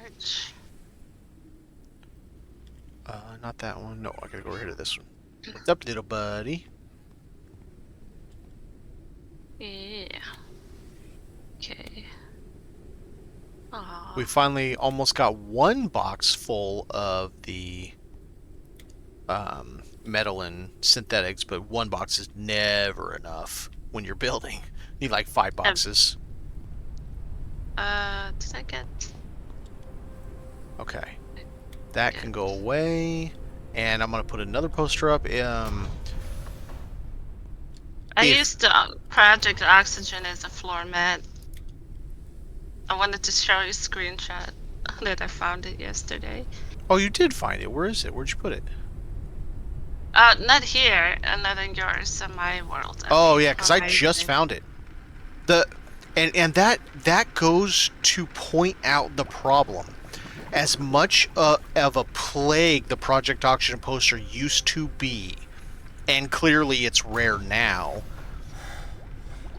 Search. Not that one. No, I gotta go rid of this one. What's up, little buddy? Yeah. Okay. Aww. We finally almost got one box full of the metal and synthetics, but one box is never enough when you're building. You need like 5 boxes. Did I get? Okay. That can go away. And I'm gonna put another poster up. I used Project Oxygen as a floor mat. I wanted to show you a screenshot that I found it yesterday. Oh, you did find it. Where is it? Where'd you put it? Not here, not in yours, in my world. Oh yeah, because I just found it. And that goes to point out the problem. As much of a plague the Project Oxygen poster used to be, and clearly it's rare now.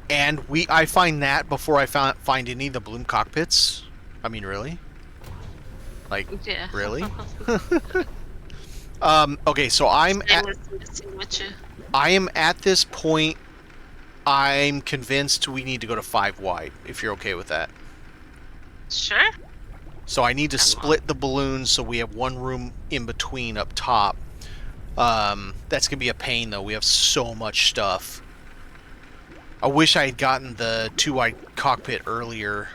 And I find that before I find any of the Bloom cockpits. I mean, really? Like, yeah. Really? Okay, so I am at this point. I'm convinced we need to go to 5 wide, if you're okay with that. Sure. So I need to split the balloons so we have one room in between up top. That's going to be a pain, though. We have so much stuff. I wish I had gotten the 2-wide cockpit earlier.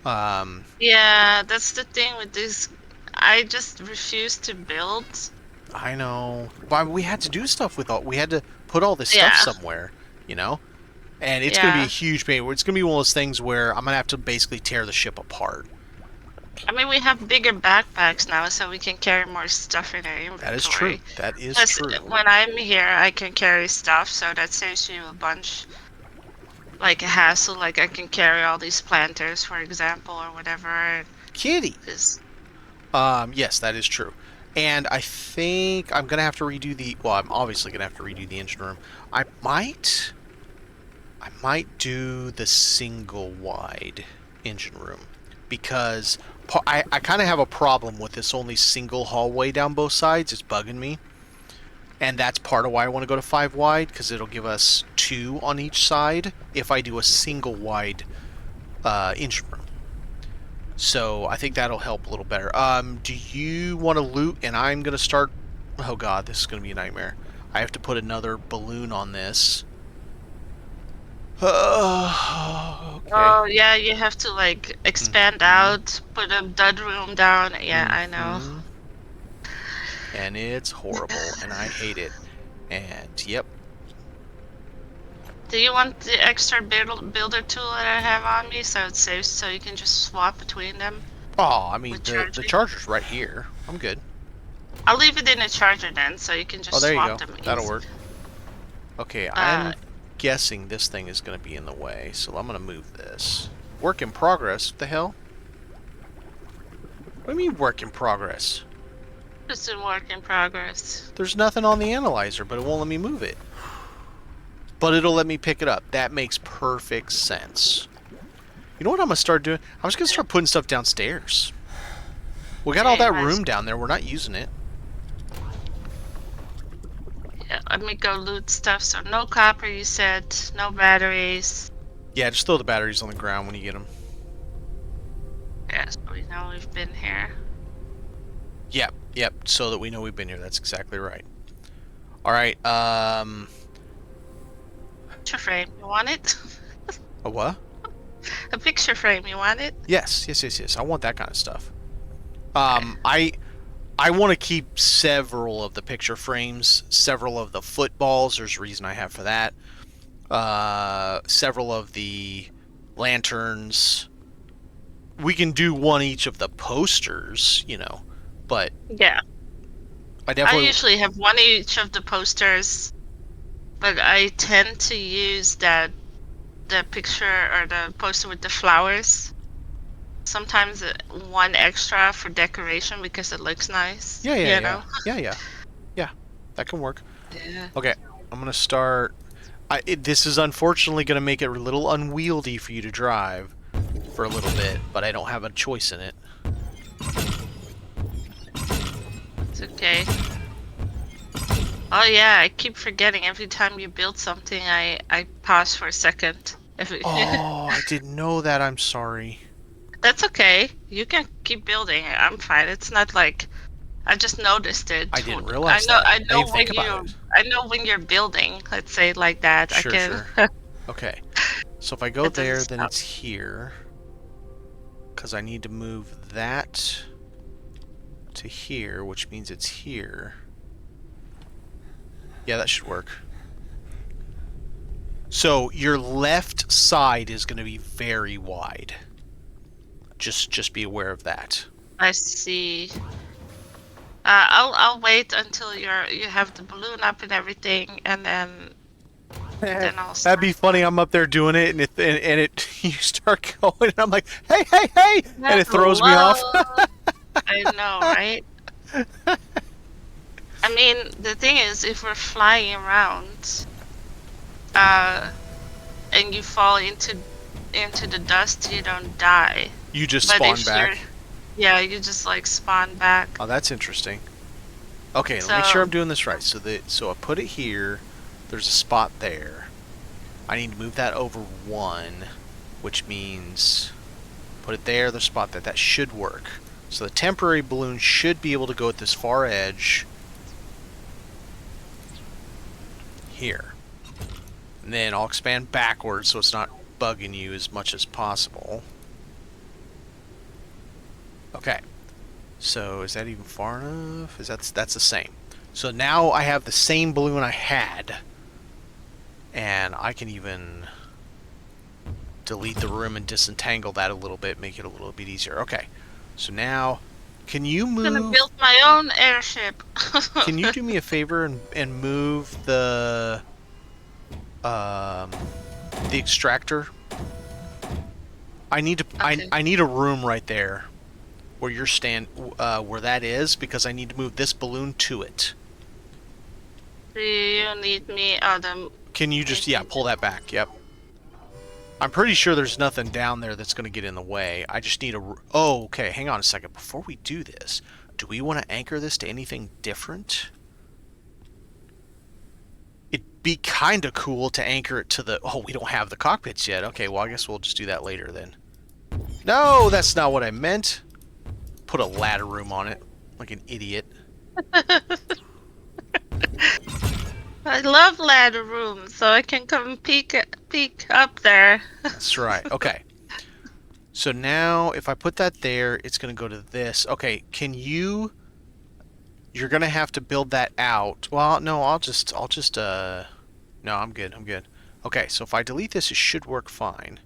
Yeah, that's the thing with this. I just refuse to build. I know. But we had to do stuff with we had to put all this stuff somewhere, you know? And it's going to be a huge pain. It's going to be one of those things where I'm going to have to basically tear the ship apart. I mean, we have bigger backpacks now, so we can carry more stuff in our inventory. That is true. That is true. When I'm here, I can carry stuff, so that saves you a bunch, like a hassle. Like I can carry all these planters, for example, or whatever. Kitty. Yes, that is true. And I think I'm gonna have to redo the. Well, I'm obviously gonna have to redo the engine room. I might do the single wide engine room because I kind of have a problem with this only single hallway down both sides. It's bugging me, and that's part of why I want to go to 5 wide, because it'll give us 2 on each side if I do a single wide engine room. So I think that'll help a little better. Do you want to loot? And I'm gonna start. Oh god, this is gonna be a nightmare. I have to put another balloon on this. Okay. Oh yeah, you have to like expand out, put a dud room down. Yeah, I know. And it's horrible, and I hate it. And yep. Do you want the extra builder tool that I have on me, so it's safe, so you can just swap between them? Oh, I mean the charger's right here. I'm good. I'll leave it in the charger then, so you can just swap them. That'll work. Okay, I'm guessing this thing is going to be in the way, so I'm going to move this. Work in progress? What the hell? What do you mean work in progress? It's a work in progress. There's nothing on the analyzer, but it won't let me move it. But it'll let me pick it up. That makes perfect sense. You know what I'm going to start doing? I'm just going to start putting stuff downstairs. We got all that room down there. We're not using it. Yeah, let me go loot stuff. So no copper, you said. No batteries. Yeah, just throw the batteries on the ground when you get them. Yes, we know we've been here. Yep, so that we know we've been here. That's exactly right. Alright, Picture frame, you want it? A what? A picture frame, you want it? Yes. I want that kind of stuff. I want to keep several of the picture frames, several of the footballs. There's a reason I have for that. Several of the lanterns. We can do one each of the posters, you know, but yeah, I usually have one each of the posters, but I tend to use the picture or the poster with the flowers. Sometimes one extra for decoration because it looks nice. Yeah, that can work. Yeah. Okay, I'm gonna start. This is unfortunately gonna make it a little unwieldy for you to drive for a little bit, but I don't have a choice in it. It's okay. Oh yeah, I keep forgetting every time you build something, I pause for a second. Oh, I didn't know that. I'm sorry. That's okay. You can keep building. I'm fine. It's not like I just noticed I it. didn't realize that. I didn't even think about it. I know when you're building, let's say like that. I Sure, can sure. Okay. So if I go it doesn't there, then stop. it's here. Because I need to move that to here, which means it's here. Yeah, that should work. So your left side is going to be very wide. Just be aware of that. I see. I'll wait until you have the balloon up and everything, and then I'll That'd start. be funny. I'm up there doing it, and it you start going, and I'm like, hey, hey, hey, and it throws me off. Hello. I know, right? I mean, the thing is, if we're flying around, uh, and you fall into the dust, you don't die. You just But spawn if back. yeah, you just like spawn back. Oh, that's interesting. Okay, So let me make sure I'm doing this right. So I put it here. There's a spot there. I need to move that over one, which means put it there. The spot there. That should work. So the temporary balloon should be able to go at this far edge here. And then I'll expand backwards so it's not bugging you as much as possible. Okay. So is that even far enough? That's the same. So now I have the same balloon I had. And I can even delete the room and disentangle that a little bit, make it a little bit easier. Okay. So now, can you I'm gonna move... build my own airship. Can you do me a favor and move um, the extractor? I need to... Okay. I need a room right there where you're where that is, because I need to move this balloon to it. Do you need me? Oh, Can you just, yeah, pull that back? Yep. I'm pretty sure there's nothing down there that's going to get in the way. I just need a... Oh, okay, hang on a second. Before we do this, do we want to anchor this to anything different? It'd be kind of cool to anchor it to the... Oh, we don't have the cockpits yet. Okay, well, I guess we'll just do that later then. No, that's not what I meant. Put a ladder room on it, like an idiot. I love ladder rooms, so I can come peek up there. That's right. Okay. So now, if I put that there, it's going to go to this. Okay, can you... You're going to have to build that out. Well, no, I'll just, no, I'm good, I'm good. Okay, so if I delete this, it should work fine.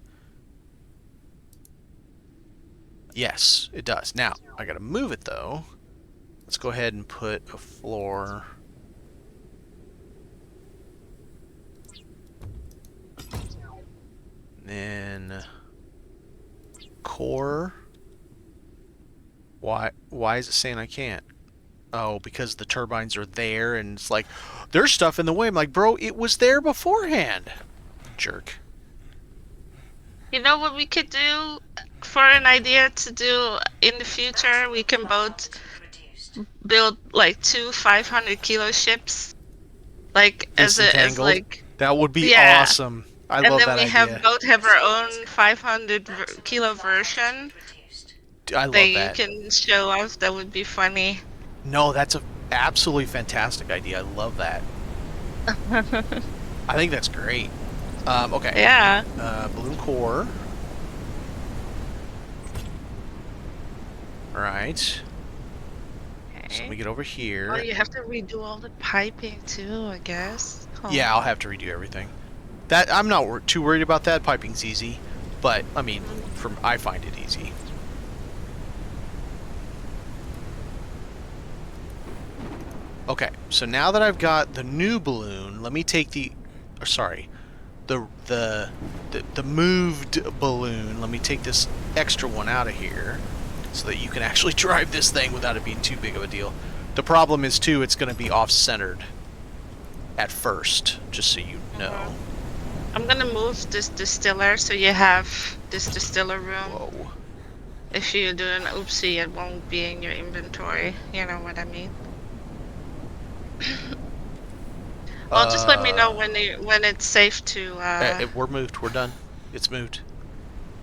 Yes, it does. Now, I got to move it, though. Let's go ahead and put a floor... Then core. Why is it saying I can't? Oh, because the turbines are there and it's like there's stuff in the way. I'm like, bro, it was there beforehand. Jerk. You know what we could do for an idea to do in the future? We can both build like 2 500-kilo ships, like as Disentangled. That would be yeah. awesome. I And love then that we idea. both have our own 500-kilo version I love that you that. can show off. That would be funny. No, that's a absolutely fantastic idea. I love that. I think that's great. Okay. Yeah. Balloon core. All right. So let me get over here. Oh, you have to redo all the piping too, I guess. Oh. Yeah, I'll have to redo everything. That I'm not too worried about that. Piping's easy, but I mean, I find it easy. Okay, so now that I've got the new balloon, let me take the moved balloon. Let me take this extra one out of here so that you can actually drive this thing without it being too big of a deal. The problem is too, it's going to be off-centered at first, just so you know. I'm gonna move this distiller so you have this distiller room. Whoa. if you do an oopsie, it won't be in your inventory. You know what I mean? Well, just let me know when it's safe to. We're moved. We're done. It's moved.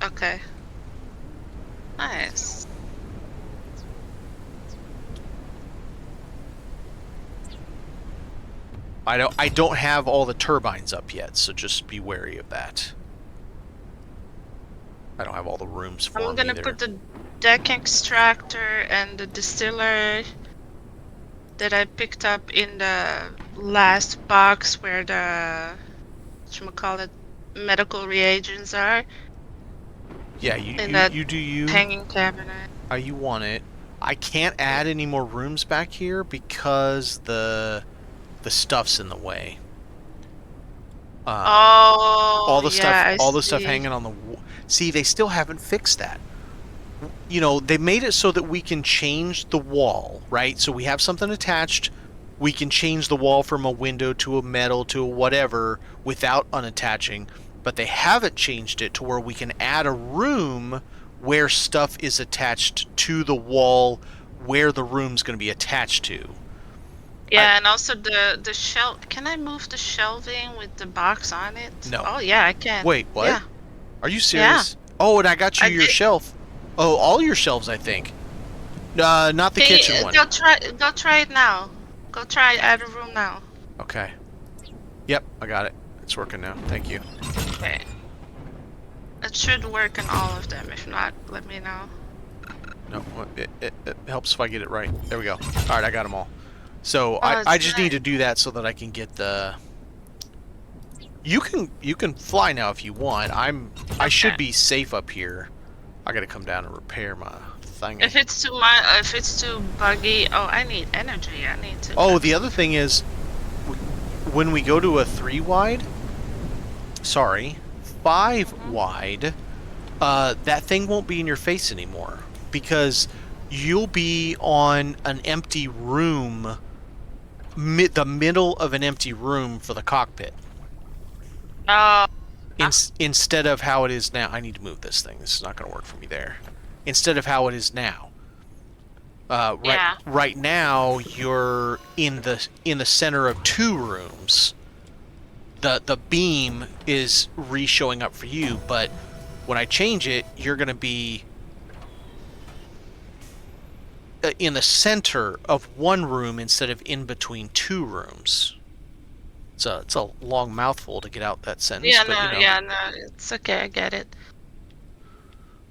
Okay. Nice. I don't have all the turbines up yet, so just be wary of that. I don't have all the rooms for I'm them gonna either. put the deck extractor and the distiller that I picked up in the last box where the whatchamacallit medical reagents are. Yeah, In that you do you. hanging cabinet. How you want it. I can't add any more rooms back here because the stuff's in the way. Oh, All the stuff, yeah, I all the stuff see. hanging on the. See, they still haven't fixed that. You know, they made it so that we can change the wall, right? So we have something attached. We can change the wall from a window to a metal to a whatever without unattaching. But they haven't changed it to where we can add a room where stuff is attached to the wall where the room's going to be attached to. Yeah, and also the shelf. Can I move the shelving with the box on it? No. Oh, yeah, I can. Wait, what? Yeah. Are you Yeah. serious? Oh, and I got you I your did. shelf. Oh, all your shelves, I think. Not the kitchen one. Go try it now. Go try add a room now. Okay. Yep, I got it. It's working now. Thank you. Okay. It should work in all of them. If not, let me know. No, it helps if I get it right. There we go. All right, I got them all. So Oh, I it's just nice. need to do that so that I can get the. You can fly now if you want. I should be safe up here. I gotta come down and repair my thing. If it's too much, if it's too buggy, oh, I need energy. I need to. Oh, the other thing is, when we go to a 3 wide, sorry, 5 wide, that thing won't be in your face anymore because you'll be on an empty room, the middle of an empty room for the cockpit. Oh. Instead of how it is now. I need to move this thing. This is not going to work for me there. Instead of how it is now. Yeah. Right now, you're in the center of 2 rooms. The beam is re-showing up for you, but when I change it, you're going to be in the center of 1 room instead of in between 2 rooms. It's a long mouthful to get out that sentence, Yeah, but no, you know. yeah, no, it's okay. I get it.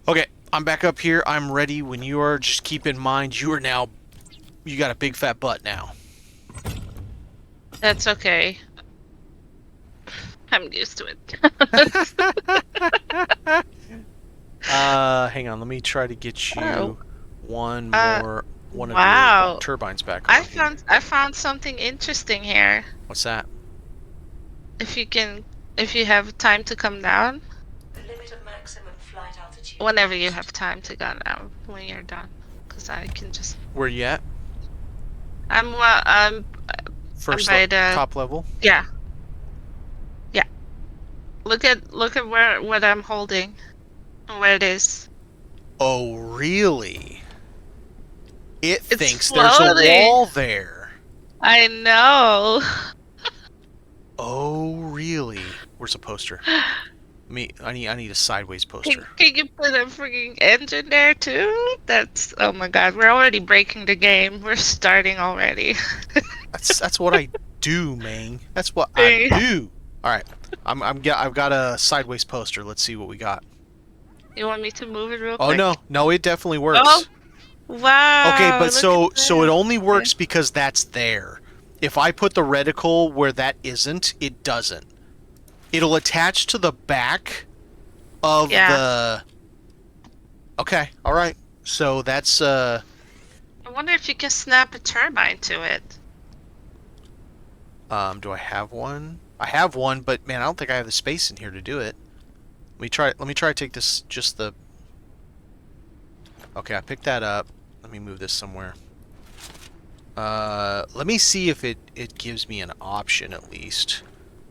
Okay, I'm back up here. I'm ready when you are. Just keep in mind, you got a big fat butt now. That's okay. I'm used to it. Hang on. Let me try to get you one of your turbines back on. I found something interesting here. What's that? If you have time to come down. The limit of maximum flight altitude. Whenever you have time to go down, when you're done, because I can just. Where you at? I'm First by the top level. Yeah. Yeah. Look at what I'm holding, and where it is. Oh, really? It It's thinks floating. there's a wall there. I know. Oh, really? Where's a poster? I need a sideways poster. Can you put a freaking engine there too? That's, oh my god, we're already breaking the game. We're starting already. That's what I do, man. That's what I do. All right, I've got a sideways poster. Let's see what we got. You want me to move it real Oh quick? no, it definitely works. Oh, wow. Okay, but look so at it only that. works because that's there. If I put the reticle where that isn't, it doesn't. It'll attach to the back of the. Okay, all right. So that's I wonder if you can snap a turbine to it. Do I have one? I have one, but man, I don't think I have the space in here to do it. Let me try to take this just the. Okay, I picked that up. Let me move this somewhere. Let me see if it gives me an option at least.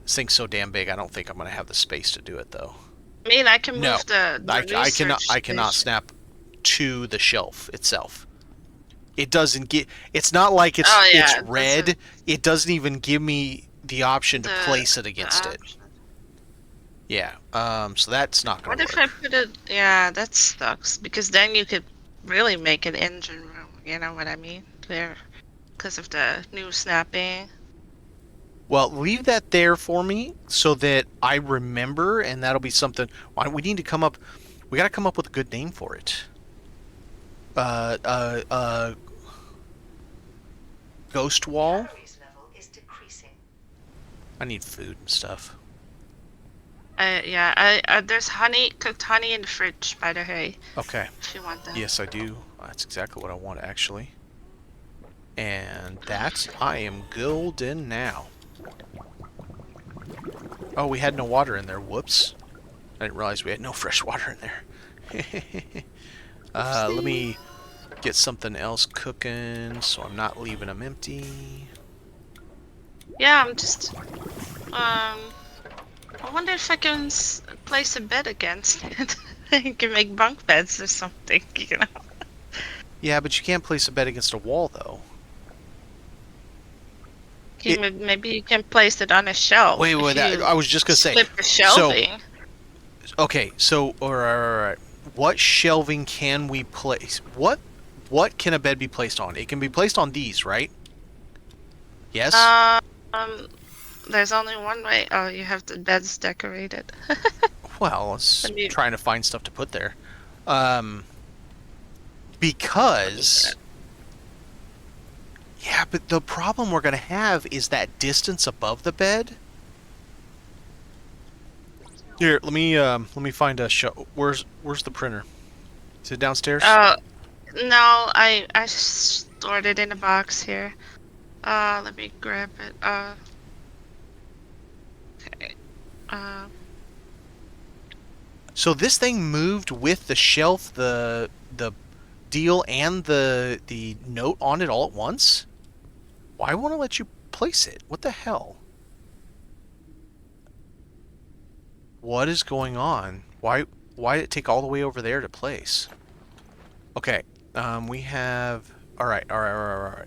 This thing's so damn big, I don't think I'm gonna have the space to do it though. I mean, I can move No, the I cannot research snap. to the shelf itself. It doesn't get. It's not like it's red. It doesn't even give me the option to place it against it. Yeah. So that's not gonna work. What if I put it? Yeah, that sucks because then you could really make an engine room. You know what I mean? There, because of the new snapping. Well, leave that there for me so that I remember, and that'll be something. We need to come up. We got to come up with a good name for it. Ghost wall. I need food and stuff. There's cooked honey in the fridge, by the way. Okay. If you want that. Yes, I do. That's exactly what I want, actually. And I am golden now. Oh, we had no water in there. Whoops. I didn't realize we had no fresh water in there. Let me get something else cooking so I'm not leaving them empty. Yeah, I'm just... I wonder if I can place a bed against it. I can make bunk beds or something, you know? Yeah, but you can't place a bed against a wall, though. Maybe you can place it on a shelf. Wait, I was just going to say... Flip the shelving. Okay, so, alright. What shelving can we place? What can a bed be placed on? It can be placed on these, right? Yes? There's only one way. Oh, you have the beds decorated. Well, I was trying to find stuff to put there. Because... Yeah, but the problem we're going to have is that distance above the bed. Here, let me find a show. Where's the printer? Is it downstairs? No, I stored it in a box here. Let me grab it. Okay. So this thing moved with the shelf, the deal, and the note on it all at once? Why won't it let you place it? What the hell? What is going on? Why did it take all the way over there to place? Okay, we have... All right.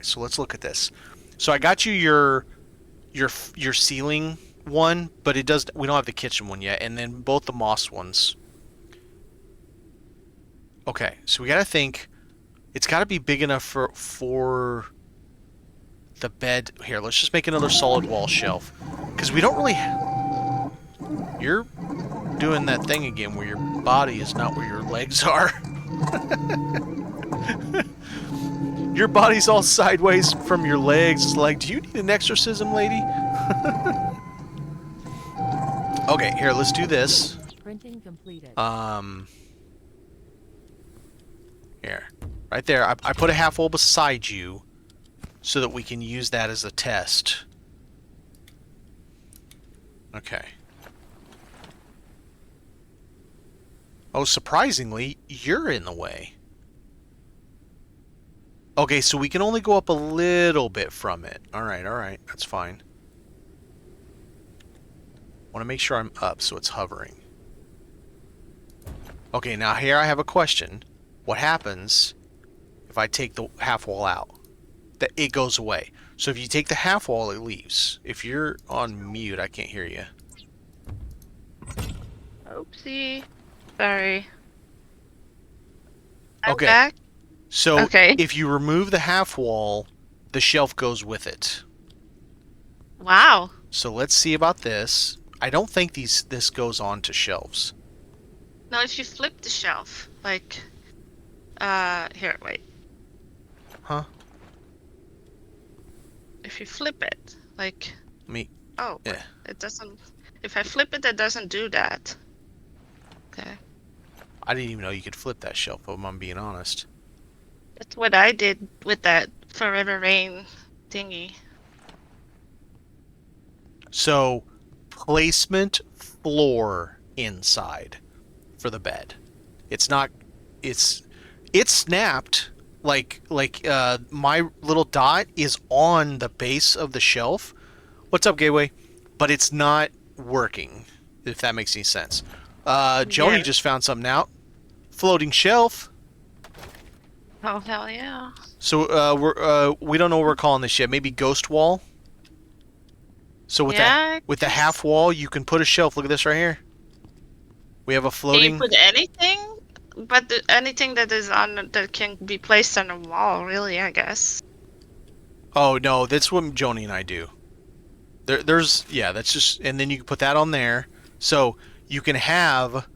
So let's look at this. So I got you your ceiling one, but it does. We don't have the kitchen one yet, and then both the moss ones. Okay, so we gotta think. It's got to be big enough for the bed. Here, let's just make another solid wall shelf, because we don't really. You're doing that thing again where your body is not where your legs are. Your body's all sideways from your legs. It's like, do you need an exorcism, lady? Okay, here, let's do this. Printing completed. Here. Right there. I put a half wall beside you so that we can use that as a test. Okay. Oh, surprisingly, you're in the way. Okay, so we can only go up a little bit from it. Alright, that's fine. Want to make sure I'm up so it's hovering. Okay, now here I have a question. What happens if I take the half wall out? That it goes away. So if you take the half wall, it leaves. If you're on mute, I can't hear you. Oopsie. Sorry. I'm Okay. back. So if you remove the half wall, the shelf goes with it. Wow. So let's see about this. I don't think this goes on to shelves. No, if you flip the shelf, like, here, wait. Huh? If you flip it, like, oh, yeah. It doesn't. If I flip it doesn't do that. Okay. I didn't even know you could flip that shelf, if I'm being honest. That's what I did with that Forever Rain thingy. So, placement floor inside for the bed. It's not. It's snapped. Like my little dot is on the base of the shelf. What's up, Gateway? But it's not working. If that makes any sense. Joni just found something out. Floating shelf. Oh, hell yeah. So we don't know what we're calling this yet. Maybe ghost wall. So with Yeah, the half wall, you can put a shelf. Look at this right here. We have a can you floating. put anything? But anything that is on that can be placed on a wall, really, I guess. Oh no, that's what Joni and I do. There's that's just, and then you can put that on there. So you can have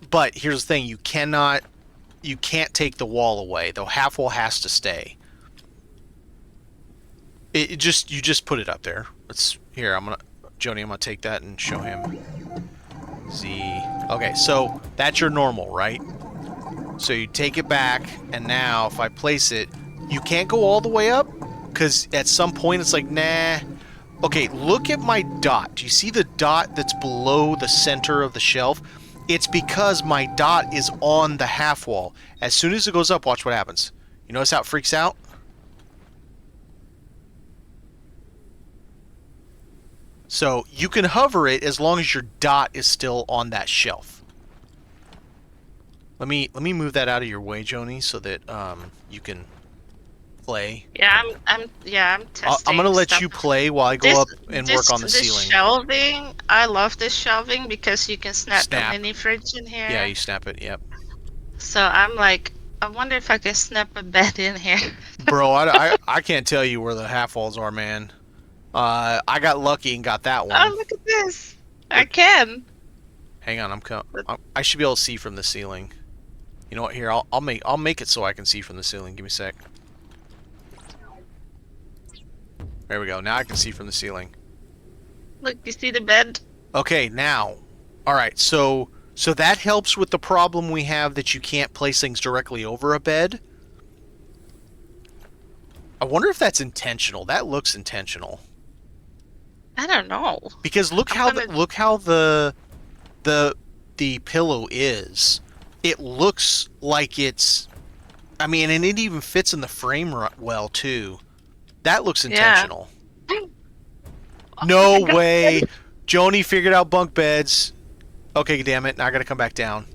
but here's the thing: you can't take the wall away. The half wall has to stay. You just put it up there. Let's here. Joni, I'm gonna take that and show him. Okay, so that's your normal, right? So you take it back, and now if I place it, you can't go all the way up because at some point it's like, nah. Okay, look at my dot. Do you see the dot that's below the center of the shelf? It's because my dot is on the half wall. As soon as it goes up, watch what happens. You notice how it freaks out? So you can hover it as long as your dot is still on that shelf. Let me move that out of your way, Joni, so that you can play. Yeah, I'm testing. I'm gonna let stuff. you play while I go up and work on the ceiling. This shelving, I love this shelving because you can snap the mini fridge in here. Yeah, you snap it. Yep. So I'm like, I wonder if I can snap a bed in here. Bro, I can't tell you where the half walls are, man. I got lucky and got that one. Oh, look at this! I can. Hang on, I should be able to see from the ceiling. You know what? Here, I'll make it so I can see from the ceiling. Give me a sec. There we go. Now I can see from the ceiling. Look, you see the bed? Okay, now. All right, so that helps with the problem we have that you can't place things directly over a bed. I wonder if that's intentional. That looks intentional. I don't know. Because look how the pillow is. It looks like it's, I mean, and it even fits in the frame well too. That looks intentional. Yeah. No way. Joni figured out bunk beds. Okay, damn it. Now I gotta come back down.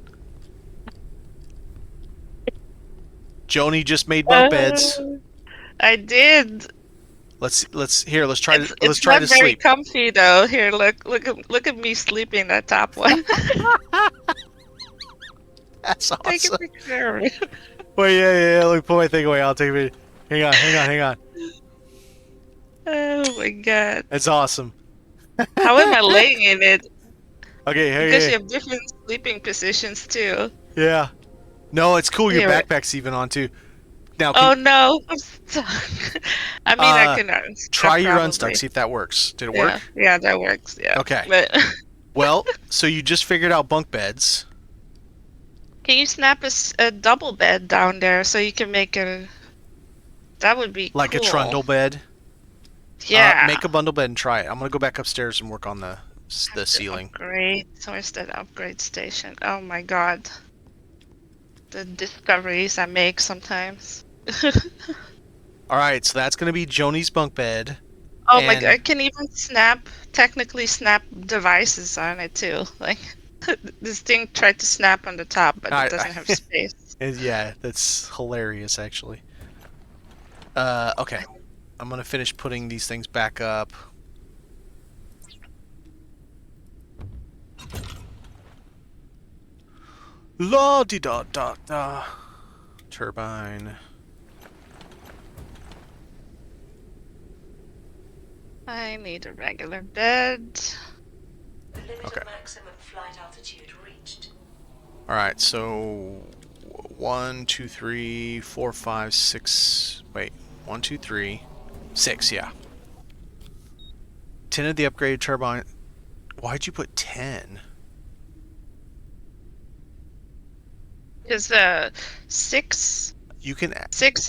Joni just made bunk beds. I did. Let's try to sleep. It's not very comfy though. Here, look at me sleeping that top one. That's awesome. Take a picture. Wait, yeah. Let me put my thing away. I'll take a video. Hang on. Oh my god. That's awesome. How am I laying in it? Okay, Because you have different sleeping positions too. Yeah. No, it's cool. Your backpack's even on too. Now. Oh no, I'm stuck. I mean, I can unstuck. Try your unstuck. See if that works. Did it work? Yeah, that works. Yeah. Okay. But well, so you just figured out bunk beds. Can you snap a double bed down there so you can make a? That would be like cool. a trundle bed. Yeah. Make a bundle bed and try it. I'm gonna go back upstairs and work on the ceiling. Great. So where's that upgrade station? Oh my god. The discoveries I make sometimes. All right, so that's gonna be Joni's bunk bed. Oh my god! I can even technically snap devices on it too. Like this thing tried to snap on the top, but it doesn't have space. Yeah, that's hilarious, actually. Okay, I'm gonna finish putting these things back up. La di da da da. Turbine. I need a regular bed. The limit of maximum flight altitude reached. All right, so 1, 2, 3, 4, 5, 6. Wait, 1, 2, 3, 6. Yeah. 10 of the upgraded turbine. Why'd you put 10? Is 6? You can. 6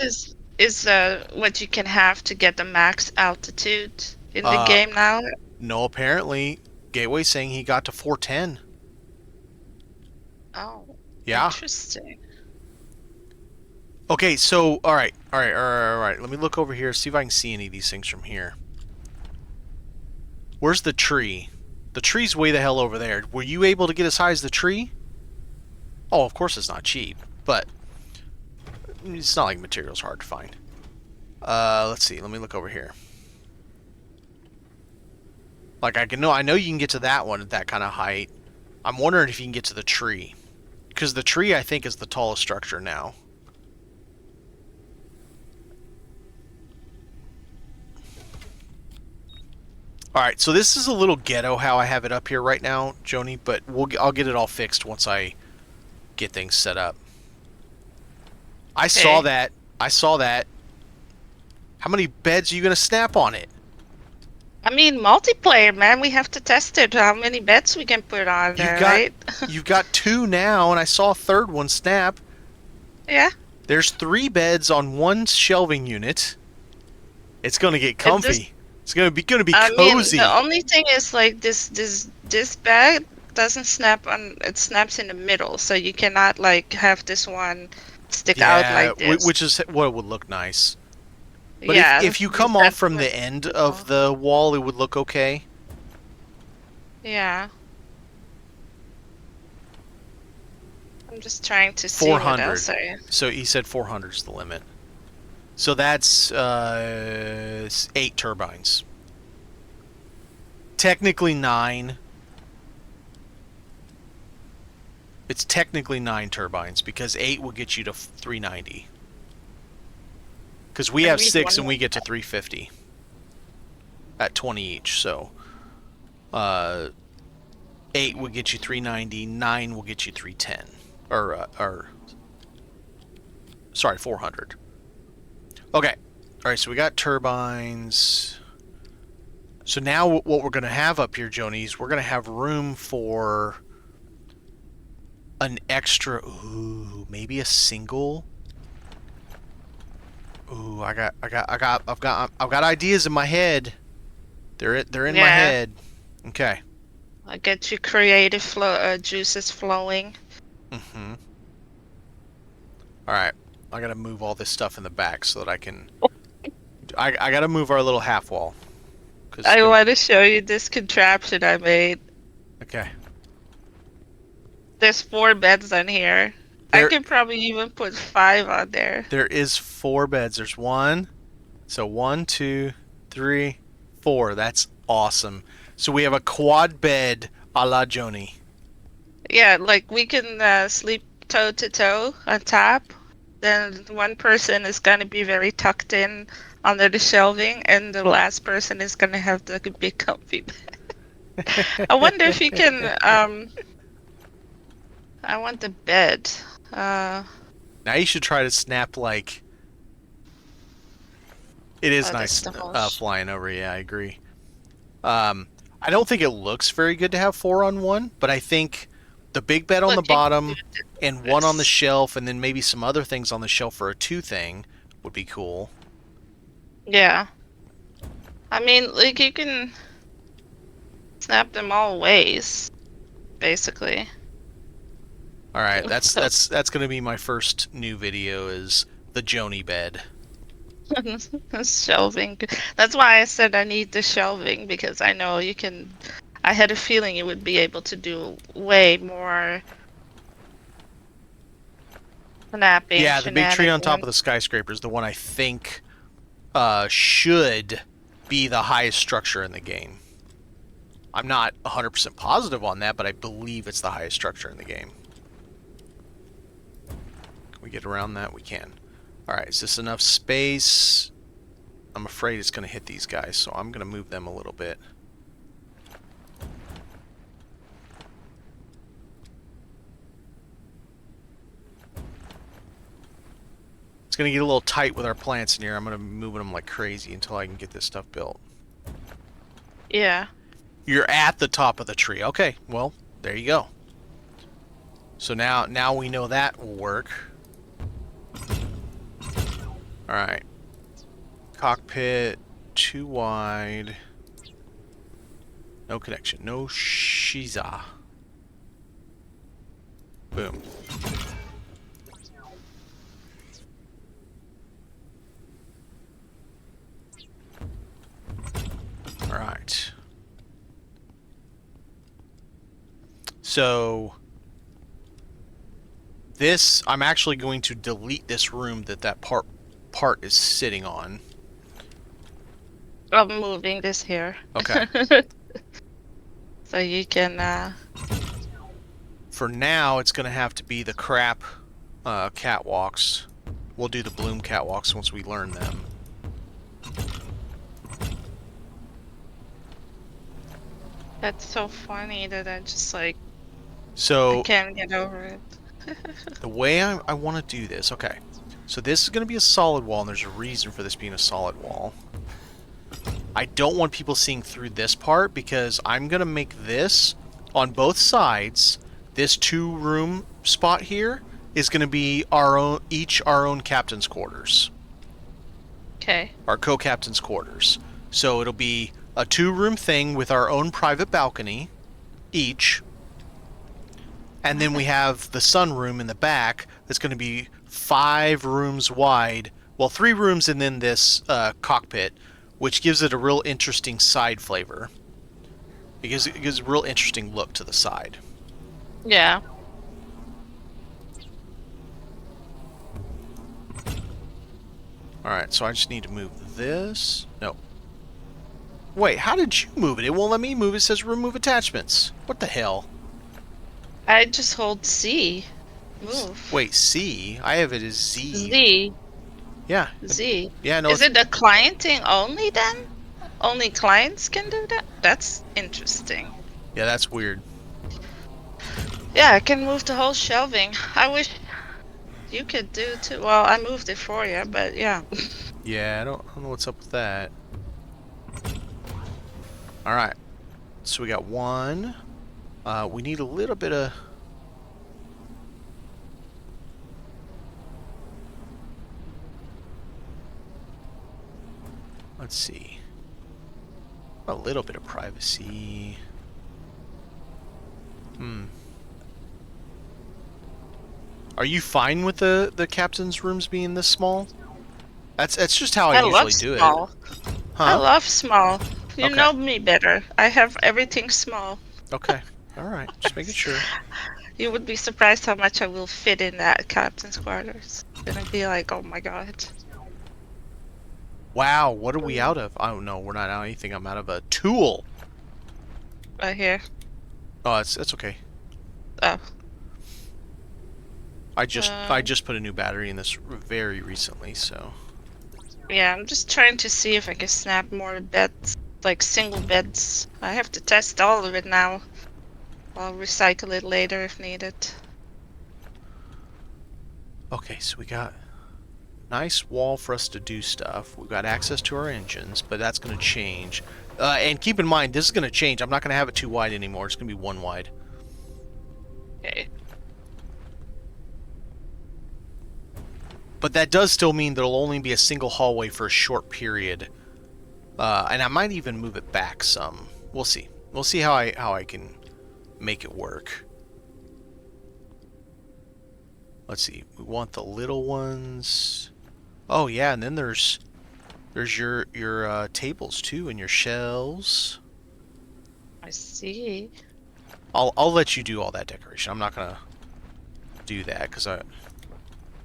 is what you can have to get the max altitude in the game now. No, apparently Gateway's saying he got to 410. Oh. Yeah. Interesting. Okay, so all right. Let me look over here, see if I can see any of these things from here. Where's the tree? The tree's way the hell over there. Were you able to get as high as the tree? Oh, of course it's not cheap, but it's not like material's hard to find. Let's see. Let me look over here. Like I know you can get to that one at that kind of height. I'm wondering if you can get to the tree, because the tree I think is the tallest structure now. All right, so this is a little ghetto how I have it up here right now, Joni, but I'll get it all fixed once I get things set up. I saw that. How many beds are you gonna snap on it? I mean, multiplayer, man. We have to test it. How many beds we can put on there, right? You've got 2 now, and I saw a third one snap. Yeah. There's 3 beds on one shelving unit. It's gonna get comfy. It's gonna be cozy. I mean, the only thing is like this bed doesn't snap on. It snaps in the middle, so you cannot like have this one stick out like this. Which is what would look nice. But yeah, if you come off from the end of the wall, it would look okay. Yeah. I'm just trying to see what else So he said 400 is the limit. So that's 8 turbines. Technically 9. It's technically 9 turbines because 8 will get you to 390. Because we have 6 and we get to 350 at 20 each. So 8 will get you 390. 9 will get you 310. Sorry, 400. Okay. All right, so we got turbines. So now what we're going to have up here, Joni, is we're going to have room for an extra, maybe a single. I've got ideas in my head. They're in my head. Okay. I get your creative juices flowing. Mm-hmm. All right. I gotta move all this stuff in the back so that I can. I gotta move our little half wall. I want to show you this contraption I made. Okay. There's 4 beds on here. I could probably even put 5 on there. There is 4 beds. There's 1. So 1, 2, 3, 4. That's awesome. So we have a quad bed a la Joni. Yeah, like we can sleep toe to toe on top. Then one person is gonna be very tucked in under the shelving, and the last person is gonna have the big comfy bed. I wonder if you can. I want the bed. Now you should try to snap like. It is nice flying over. Yeah, I agree. I don't think it looks very good to have 4 on 1, but I think the big bed on the bottom and 1 on the shelf, and then maybe some other things on the shelf for a 2 thing would be cool. Yeah. I mean, like you can snap them all ways, basically. All right, that's going to be my first new video is the Joni bed. Shelving. That's why I said I need the shelving, because I know you can. I had a feeling you would be able to do way more snapping. Yeah, the big tree on top of the skyscraper is the one I think should be the highest structure in the game. I'm not 100% positive on that, but I believe it's the highest structure in the game. Can we get around that? We can. Alright, is this enough space? I'm afraid it's going to hit these guys, so I'm going to move them a little bit. It's going to get a little tight with our plants in here. I'm going to be moving them like crazy until I can get this stuff built. Yeah. You're at the top of the tree. Okay, well, there you go. So now we know that will work. Alright. Cockpit, too wide. No connection. No shiza. Boom. Alright. So This, I'm actually going to delete this room that part is sitting on. I'm moving this here. Okay. So you can, For now, it's going to have to be the crap catwalks. We'll do the bloom catwalks once we learn them. That's so funny that I just like, So I can't get over it. the way I want to do this, okay. So this is going to be a solid wall, and there's a reason for this being a solid wall. I don't want people seeing through this part because I'm going to make this on both sides. This 2-room spot here is going to be our own captain's quarters. Okay. Our co-captain's quarters. So it'll be a 2-room thing with our own private balcony each. And then we have the sunroom in the back that's going to be 5 rooms wide. Well, 3 rooms and then this cockpit, which gives it a real interesting side flavor. It gives a real interesting look to the side. Yeah. Alright, so I just need to move this. No. Wait, how did you move it? It won't let me move. It says remove attachments. What the hell? I just hold C. Move. Wait, C? I have it as Z. Z. Yeah. Z. Yeah, no. Is it the client thing only then? Only clients can do that? That's interesting. Yeah, that's weird. Yeah, I can move the whole shelving. I wish you could do too. Well, I moved it for you, but yeah. Yeah, I don't know what's up with that. Alright. So we got 1. We need a little bit of... Let's see. A little bit of privacy. Are you fine with the captain's rooms being this small? That's just how I usually do it. Small. Huh? I love small. You Okay. know me better. I have everything small. Okay. Alright. Just making sure. You would be surprised how much I will fit in that captain's quarters. It's gonna be like, oh my god. Wow, what are we out of? Oh no, we're not out of anything. I'm out of a tool. Right here. Oh, that's okay. Oh. I just put a new battery in this very recently, so. Yeah, I'm just trying to see if I can snap more beds, like single beds. I have to test all of it now. I'll recycle it later if needed. Okay, so we got nice wall for us to do stuff. We've got access to our engines, but that's going to change. And keep in mind, this is going to change. I'm not going to have it too wide anymore. It's going to be 1 wide. Okay. But that does still mean there'll only be a single hallway for a short period. And I might even move it back some. We'll see. We'll see how I can make it work. Let's see. We want the little ones. Oh yeah, and then there's your tables too and your shelves. I see. I'll let you do all that decoration. I'm not gonna do that because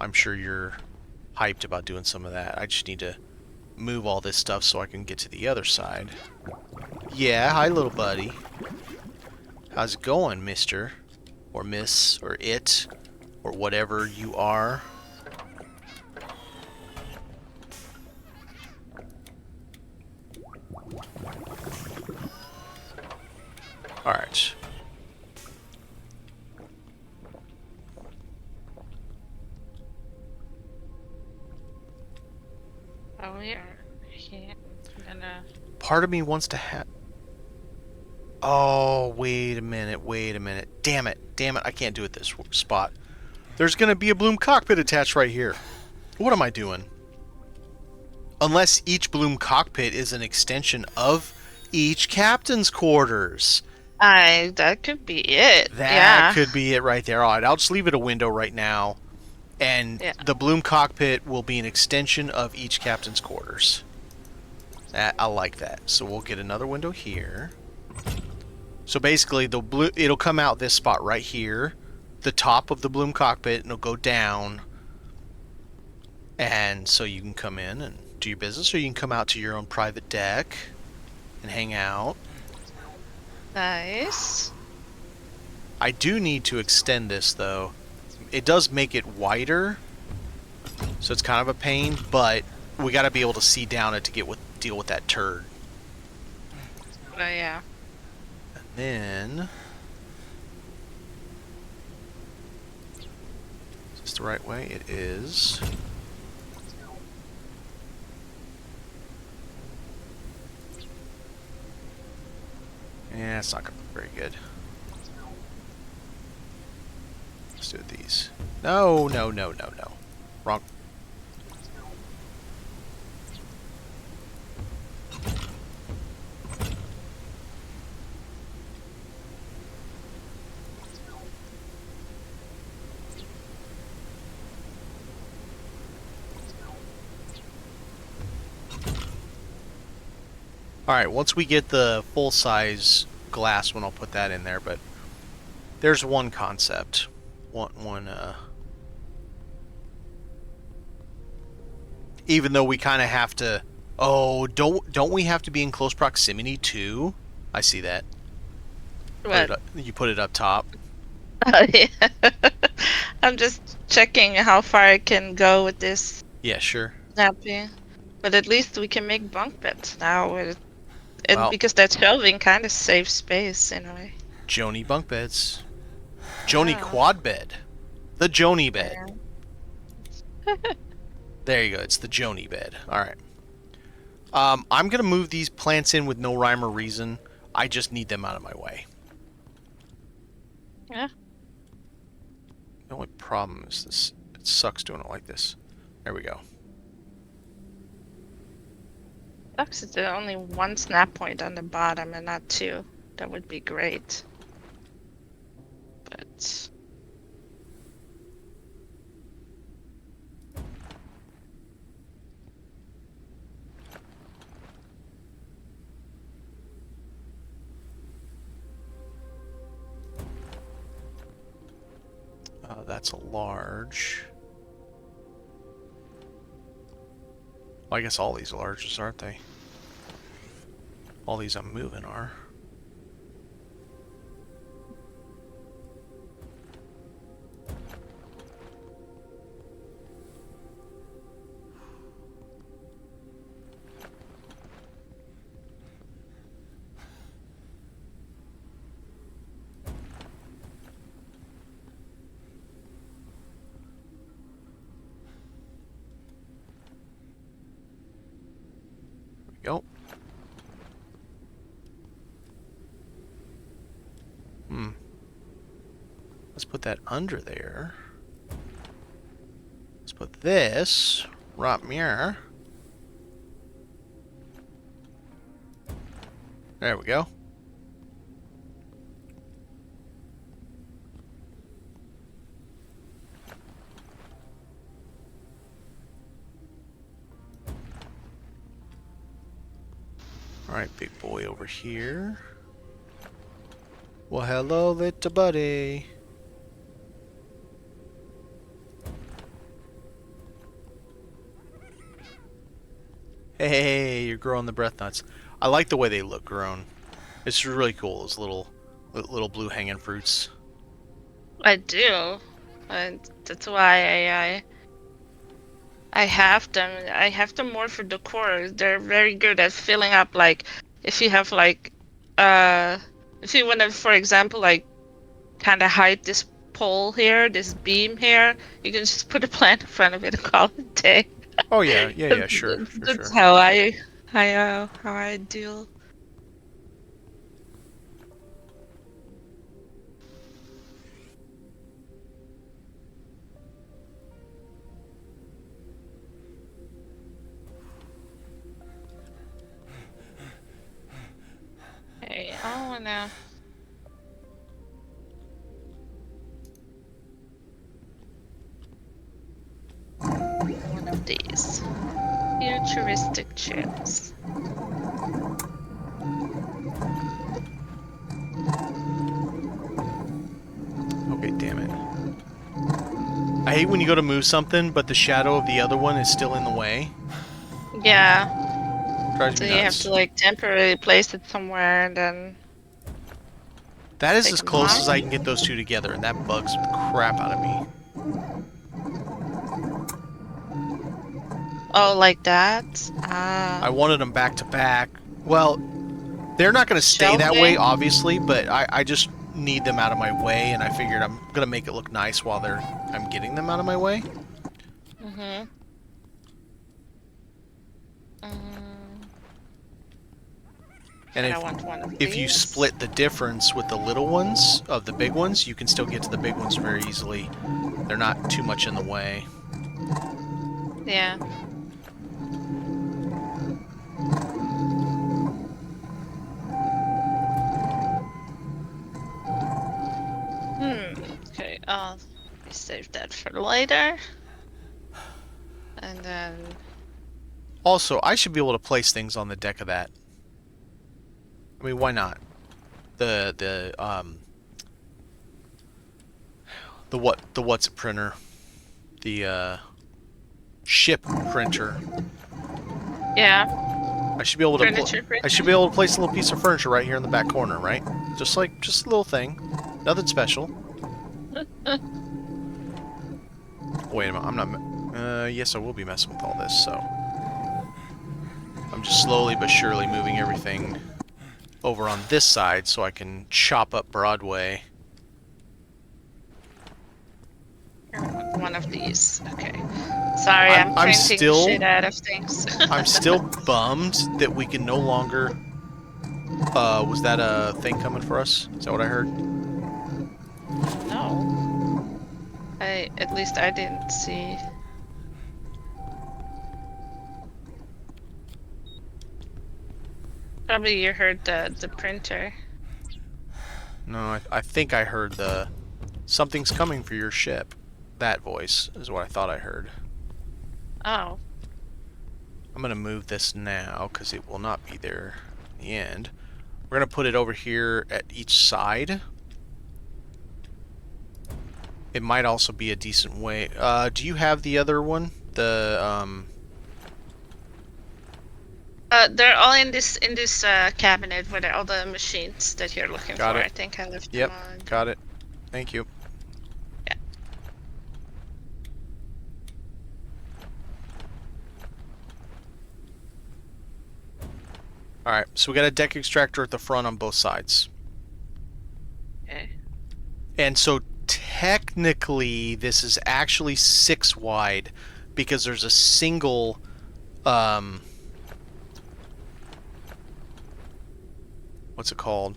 I'm sure you're hyped about doing some of that. I just need to move all this stuff so I can get to the other side. Yeah, hi little buddy. How's it going, mister? Or miss, or it, or whatever you are. Alright. Oh yeah. I'm gonna... Part of me wants to have... Oh, wait a minute. Damn it, I can't do it this spot. There's gonna be a bloom cockpit attached right here. What am I doing? Unless each bloom cockpit is an extension of each captain's quarters. That could be it. That could be it right there. Alright, I'll just leave it a window right now. And the bloom cockpit will be an extension of each captain's quarters. I like that. So we'll get another window here. So basically, it'll come out this spot right here. the top of the Bloom cockpit, and it'll go down. And so you can come in and do your business, or you can come out to your own private deck and hang out. Nice. I do need to extend this, though. It does make it wider, so it's kind of a pain, but we got to be able to see down it to deal with that turd. Oh, yeah. And then... is this the right way? It is. Yeah, it's not going to be very good. Let's do these. No. Wrong. Alright, once we get the full-size glass one, I'll put that in there, but there's one concept. Even though we kind of have to... Oh, don't we have to be in close proximity too? I see that. What? You put it up top. Oh, yeah. I'm just checking how far I can go with this Yeah, sure. snapping. But at least we can make bunk beds now. And Well, because that shelving kind of saves space in a way. Joni bunk beds. Joni Yeah. quad bed. The Joni bed. Yeah. There you go. It's the Joni bed. Alright. I'm going to move these plants in with no rhyme or reason. I just need them out of my way. Yeah. The only problem is this. It sucks doing it like this. There we go. Sucks it's only one snap point on the bottom and not two. That would be great. But... That's a large. Well, I guess all these are larges, aren't they? All these I'm moving are. Go. Let's put that under there. Let's put this right here. There we go. Alright, big boy over here. Well, hello, little buddy. Hey, you're growing the breath nuts. I like the way they look grown. It's really cool, those little blue hanging fruits. I do. And that's why I have them. I have them more for decor. They're very good at filling up, like, if you have, like, if you want to, for example, like, kind of hide this pole here, this beam here, you can just put a plant in front of it and call it a day. Oh yeah, sure, That's sure. how I deal. Hey, I wanna. One of these futuristic chairs. Okay, damn it. I hate when you go to move something, but the shadow of the other one is still in the way. Yeah. Drives So me you have nuts. to like temporarily place it somewhere and then That is take as them close off. as I can get those two together, and that bugs the crap out of me. Oh, like that? I wanted them back to back. Well, they're not going to stay that way, Shelving? obviously, but I just need them out of my way, and I figured I'm going to make it look nice while I'm getting them out of my way. Mm-hmm. Um, And I want one of if you these. split the difference with the little ones of the big ones, you can still get to the big ones very easily. They're not too much in the way. Yeah. Okay, I'll save that for later. And then... Also, I should be able to place things on the deck of that. I mean, why not? The what's it printer? The ship printer. Yeah. I should be able to place a little piece of furniture right here in the back corner, right? Just a little thing. Nothing special. Wait a minute, I'm not... yes, I will be messing with all this, so... I'm just slowly but surely moving everything over on this side so I can chop up Broadway. One of these. Okay. Sorry, I'm printing the shit out of things. I'm still bummed that we can no longer... was that a thing coming for us? Is that what I heard? No. At least I didn't see. Probably you heard the printer. No, I think I heard the... Something's coming for your ship. That voice is what I thought I heard. Oh. I'm going to move this now because it will not be there in the end. We're going to put it over here at each side. It might also be a decent way. Do you have the other one? The they're all in this cabinet with all the machines that you're looking Got for. it. I think I left Yep, them on. got it. Thank you. Yeah. Alright, so we got a deck extractor at the front on both sides. Okay. And so technically this is actually 6 wide because there's a single what's it called?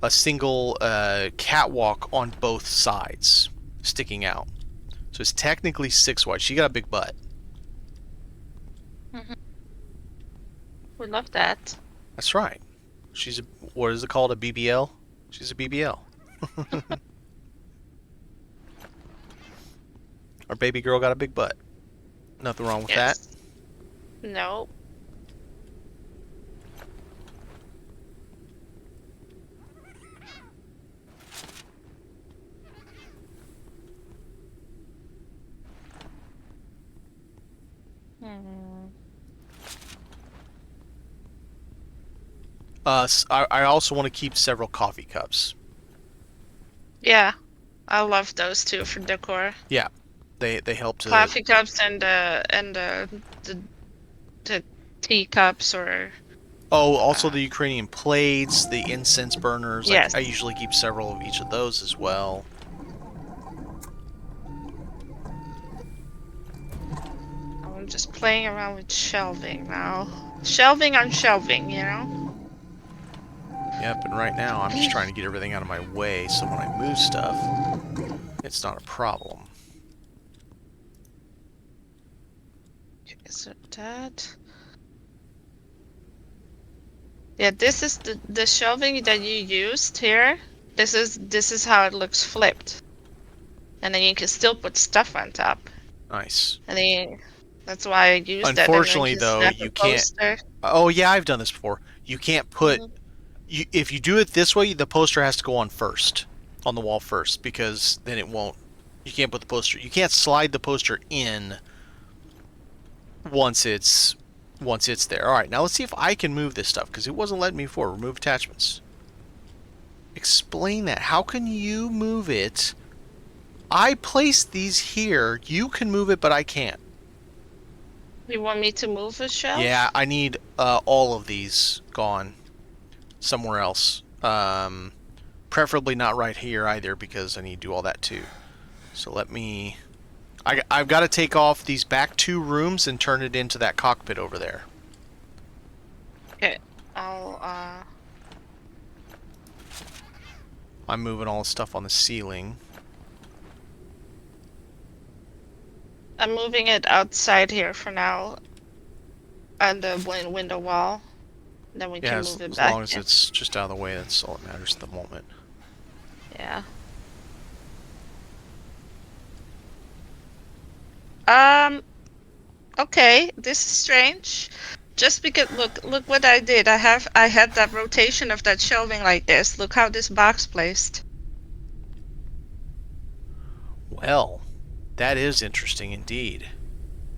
A single catwalk on both sides sticking out. So it's technically 6 wide. She got a big butt. We love that. That's right. She's what is it called? A BBL? She's a BBL. Our baby girl got a big butt. Nothing wrong with that. No. I also want to keep several coffee cups. Yeah, I love those too for decor. Yeah, they help to... Coffee cups and the teacups or... Oh, also the Ukrainian plates, the incense burners. Yes. I usually keep several of each of those as well. I'm just playing around with shelving now. Shelving on shelving, you know? Yep, and right now I'm just trying to get everything out of my way so when I move stuff, it's not a problem. Okay, so that... Yeah, this is the shelving that you used here. This is how it looks flipped. And then you can still put stuff on top. Nice. And then that's why I used that. Unfortunately, though, you can't... Oh, yeah, I've done this before. You can't put... If you do it this way, the poster has to go on first. On the wall first, because then it won't... You can't put the poster. You can't slide the poster in once it's there. All right, now let's see if I can move this stuff because it wasn't letting me before. Remove attachments. Explain that. How can you move it? I placed these here. You can move it, but I can't. You want me to move a shelf? Yeah, I need all of these gone somewhere else. Preferably not right here either because I need to do all that too. So let me... I've got to take off these back 2 rooms and turn it into that cockpit over there. Okay, I'll I'm moving all the stuff on the ceiling. I'm moving it outside here for now, on the window wall. Then we can move it as back. long as it's just out of the way, that's all that matters at the moment. Yeah. Okay, this is strange. Just because look what I did. I had that rotation of that shelving like this. Look how this box placed. Well, that is interesting indeed.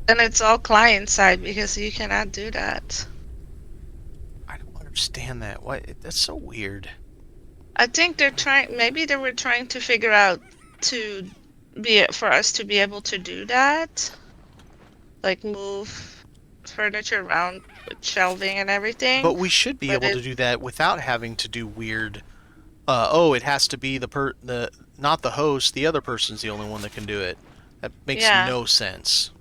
And it's all client side because you cannot do that. I don't understand that. Why? That's so weird. I think maybe they were trying to figure out for us to be able to do that. Like move furniture around with shelving and everything. But we should be able to do that without having to do weird. It has to be not the host. The other person's the only one that can do it. That makes no sense.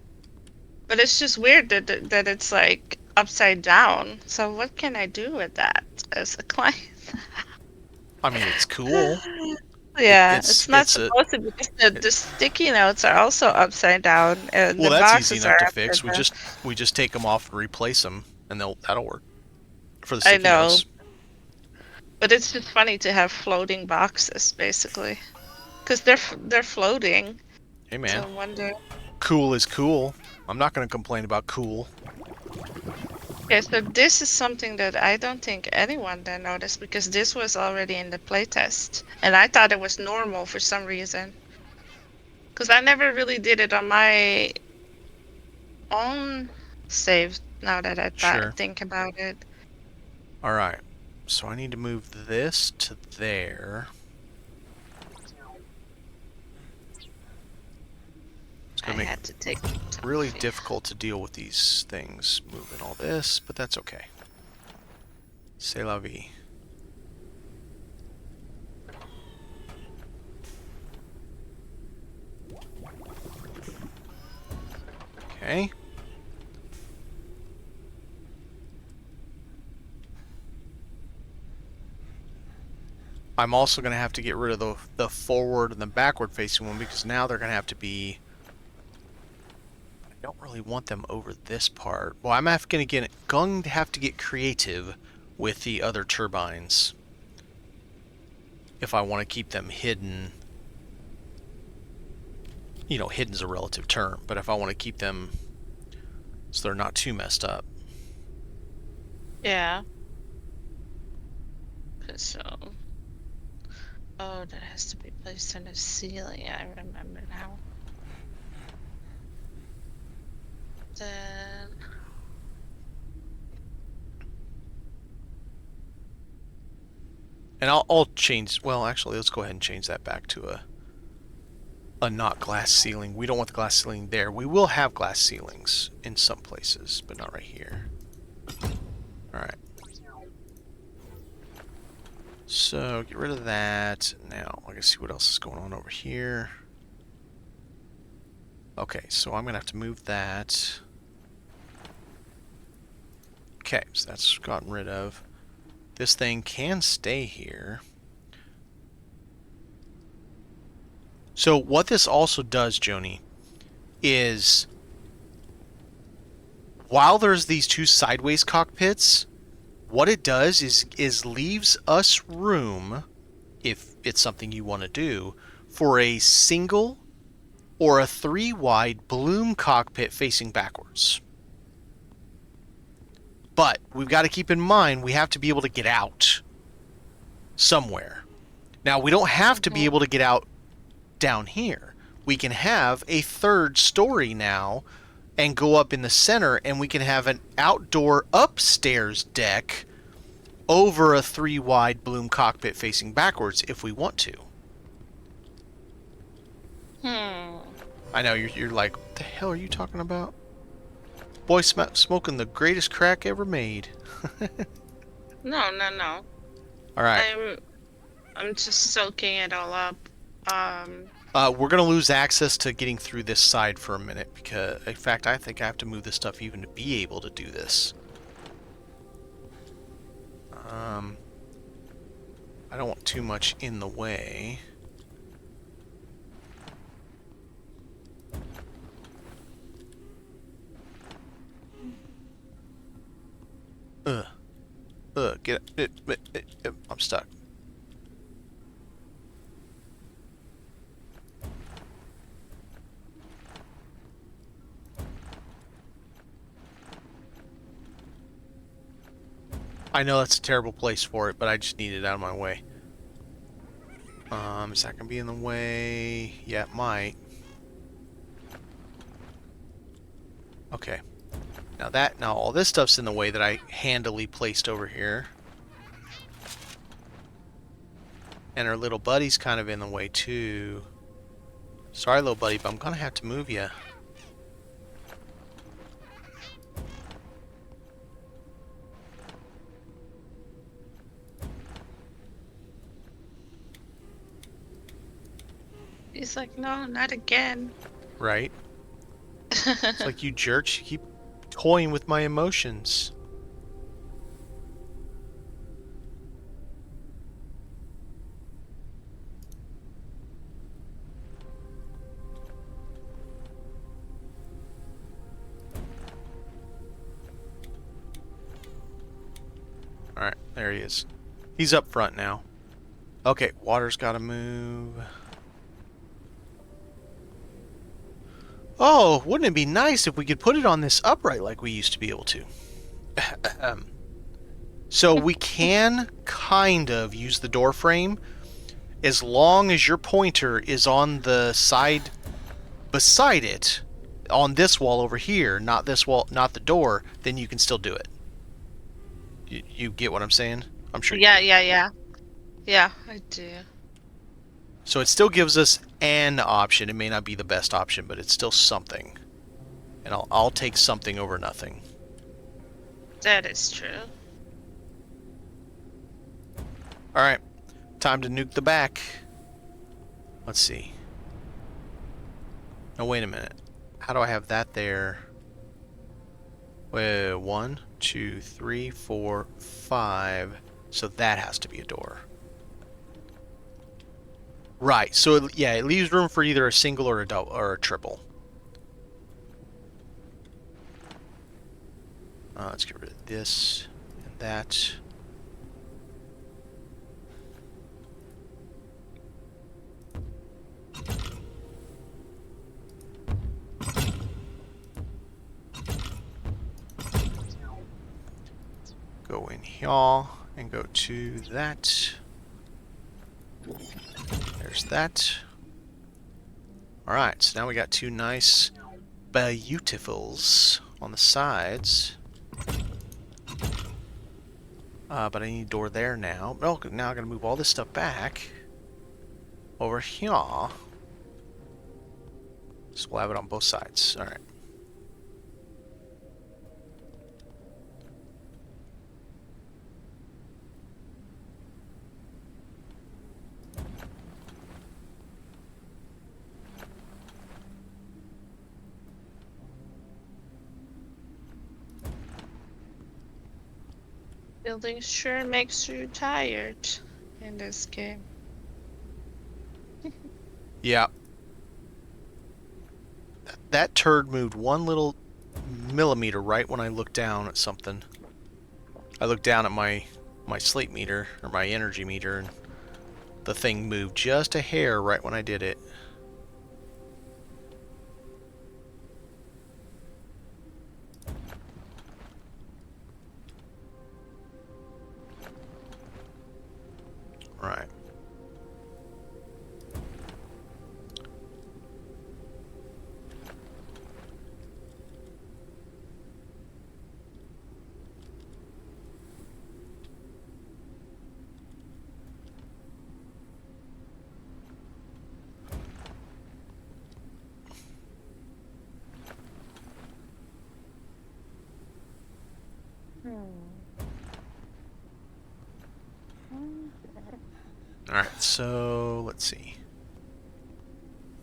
But it's just weird that it's like upside down. So what can I do with that as a client? I mean, it's cool. Yeah, it's not supposed to be. The sticky notes are also upside down, and well, the that's boxes easy enough are to fix. We just take them off and replace them, and that'll work for the I sticky know, notes. but it's just funny to have floating boxes, basically, because they're floating. Hey man, So I wonder. Cool is cool. I'm not going to complain about cool. Okay, so this is something that I don't think anyone then noticed because this was already in the playtest, and I thought it was normal for some reason. Because I never really did it on my own save. Now that I think about it. All right, so I need to move this to there. It's going to make it really difficult to deal with these things, moving all this, but that's okay. C'est la vie. Okay. I'm also going to have to get rid of the forward and the backward facing one because now they're going to have to be... I don't really want them over this part. Well, I'm going to have to get creative with the other turbines if I want to keep them hidden. You know, hidden's a relative term, but if I want to keep them so they're not too messed up. Yeah. So... Oh, that has to be placed on the ceiling. I remember now. Then... And I'll change... Well, actually, let's go ahead and change that back to a not glass ceiling. We don't want the glass ceiling there. We will have glass ceilings in some places, but not right here. Alright. So, get rid of that. Now, I can see what else is going on over here. Okay, so I'm going to have to move that. Okay, so that's gotten rid of. This thing can stay here. So, what this also does, Joni, is while there's these 2 sideways cockpits, what it does is leaves us room, if it's something you want to do, for a single or a 3-wide balloon cockpit facing backwards. But we've got to keep in mind we have to be able to get out somewhere. Now, we don't have to be able to get out down here. we can have a third story now and go up in the center, and we can have an outdoor upstairs deck over a 3-wide Bloom cockpit facing backwards if we want to. I know, you're like, what the hell are you talking about? Boy, smoking the greatest crack ever made. No. All right. I'm just soaking it all up. We're going to lose access to getting through this side for a minute because, in fact, I think I have to move this stuff even to be able to do this. I don't want too much in the way. Get it. I'm stuck. I know that's a terrible place for it, but I just need it out of my way. Is that gonna be in the way? Yeah, it might. Okay. Now all this stuff's in the way that I handily placed over here. And our little buddy's kind of in the way too. Sorry, little buddy, but I'm gonna have to move you. He's like, no, not again. Right? It's like, you jerks, you keep toying with my emotions. Alright, there he is. He's up front now. Okay, water's gotta move. Oh, wouldn't it be nice if we could put it on this upright like we used to be able to? So we can kind of use the door frame as long as your pointer is on the side beside it, on this wall over here, not this wall, not the door, then you can still do it. You get what I'm saying? I'm sure. Yeah. Yeah, I do. So it still gives us an option. It may not be the best option, but it's still something. And I'll take something over nothing. That is true. Alright. Time to nuke the back. Let's see. No, wait a minute. How do I have that there? Wait, 1, 2, 3, 4, 5. So that has to be a door. Right. So yeah, it leaves room for either a single or a double or a triple. Let's get rid of this and that. Go in here and go to that. There's that. Alright, so now we got two nice beautifuls on the sides. But I need a door there now. Oh, now I gotta move all this stuff back over here. So we'll have it on both sides. Alright. Building sure makes you tired in this game. Yeah. That turd moved one little millimeter right when I looked down at something. I looked down at my sleep meter, or my energy meter, and the thing moved just a hair right when I did it. Right. Alright, so let's see.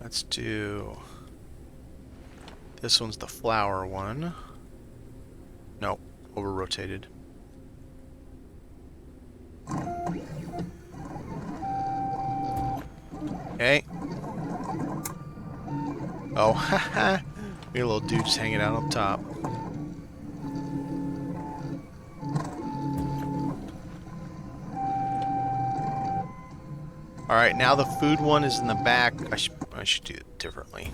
Let's do... This one's the flower one. Nope, over-rotated. Okay. Oh, haha. We got a little dude just hanging out on top. Alright, now the food one is in the back. I should do it differently.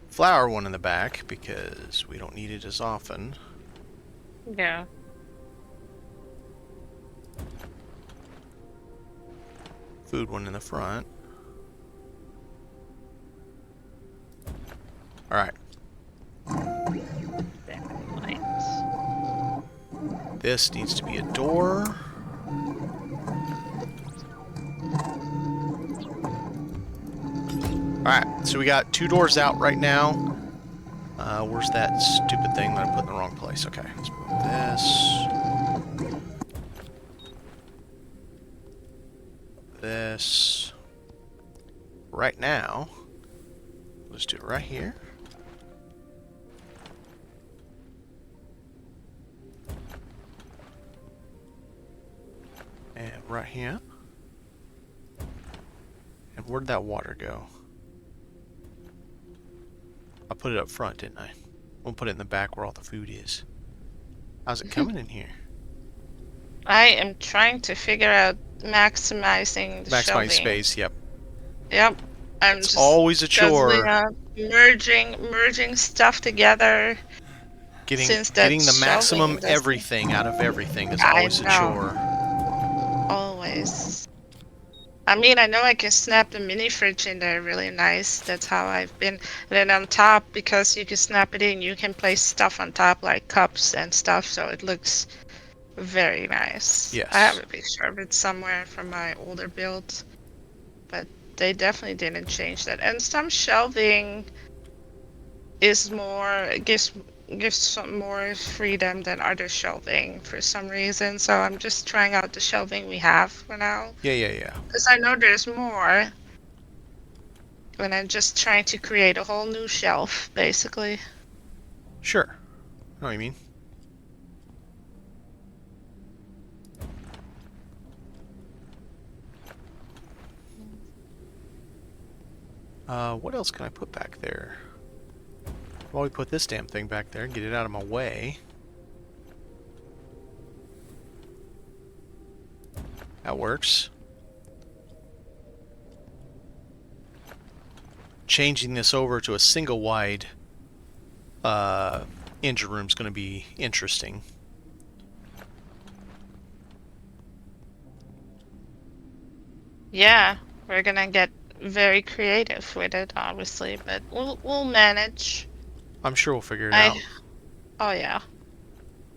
Flower one in the back, because we don't need it as often. Yeah. Food one in the front. Alright. This needs to be a door. Alright, so we got 2 doors out right now. Where's that stupid thing that I put in the wrong place? Okay, let's move this. Right now, let's do it right here. And right here. And where'd that water go? I put it up front, didn't I? We'll put it in the back where all the food is. How's it coming in here? I am trying to figure out maximizing the shelving. Maximize space, yep. Yep. I'm It's just always a chore. Merging stuff together. Getting the maximum everything out of everything is always a chore. Always. I mean, I know I can snap the mini fridge in there really nice. That's how I've been. And then on top, because you can snap it in, you can place stuff on top like cups and stuff, so it looks very nice. Yes. I have a picture of it somewhere from my older build, but they definitely didn't change that. And some shelving is more, gives some more freedom than other shelving for some reason. So I'm just trying out the shelving we have for now. Yeah. Because I know there's more. And I'm just trying to create a whole new shelf, basically. Sure. I know what you mean. What else can I put back there? Well, we put this damn thing back there and get it out of my way. That works. Changing this over to a single wide engine room is going to be interesting. Yeah, we're gonna get very creative with it, obviously, but we'll manage. I'm sure we'll figure it out. Oh yeah.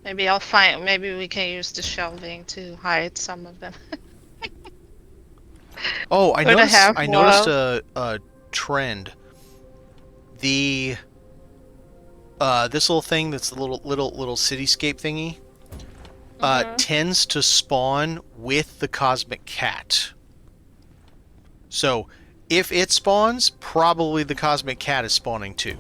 Maybe we can use the shelving to hide some of them. Oh, I noticed a trend. The this little thing that's a little cityscape thingy tends to spawn with the cosmic cat. So if it spawns, probably the cosmic cat is spawning too.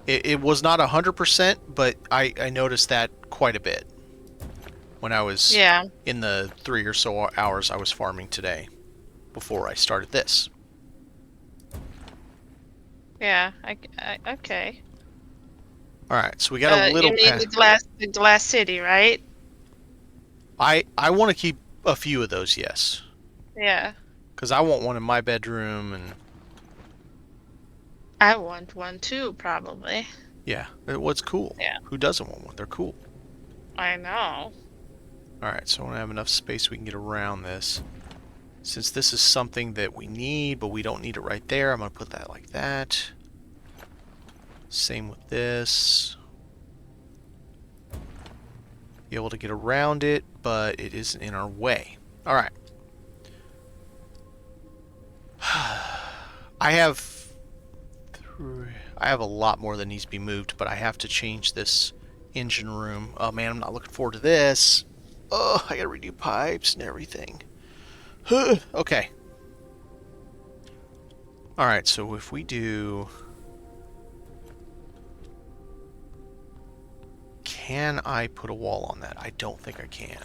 It was not 100%, but I noticed that quite a bit when I was in the 3 or so hours I was farming today before I started this. Yeah, okay. Alright, so we got a little... You mean the glass city, right? I want to keep a few of those, yes. Yeah. Because I want one in my bedroom, and... I want one too, probably. Yeah, what's cool? Yeah. Who doesn't want one? They're cool. I know. Alright, so I want to have enough space we can get around this. Since this is something that we need, but we don't need it right there, I'm going to put that like that. Same with this. Be able to get around it, but it isn't in our way. Alright. I have a lot more that needs to be moved, but I have to change this engine room. Oh man, I'm not looking forward to this. Oh, I gotta redo pipes and everything. Okay. Alright, so if we do... Can I put a wall on that? I don't think I can.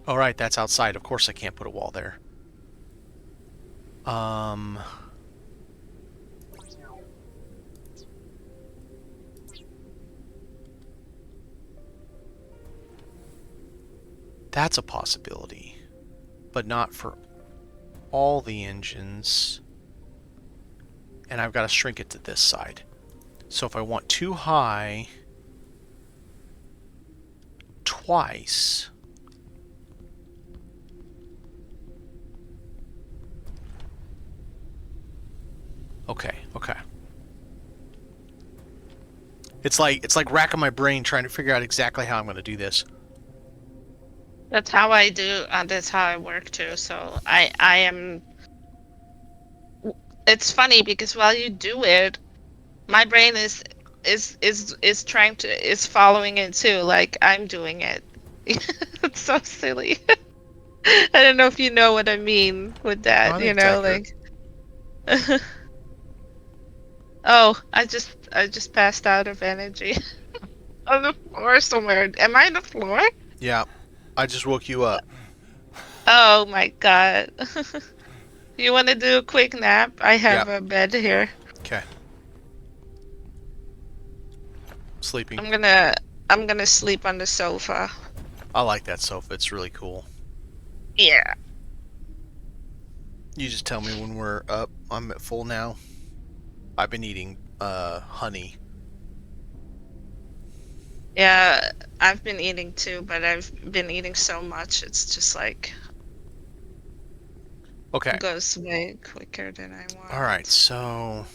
Alright, that's outside. Of course I can't put a wall there. That's a possibility. But not for all the engines. And I've got to shrink it to this side. So if I want too high twice... Okay, okay. It's like racking my brain trying to figure out exactly how I'm going to do this. That's how I do. That's how I work too. So I am. It's funny because while you do it, my brain is trying to is following it too. Like I'm doing it. It's so silly. I don't know if you know what I mean with that. I You think it's know, accurate. like. Oh, I just passed out of energy on the floor somewhere. Am I on the floor? Yeah, I just woke you up. Oh my god. You want to do a quick nap? I have Yeah. a bed here. Okay. Sleeping. I'm gonna sleep on the sofa. I like that sofa. It's really cool. Yeah. You just tell me when we're up. I'm at full now. I've been eating honey. Yeah, I've been eating too, but I've been eating so much it's just like Okay. goes way quicker than I want. All right. So.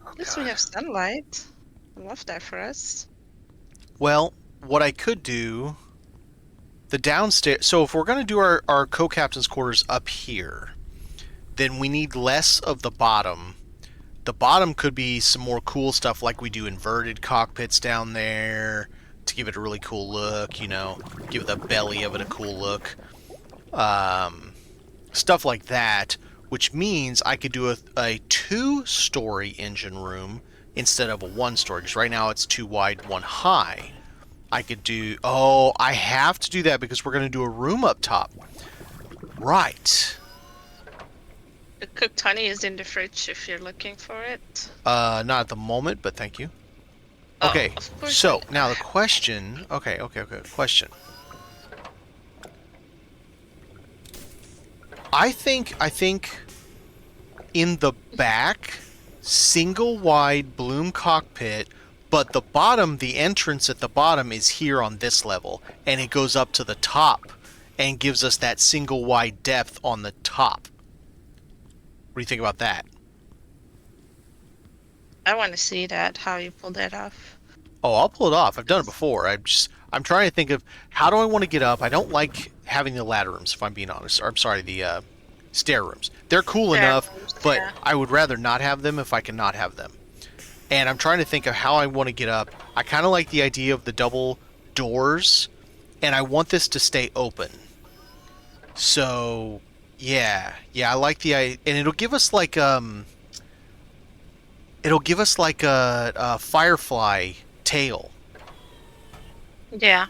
At least we have sunlight. I love that for us. Well, what I could do, the downstairs. So if we're going to do our co-captain's quarters up here, then we need less of the bottom. The bottom could be some more cool stuff like we do inverted cockpits down there to give it a really cool look, you know, give the belly of it a cool look. Stuff like that, which means I could do a two-story engine room instead of a one-story, because right now it's two wide, one high. I could do... Oh, I have to do that because we're going to do a room up top. Right. The cooked honey is in the fridge if you're looking for it. Not at the moment, but thank you. Oh, Okay, of course so now the question... Okay, question. I think in the back, single wide bloom cockpit, but the bottom, the entrance at the bottom is here on this level, and it goes up to the top and gives us that single wide depth on the top. What do you think about that? I want to see that, how you pull that off. Oh, I'll pull it off. I've done it before. I'm trying to think of how do I want to get up. I don't like having the ladder rooms, if I'm being honest. Or I'm sorry, the stair rooms. They're cool enough, but yeah. I would rather not have them if I can not have them. And I'm trying to think of how I want to get up. I kind of like the idea of the double doors, and I want this to stay open. So, yeah, I like the idea, and it'll give us like a firefly tail. Yeah.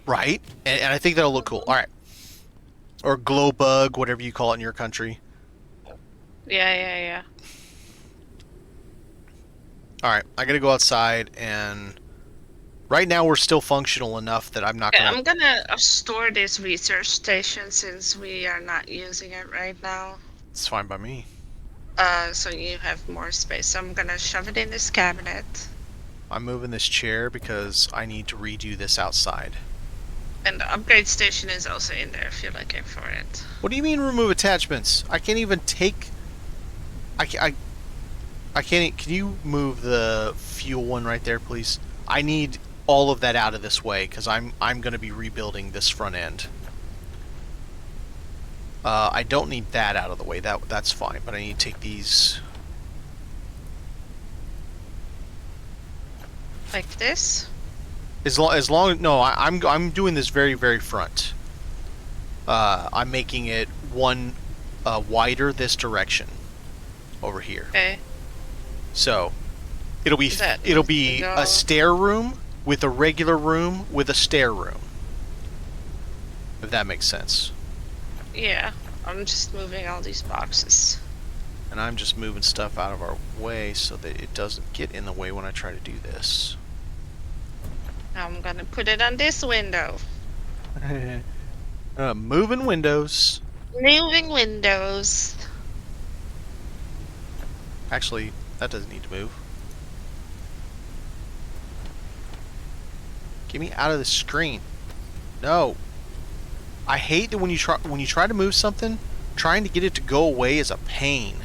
Right? And I think that'll look cool. All right. Or glow bug, whatever you call it in your country. Yeah. All right. I got to go outside, and right now we're still functional enough that I'm not Okay, going to... I'm gonna store this research station since we are not using it right now. It's fine by me. So you have more space. So I'm gonna shove it in this cabinet. I'm moving this chair because I need to redo this outside. And the upgrade station is also in there if you're looking for it. What do you mean remove attachments? I can't even take... I can't... Can you move the fuel one right there, please? I need all of that out of this way because I'm going to be rebuilding this front end. I don't need that out of the way. That's fine, but I need to take these. Like this? As long no, I'm doing this very, very front. I'm making it one wider this direction over here. Okay. So it'll be a stair room with a regular room with a stair room. If that makes sense. Yeah, I'm just moving all these boxes. And I'm just moving stuff out of our way so that it doesn't get in the way when I try to do this. Now I'm gonna put it on this window. Moving windows. Moving windows. Actually, that doesn't need to move. Get me out of the screen. No. I hate that when you try to move something, trying to get it to go away is a pain.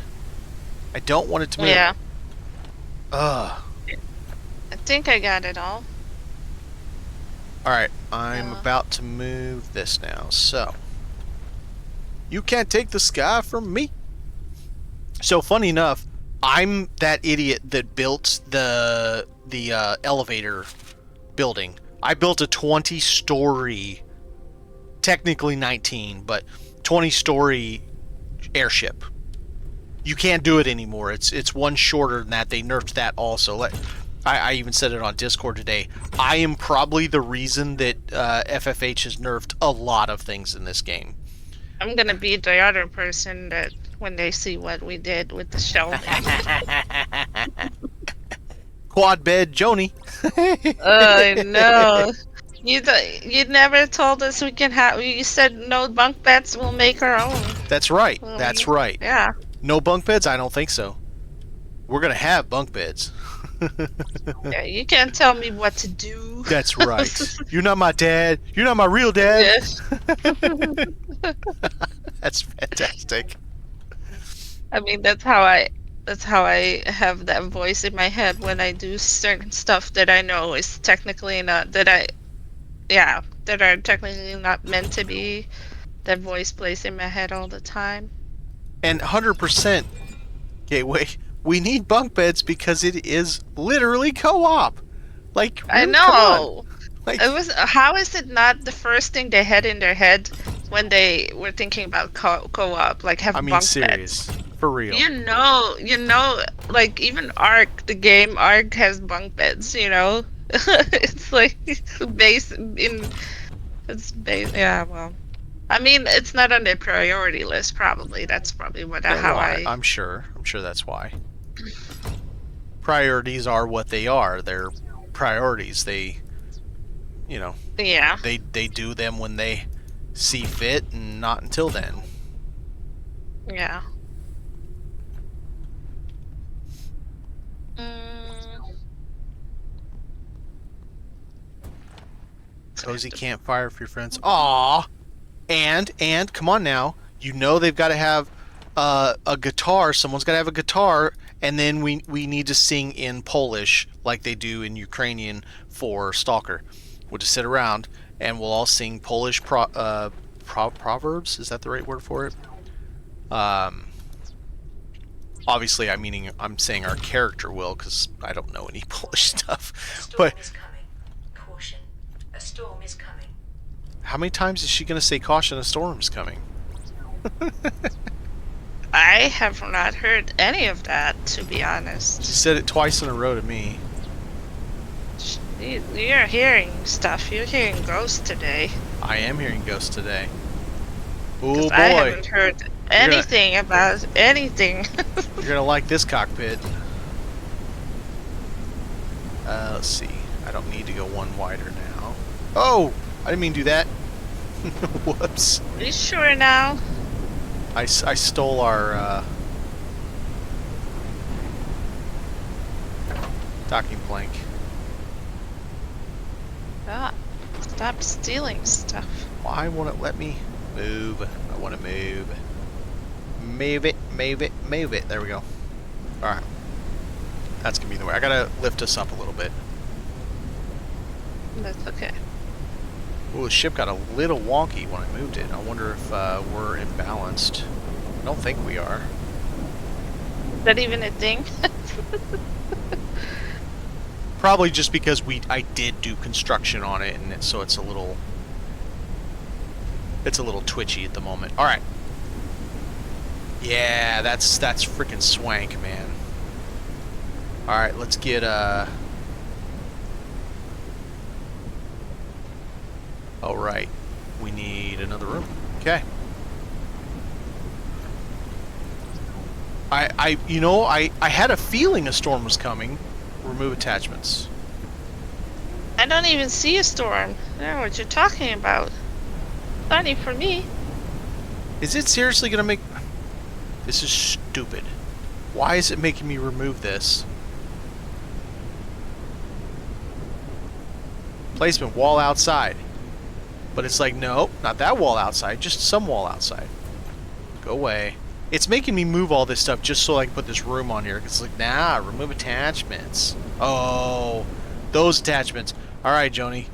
I don't want it to move. Yeah. Ugh. I think I got it all. Alright, I'm about to move this now, so. You can't take the sky from me. So, funny enough, I'm that idiot that built the elevator building. I built a 20-story, technically 19, but 20-story airship. You can't do it anymore. It's one shorter than that. They nerfed that also. I even said it on Discord today. I am probably the reason that FFH has nerfed a lot of things in this game. I'm gonna be the other person that when they see what we did with the shelving. Quad bed Joni. Oh no. You never told us we can have. You said no bunk beds. We'll make our own. That's right. That's right. Yeah. No bunk beds? I don't think so. We're gonna have bunk beds. Yeah, you can't tell me what to do. That's right. You're not my dad. You're not my real dad. Yes. That's fantastic. I mean, that's how I have that voice in my head when I do certain stuff that I know is technically not that are technically not meant to be. That voice plays in my head all the time. And 100%. Okay, wait. We need bunk beds because it is literally co-op. Like, I come know. on. Like, It was. How is it not the first thing they had in their head when they were thinking about co-op? Like have bunk serious. beds. For real. You know, like even Ark, the game Ark has bunk beds. You know, it's like Yeah, well, I mean, it's not on their priority list. Probably that's probably I'm sure that's why. Priorities are what they are. They're priorities. They, Yeah. They do them when they see fit, and not until then. Yeah. Cozy campfire for your friends. Aww. And come on now. You know they've got to have a guitar. Someone's got to have a guitar, and then we need to sing in Polish like they do in Ukrainian for Stalker. We'll just sit around and we'll all sing Polish proverbs. Is that the right word for it? Obviously, I'm saying our character will, because I don't know any Polish stuff. A storm But is coming. Caution. A storm is coming. how many times is she going to say caution? A storm's coming. I have not heard any of that, to be honest. She said it twice in a row to me. You're hearing stuff. You're hearing ghosts today. I am hearing ghosts today. Oh boy. I haven't heard anything about anything. You're gonna like this cockpit. Let's see. I don't need to go one wider now. Oh! I didn't mean to do that. Whoops. Are you sure now? I stole our docking plank. Ah, stop stealing stuff. Why won't it let me move? I want to move. Move it, move it, move it. There we go. Alright. That's going to be the way. I got to lift us up a little bit. That's okay. Ooh, the ship got a little wonky when I moved it. I wonder if we're imbalanced. I don't think we are. Is that even a thing? Probably just because I did do construction on it, and so it's a little twitchy at the moment. All right. Yeah, that's freaking swank, man. All right, let's get all right, we need another room. Okay. I had a feeling a storm was coming. Remove attachments. I don't even see a storm. I don't know what you're talking about. Funny for me. Is it seriously gonna make... This is stupid. Why is it making me remove this? Placement, wall outside. But it's like, no, not that wall outside, just some wall outside. Go away. It's making me move all this stuff just so I can put this room on here. It's like, nah, remove attachments. Oh, those attachments. All right, Joni.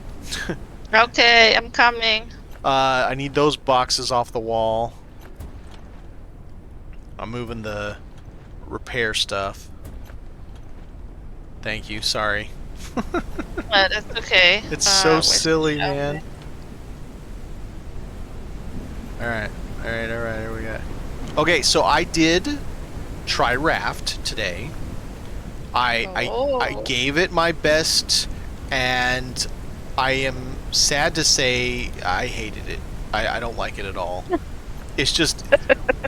Okay, I'm coming. I need those boxes off the wall. I'm moving the repair stuff. Thank you, sorry. That's okay. It's so silly, man. Alright, here we go. Okay, so I did try Raft today. I gave it my best, and I am sad to say I hated it. I don't like it at all. It's just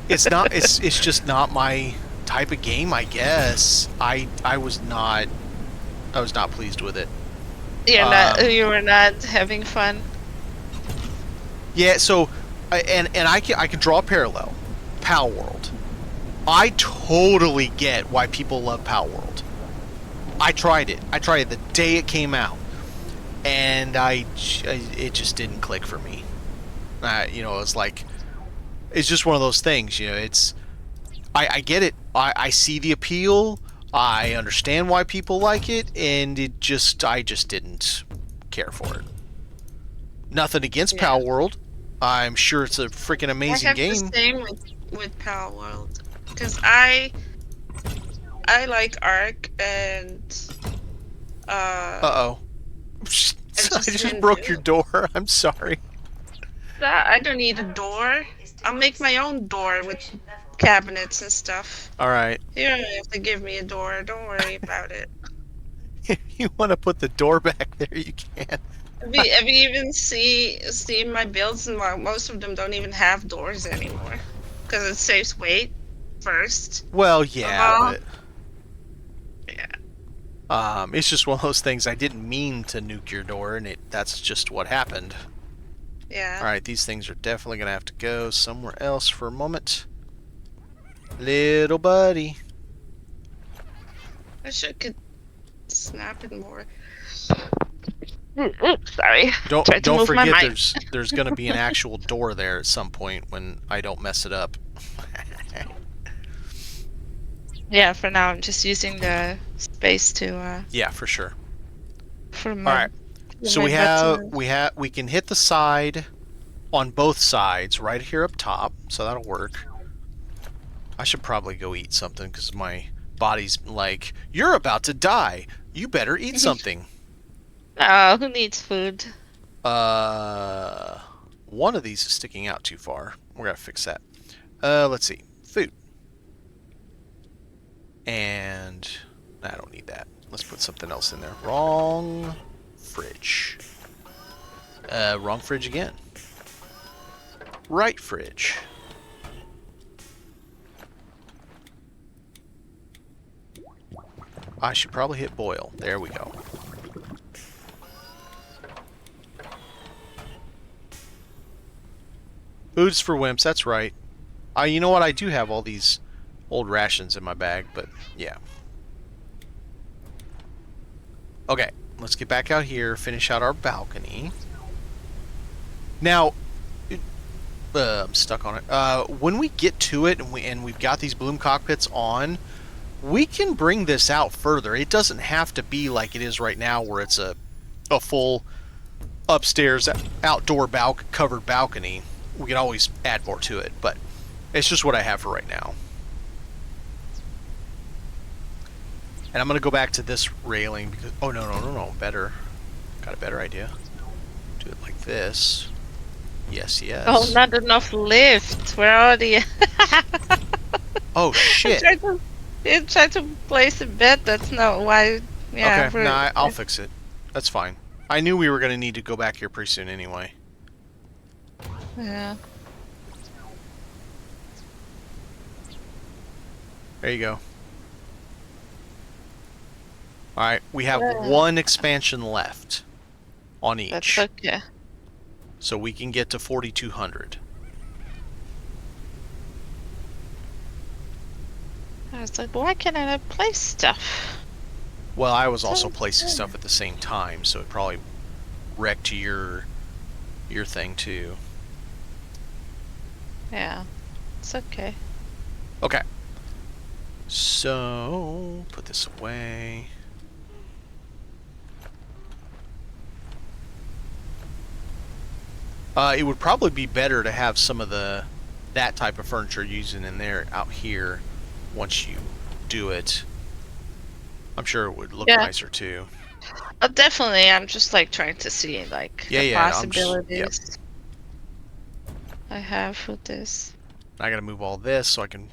it's just not my type of game, I guess. I was not pleased with it. You were not having fun. Yeah, so and I can draw a parallel. Pal World. I totally get why people love Pal World. I tried it the day it came out, and it just didn't click for me. It's like, it's just one of those things. I get it. I see the appeal. I understand why people like it, and I just didn't care for it. Nothing against Pal World. I'm sure it's a freaking amazing game. I have the same with Pal World, because I like Ark and Uh-oh. I just broke your door. I'm sorry. I don't need a door. I'll make my own door with cabinets and stuff. Alright. You don't have to give me a door. Don't worry about it. If you want to put the door back there, you can. Have you even seen my builds? And most of them don't even have doors anymore. Because it saves weight first. Well, yeah, but... Yeah. It's just one of those things. I didn't mean to nuke your door, and that's just what happened. Yeah. Alright, these things are definitely going to have to go somewhere else for a moment. Little buddy. I could snap it more. Sorry. Don't forget there's going to be an actual door there at some point when I don't mess it up. Yeah, for now I'm just using the space to yeah, for sure. For all right. So we can hit the side on both sides right here up top, so that'll work. I should probably go eat something because my body's like, you're about to die. You better eat something. Oh, who needs food? One of these is sticking out too far. We're gonna fix that. Let's see. Food. And I don't need that. Let's put something else in there. Wrong fridge. Wrong fridge again. Right fridge. I should probably hit boil. There we go. Food's for wimps, that's right. You know what? I do have all these old rations in my bag, but yeah. Okay, let's get back out here, finish out our balcony. Now, I'm stuck on it. When we get to it and we've got these bloom cockpits on, we can bring this out further. It doesn't have to be like it is right now, where it's a full upstairs outdoor covered balcony, we could always add more to it, but it's just what I have for right now. And I'm going to go back to this railing because... Oh, no. Better. Got a better idea. Do it like this. Yes. Oh, not enough lift. Where are the... Oh, shit. You tried to place a bed. That's not why... Yeah, okay, nah, I'll fix it. That's fine. I knew we were going to need to go back here pretty soon anyway. Yeah. There you go. Alright, we have one expansion left on each. That's okay. So we can get to 4,200. I was like, why can't I not place stuff? Well, I was also placing stuff at the same time, so it probably wrecked your thing too. Yeah, it's okay. Okay. So, put this away. It would probably be better to have some of that type of furniture using in there out here once you do it. I'm sure it would look nicer too. Definitely, I'm just like trying to see like the possibilities I have with this. I gotta move all this so I can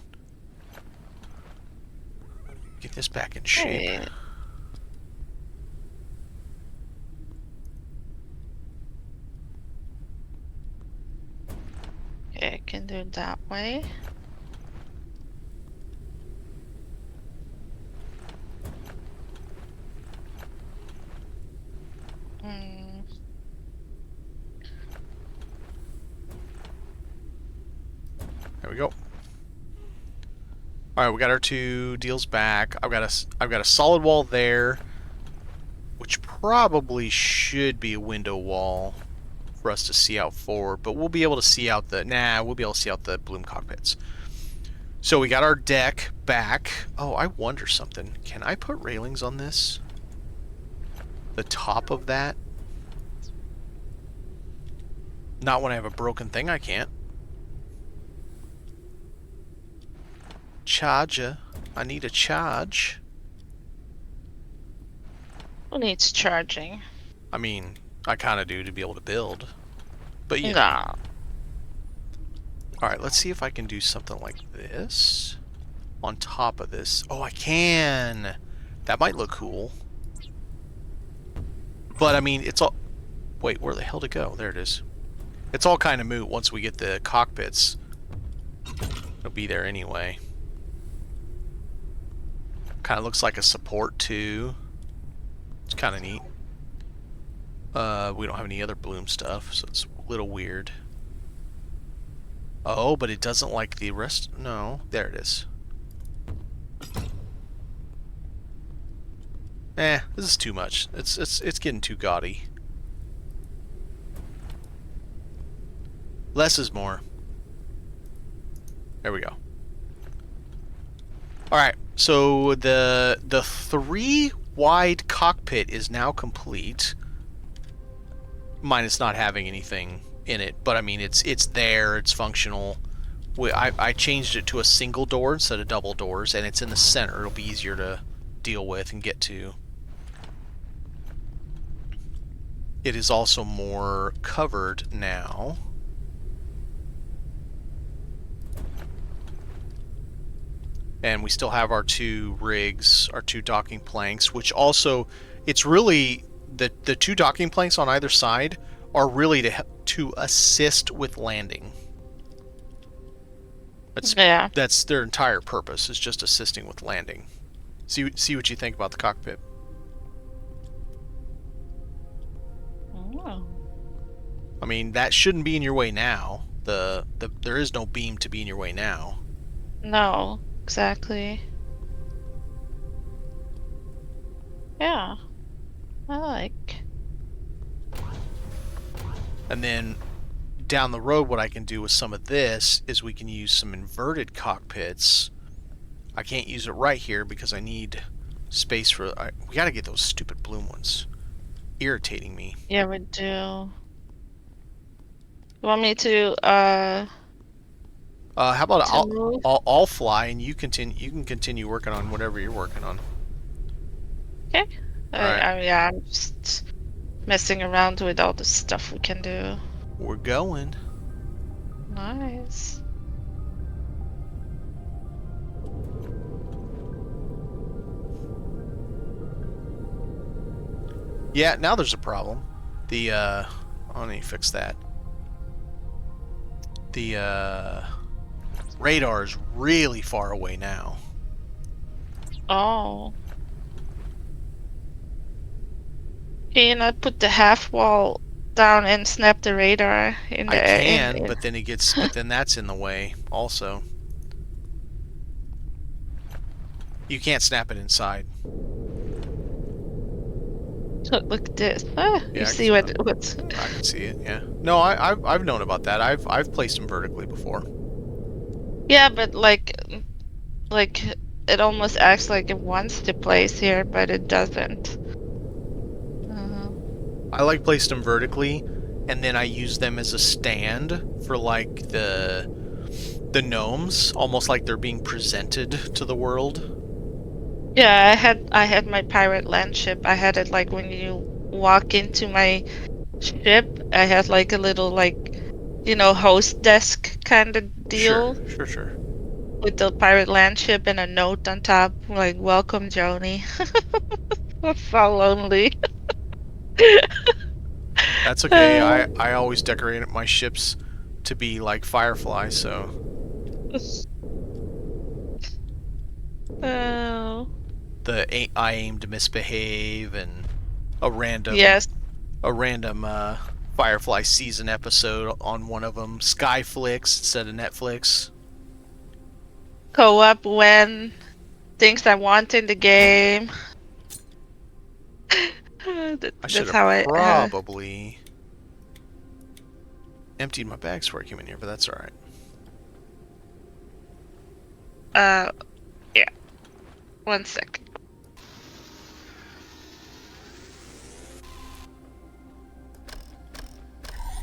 get this back in shape. Hey. Okay, I can do it that way. There we go. All right, we got our two deals back. I've got a solid wall there, which probably should be a window wall for us to see out forward, but we'll be able to see out the we'll be able to see out the bloom cockpits. So we got our deck back. Oh, I wonder something. Can I put railings on this? The top of that? Not when I have a broken thing, I can't. Charger. I need a charge. Who needs charging? I mean, I kind of do to be able to build. But yeah. No. Alright, let's see if I can do something like this. On top of this. Oh, I can! That might look cool. But, I mean, it's all... Wait, where the hell to go? There it is. It's all kind of moot once we get the cockpits. It'll be there anyway. Kind of looks like a support, too. It's kind of neat. We don't have any other bloom stuff, so it's a little weird. Oh, but it doesn't like the rest. No, there it is. This is too much. It's getting too gaudy. Less is more. There we go. All right, so the 3 wide cockpit is now complete. Minus not having anything in it, but I mean it's there, it's functional. I changed it to a single door instead of double doors, and it's in the center. It'll be easier to deal with and get to. It is also more covered now. And we still have our 2 rigs, our 2 docking planks, which also, it's really, the 2 docking planks on either side are really to assist with landing. That's their entire purpose, is just assisting with landing. See what you think about the cockpit. Oh. I mean, that shouldn't be in your way now. There is no beam to be in your way now. No. Exactly. Yeah. I like. And then down the road, what I can do with some of this is we can use some inverted cockpits. I can't use it right here because I need space for... we gotta get those stupid bloom ones. irritating me. Yeah, we do. You want me to How about move? I'll fly and you continue. You can continue working on whatever you're working on. Okay. All right, Yeah, I'm just messing around with all the stuff we can do. we're going. Nice. Yeah, now there's a problem. I need to fix that. The radar is really far away now. Oh. Can you not put the half wall down and snap the radar in I the can, but then but then that's in the way also. You can't snap it inside. Look at this. Ah, you Yeah, see what's I can see it. Yeah. No, I've known about that. I've placed them vertically before. Yeah, but like it almost acts like it wants to place here, but it doesn't. I like placed them vertically, and then I use them as a stand for like the gnomes, almost like they're being presented to the world. Yeah, I had my pirate land ship. I had it like when you walk into my ship, I had like a little host desk kind of deal Sure. with the pirate land ship and a note on top like welcome Joni. So lonely. That's okay. I always decorate my ships to be like Firefly, so Oh. I aim to misbehave and a random Yes. a random Firefly season episode on one of them. Skyflix instead of Netflix. Co-op when things I want in the game. I should That's have how I probably emptied my bags before I came in here, but that's all right. yeah. 1 sec.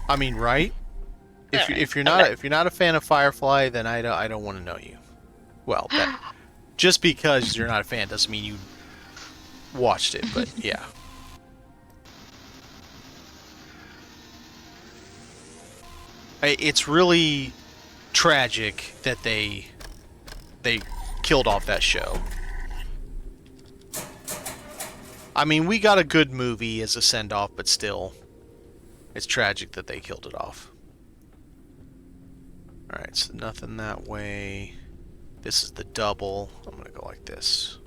I mean, right? Alright, If you're I'm not back. if you're not a fan of Firefly, then I don't want to know you. Well, that just because you're not a fan doesn't mean you watched it, but yeah. It's really tragic that they killed off that show. I mean, we got a good movie as a send-off, but still, it's tragic that they killed it off. Alright, so nothing that way. This is the double. I'm gonna go like this.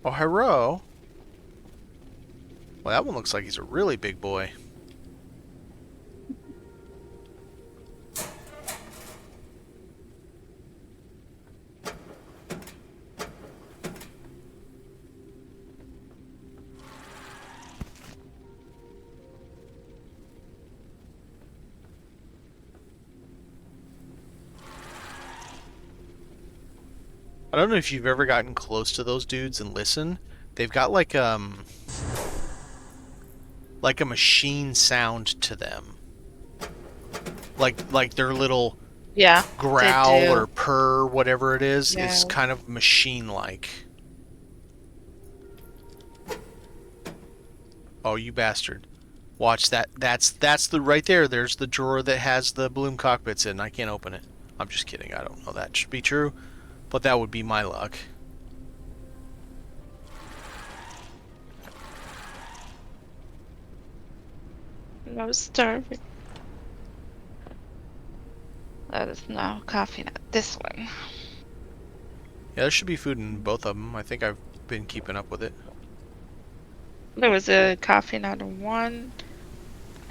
Oh, hello. Well, that one looks like he's a really big boy. I don't know if you've ever gotten close to those dudes and listen. They've got like a machine sound to them. Like their little Yeah, they growl do. or purr, whatever it is Yeah. kind of machine-like. Oh, you bastard. Watch that. That's the right there. There's the drawer that has the balloon cockpits in. I can't open it. I'm just kidding. I don't know that should be true, but that would be my luck. I was starving. That is now coffee nut. This one. Yeah, there should be food in both of them. I think I've been keeping up with it. There was a coffee nut in one,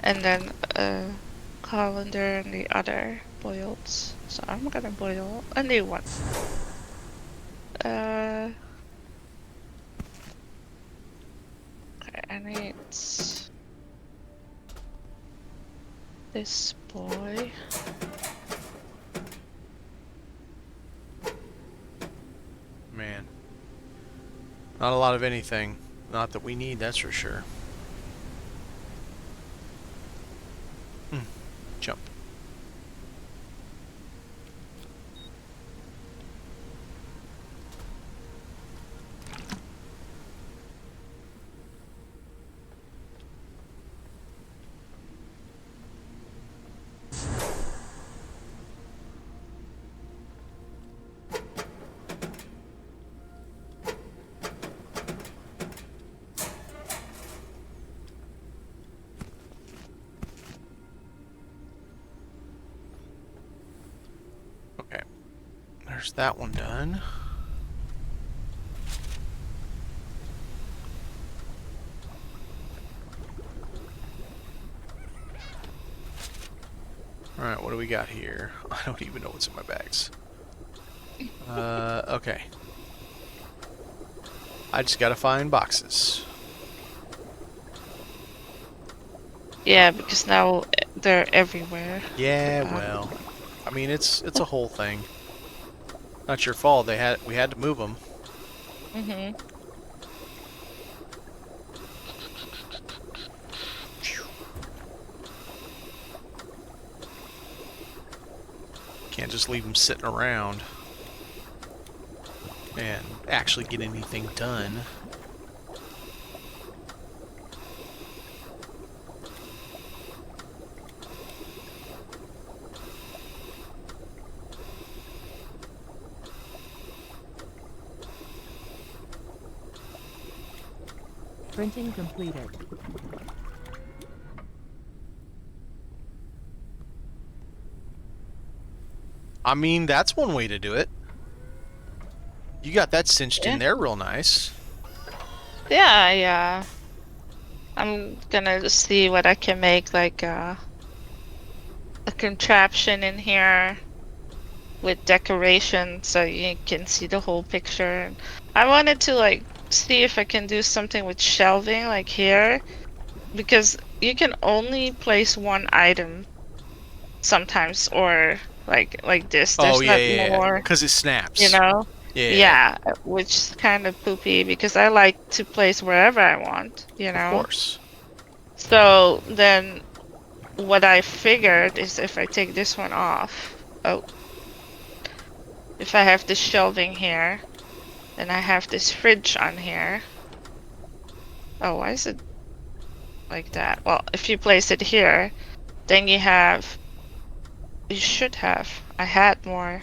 and then a colander and the other boiled. So I'm gonna boil a new one. Okay, I need this boy. Man. Not a lot of anything. Not that we need, that's for sure. Jump. Okay. There's that one done. Alright, what do we got here? I don't even know what's in my bags. Okay. I just gotta find boxes. Yeah, because now they're everywhere. Yeah, well, I mean it's a whole thing. Not your fault. We had to move them. Mhm. Can't just leave them sitting around and actually get anything done. Printing completed. I mean, that's one way to do it. You got that cinched in there real nice. Yeah, yeah. I'm gonna see what I can make, like a contraption in here with decoration so you can see the whole picture. I wanted to like see if I can do something with shelving like here, because you can only place one item sometimes, or like this. Oh There's yeah, not yeah, yeah. more, Because it you snaps. know? Yeah, Yeah, which is kind of poopy because I like to place wherever I want, you of know? course. So then what I figured is if I take this one off, oh, if I have this shelving here, then I have this fridge on here. Oh, why is it like that? Well, if you place it here, then you should have, I had more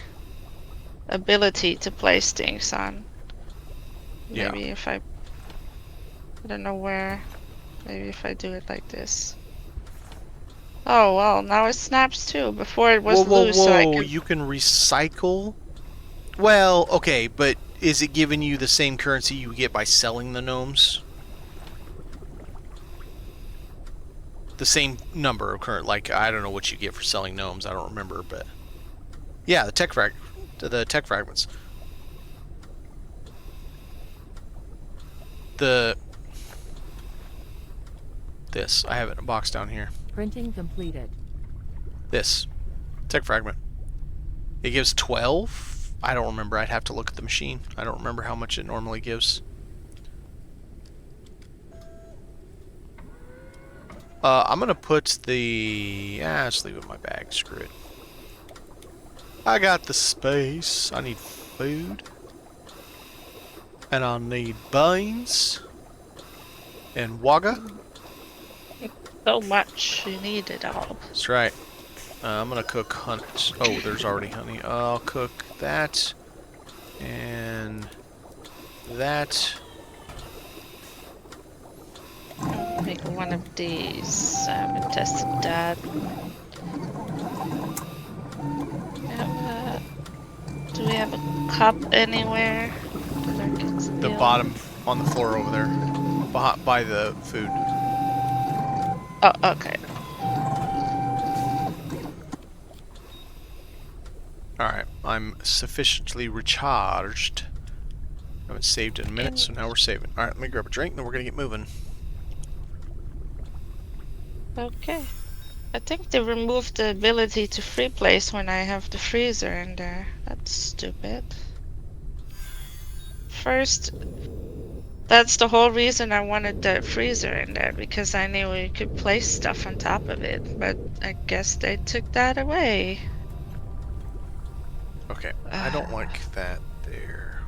ability to place things on. Yeah. Maybe if I don't know where, maybe if I do it like this. Oh, well, now it snaps too. Before it was Whoa, whoa, loose, so I whoa! could. You can recycle. Well, okay, but is it giving you the same currency you get by selling the gnomes? The same number of current, like I don't know what you get for selling gnomes. I don't remember, but yeah, the tech fragments. This I have it in a box down here. Printing completed. This tech fragment. It gives 12. I don't remember. I'd have to look at the machine. I don't remember how much it normally gives. I'm gonna put the. Just leave it in my bag. Screw it. I got the space. I need food. And I'll need beans. And wagga. So much, you need it all. That's right. I'm gonna cook hunt. Oh, there's already honey. I'll cook that. And that. Make one of these. I haven't tested that. Do we have a cup anywhere? The bottom on the floor over there. By the food. Oh, okay. Alright, I'm sufficiently recharged. I haven't saved in a minute, so now we're saving. Alright, let me grab a drink, then we're gonna get moving. Okay. I think they removed the ability to free place when I have the freezer in there. That's stupid. first. That's the whole reason I wanted the freezer in there, because I knew we could place stuff on top of it. But I guess they took that away. Okay, I don't like that there.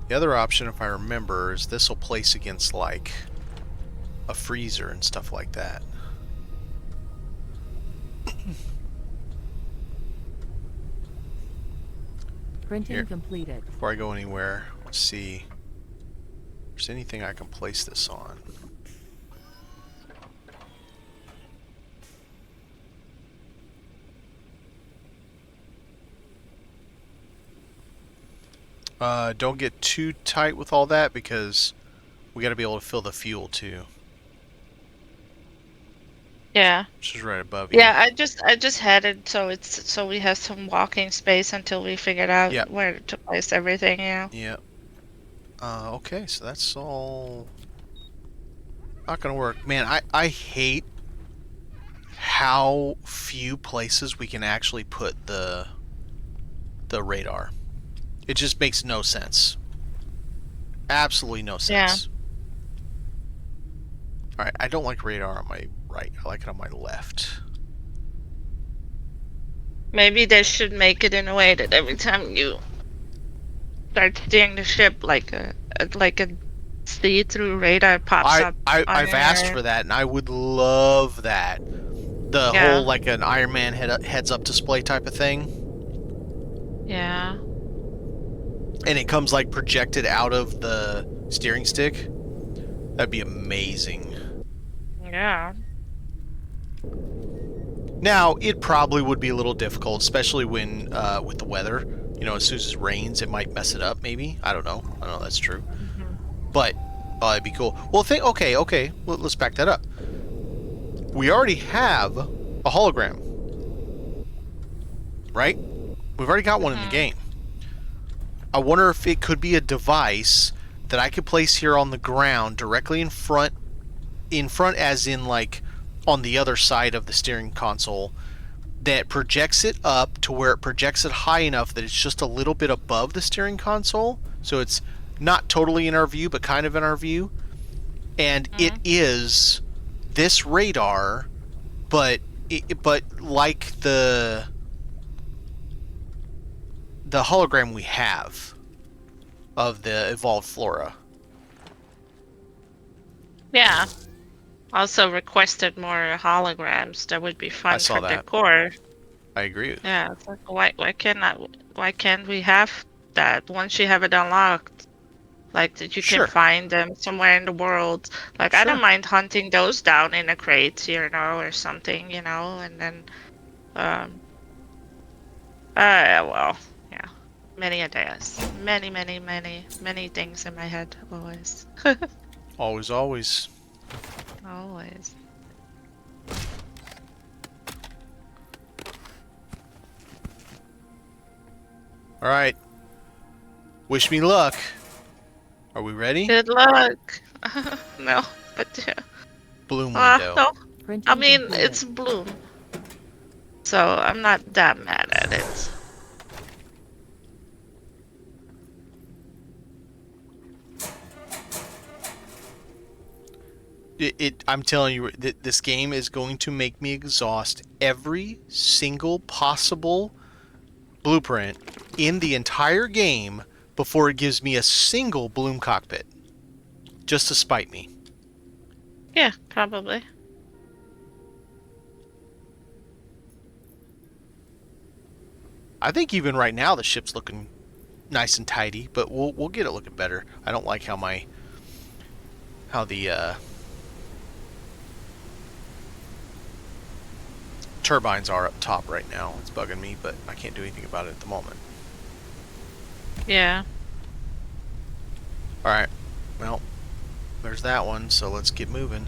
The other option, if I remember, is this will place against, like, a freezer and stuff like that. Printing Here. completed. Before I go anywhere, let's see if there's anything I can place this on. Don't get too tight with all that because we got to be able to fill the fuel too. Yeah. Which is right above you. Yeah, I just had it so we have some walking space until we figured out Yep. where to place everything, Yep. Okay, so that's all not gonna work. Man, I hate how few places we can actually put the radar. It just makes no sense. Absolutely no sense. Alright, I don't like radar on my right. I like it on my left. Maybe they should make it in a way that every time you start steering the ship, like a see-through radar pops up. I've asked for that, and I would love that. The whole, like, an Iron Man heads-up display type of thing. Yeah. And it comes, like, projected out of the steering stick. That'd be amazing. Yeah. Now, it probably would be a little difficult, especially when, with the weather. You know, as soon as it rains, it might mess it up, maybe. I don't know. I don't know if that's true. But, it'd be cool. Well, okay. Let's back that up. We already have a hologram. Right? We've already got one in the game. I wonder if it could be a device that I could place here on the ground, directly in front as in, like, on the other side of the steering console, that projects it up to where it projects it high enough that it's just a little bit above the steering console, so it's not totally in our view, but kind of in our view. And it is this radar, but like the hologram we have of the evolved flora. Yeah. Also requested more holograms. That would be fun saw for that. decor. I agree. Yeah. It's like, why can't we have that once you have it unlocked? Like that you Sure. can find them somewhere in the world. Like I Sure. don't mind hunting those down in a crate, or something, and then well, yeah. Many ideas. Many things in my head always. Always. Always. All right. Wish me luck. Are we ready? Good luck. No, but yeah. Bloom window. No. Printing I mean, completed. it's Bloom. So I'm not that mad at it. I'm telling you, this game is going to make me exhaust every single possible blueprint in the entire game before it gives me a single Bloom cockpit. Just to spite me. Yeah, probably. I think even right now the ship's looking nice and tidy, but we'll get it looking better. I don't like how the turbines are up top right now. It's bugging me, but I can't do anything about it at the moment. Yeah. Alright, well, there's that one, so let's get moving.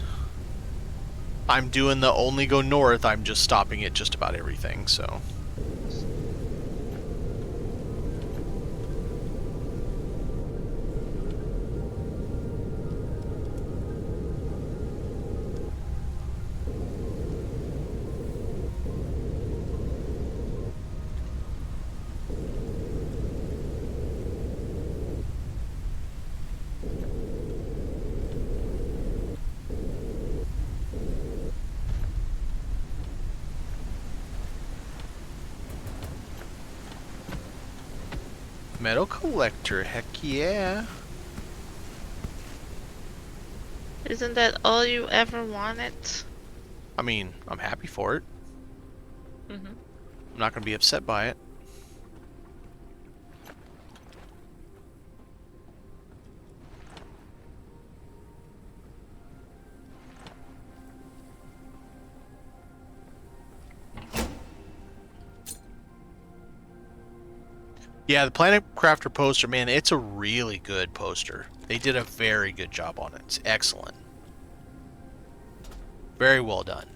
I'm doing the only go north, I'm just stopping at just about everything, so... Metal collector, heck yeah. Isn't that all you ever wanted? I mean, I'm happy for it. Mm-hmm. I'm not going to be upset by it. Yeah, the Planet Crafter poster, man, it's a really good poster. They did a very good job on it. It's excellent. Very well done.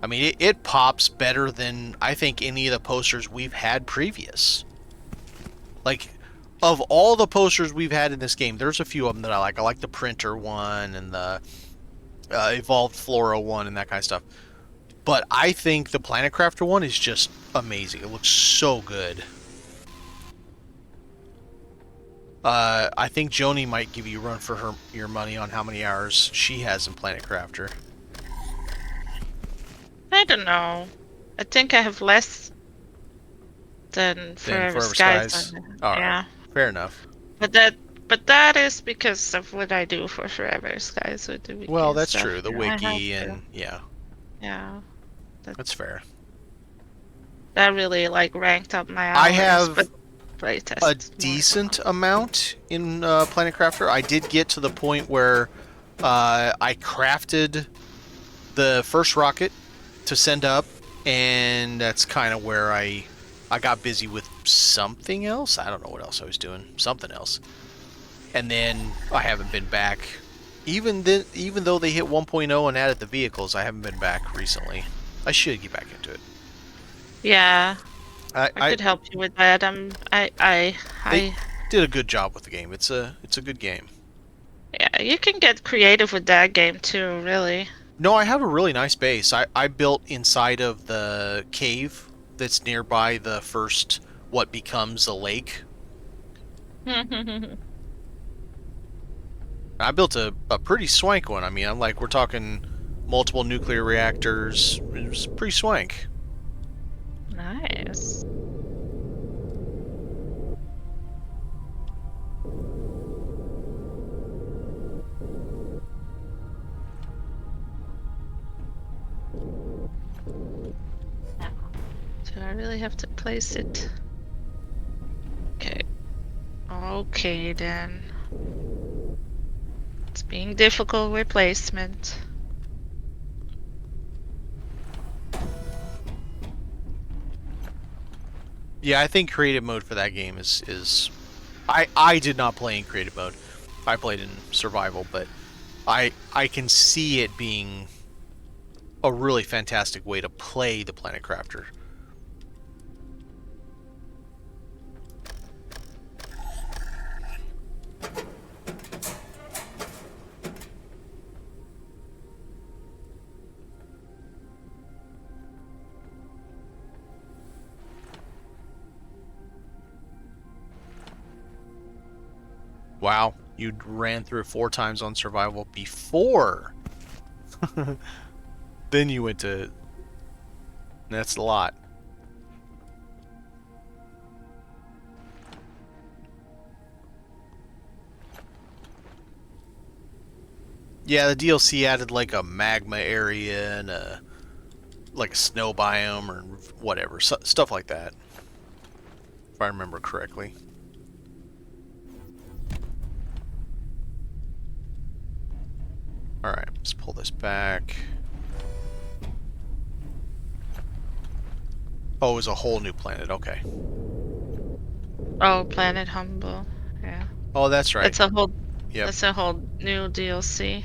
I mean, it pops better than, I think, any of the posters we've had previous. Like, of all the posters we've had in this game, there's a few of them that I like. I like the printer one and the Evolved Flora one and that kind of stuff. But I think the Planet Crafter one is just amazing. It looks so good. I think Joni might give you a run for your money on how many hours she has in Planet Crafter. I don't know. I think I have less than Forever Skies. All Yeah. right. Fair enough. But that is because of what I do for Forever Skies with the wiki. Well, that's stuff. true. The I wiki have to. and yeah, Yeah. that's fair. That really like ranked up my hours. I have but playtest a more. decent amount in Planet Crafter. I did get to the point where I crafted the first rocket to send up, and that's kind of where I got busy with something else. I don't know what else I was doing. Something else. And then I haven't been back. Even though they hit 1.0 and added the vehicles, I haven't been back recently. I should get back into it. Yeah. I could help you with that. I did a good job with the game. It's a good game. Yeah, you can get creative with that game too, really. No, I have a really nice base. I built inside of the cave that's nearby the first what becomes a lake. I built a pretty swank one. I mean, we're talking multiple nuclear reactors. It was pretty swank. Nice. Do I really have to place it? Okay. Okay then. It's being difficult with placement. Yeah, I think creative mode for that game is I did not play in creative mode. I played in survival, but I can see it being a really fantastic way to play the Planet Crafter. Wow, you ran through it 4 times on survival before. Then you went to... That's a lot. Yeah, the DLC added like a magma area and a snow biome or whatever, stuff like that. If I remember correctly. Alright, let's pull this back. Oh, it was a whole new planet, okay. Oh, Planet Humble. Yeah. Oh, that's right. It's a whole Yep. That's a whole new DLC.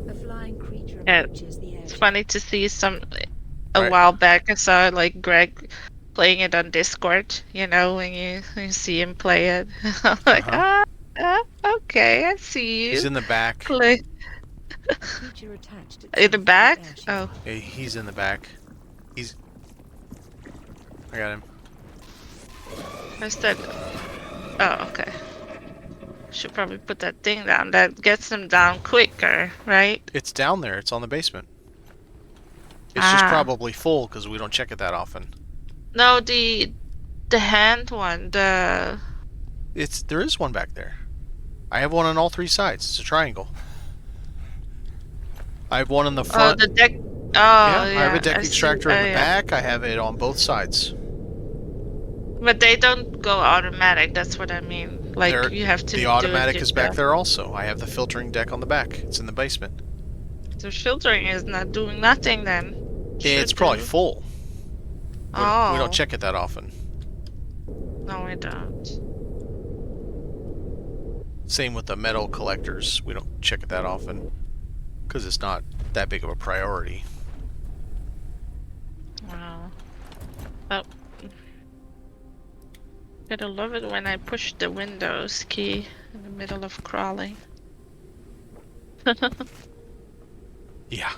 A flying creature Yeah, approaches the edge. It's funny to see a Right. while back I saw like Greg playing it on Discord, when you see him play it. I'm like, okay, I see you. He's in the back. Play Creature attached in the itself to back? airship. Oh, Hey, he's in the back. I got him. where's that? Oh, okay. Should probably put that thing down. That gets them down quicker, right? It's down there. It's on the basement. It's just probably full because we don't check it that often. No, the hand one. There is one back there. I have one on all 3 sides. It's a triangle. I have one in the front. Oh, the deck. Oh, yeah, yeah. I have a deck extractor in the yeah. back. I have it on both sides. But they don't go automatic. That's what I mean. Like you have to. The automatic is back there also. I have the filtering deck on the back. It's in the basement. The filtering is not doing nothing then. It's probably full. We don't check it that often. No, we don't. Same with the metal collectors. We don't check it that often because it's not that big of a priority. Wow. Oh. Gotta love it when I push the Windows key in the middle of crawling. Yeah. Yeah.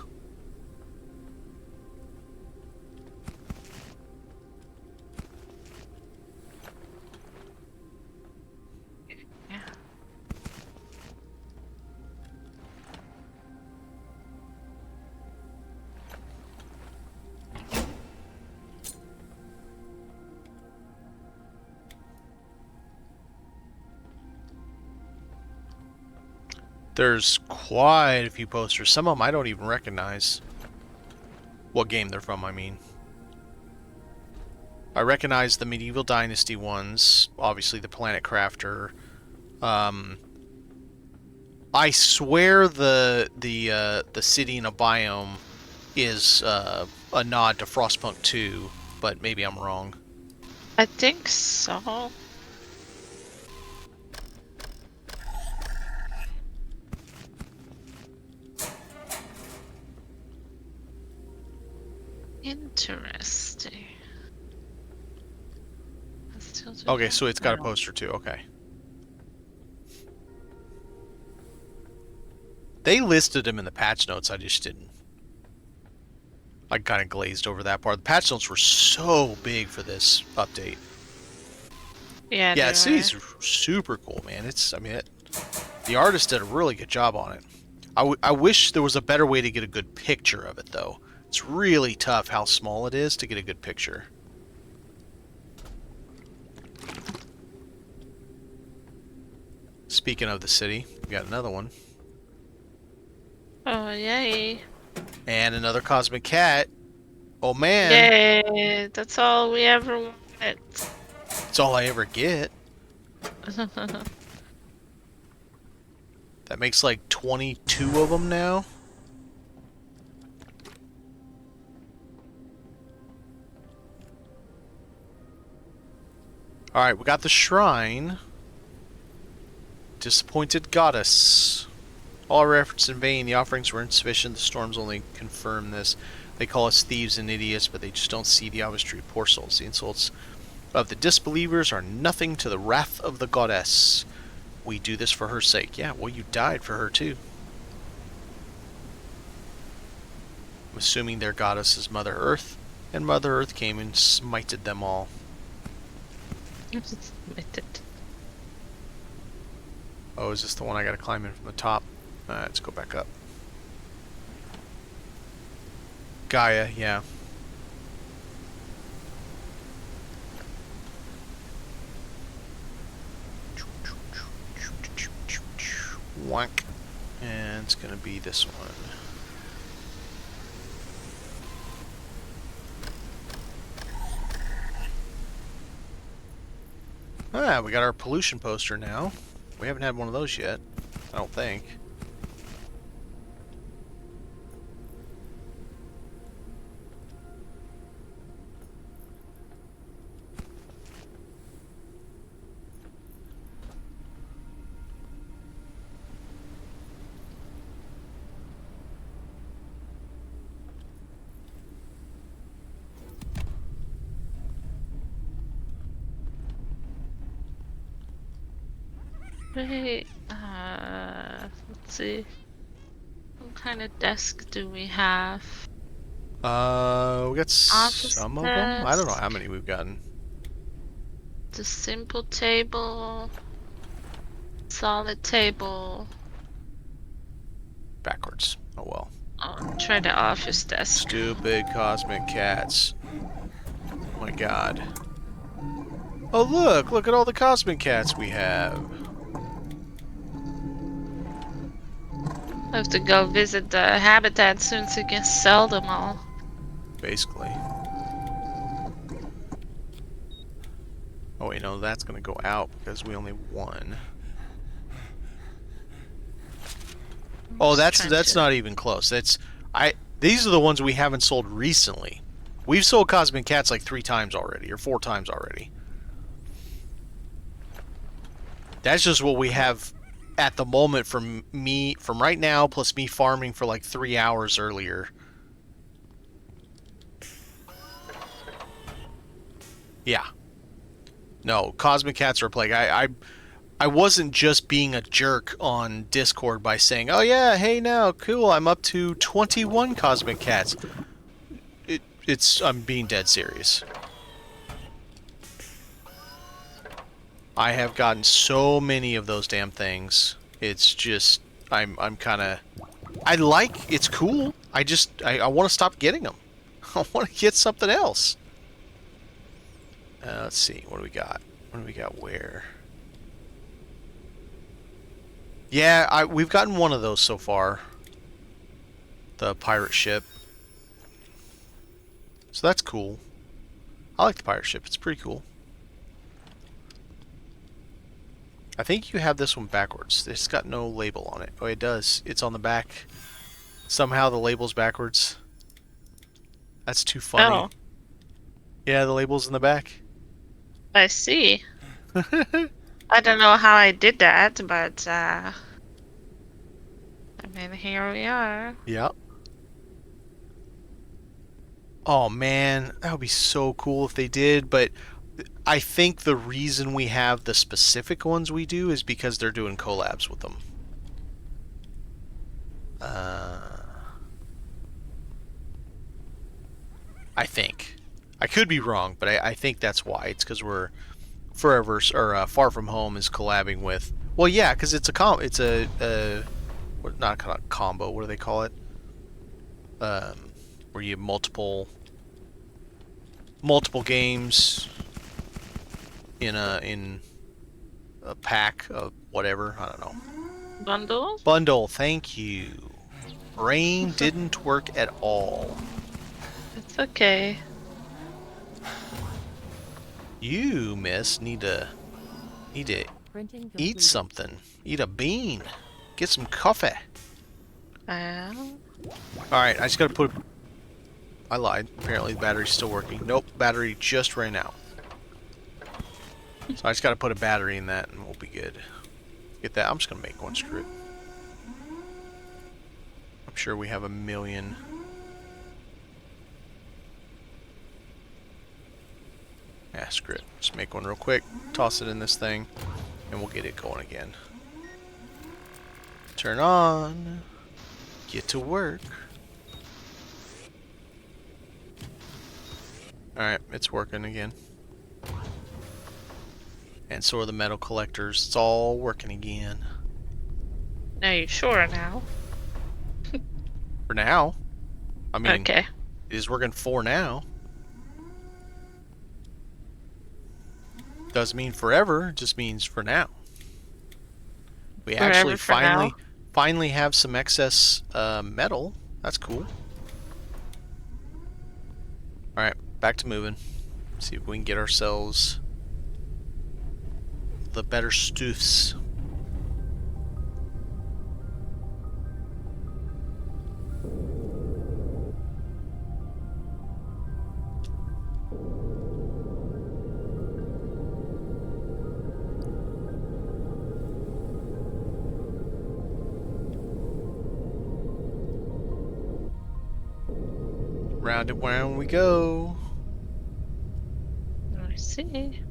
There's quite a few posters. Some of them I don't even recognize. What game they're from, I mean. I recognize the Medieval Dynasty ones. Obviously the Planet Crafter. I swear the city in a biome is a nod to Frostpunk 2, but maybe I'm wrong. I think so. Interesting. Okay, so it's got a poster too, okay. They listed them in the patch notes, I just didn't. I kind of glazed over that part. The patch notes were so big for this update. Yeah, the city's super cool, man. The artist did a really good job on it. I wish there was a better way to get a good picture of it, though. It's really tough how small it is to get a good picture. Speaking of the city, we got another one. Oh, yay. And another cosmic cat. Oh, man. Yay, that's all we ever wanted. That's all I ever get. That makes like 22 of them now. Alright, we got the shrine. Disappointed goddess. All our efforts in vain. The offerings were insufficient. The storms only confirm this. They call us thieves and idiots, but they just don't see the obvious truth. Poor souls. The insults of the disbelievers are nothing to the wrath of the goddess. We do this for her sake. Yeah, well, you died for her too. I'm assuming their goddess is Mother Earth, and Mother Earth came and smited them all. Oh, is this the one I gotta climb in from the top? Let's go back up. Gaia, yeah. Wank. And it's gonna be this one. Ah, we got our pollution poster now. We haven't had one of those yet, I don't think. Wait, let's see. What kind of desk do we have? We got Office some of them. I don't know desk. how many we've gotten. The simple table. Solid table. Backwards. Oh well. Oh, try the office desk. Stupid cosmic cats. Oh my god. Oh look at all the cosmic cats we have. I have to go visit the habitat soon so you can sell them all. Basically. Oh wait, no, that's gonna go out because we only won. Oh, that's not even close. These are the ones we haven't sold recently. We've sold cosmic cats like 3 times already, or 4 times already. That's just what we have at the moment from right now, plus me farming for like 3 hours earlier. Yeah. No, cosmic cats are a plague. I wasn't just being a jerk on Discord by saying, oh yeah, hey now, cool, I'm up to 21 cosmic cats. I'm being dead serious. I have gotten so many of those damn things. It's just, I'm kind of, it's cool. I want to stop getting them. I want to get something else. Let's see, what do we got? What do we got where? Yeah, we've gotten one of those so far. The pirate ship. So that's cool. I like the pirate ship. It's pretty cool. I think you have this one backwards. It's got no label on it. Oh, it does. It's on the back. Somehow the label's backwards. That's too funny. Oh. Yeah, the label's in the back. I see. I don't know how I did that, but I mean, here we are. Yep. Oh man, that would be so cool if they did, but I think the reason we have the specific ones we do is because they're doing collabs with them. I think. I could be wrong, but I think that's why. It's because we're Far From Home is collabing with. Well, yeah, because it's a not a combo. What do they call it? Where you have multiple games in a pack of whatever. I don't know. Bundle? Bundle. Thank you. Brain didn't work at all. It's okay. You, miss, need to Printing eat complete. something. Eat a bean. Get some coffee. Well, Alright, I just gotta put... I lied. Apparently the battery's still working. Nope, battery just ran out. So I just gotta put a battery in that and we'll be good. Get that. I'm just gonna make one, screw it. I'm sure we have a million. Yeah, screw it. Just make one real quick. Toss it in this thing. And we'll get it going again. Turn on. Get to work. Alright, it's working again. And so are the metal collectors. It's all working again. are you sure now? For now. I mean, Okay. it is working for now. Doesn't mean forever, it just means for now. We Forever actually for now? finally have some excess metal. That's cool. Alright, back to moving. See if we can get ourselves the better stuffs. Round and round we go. I see.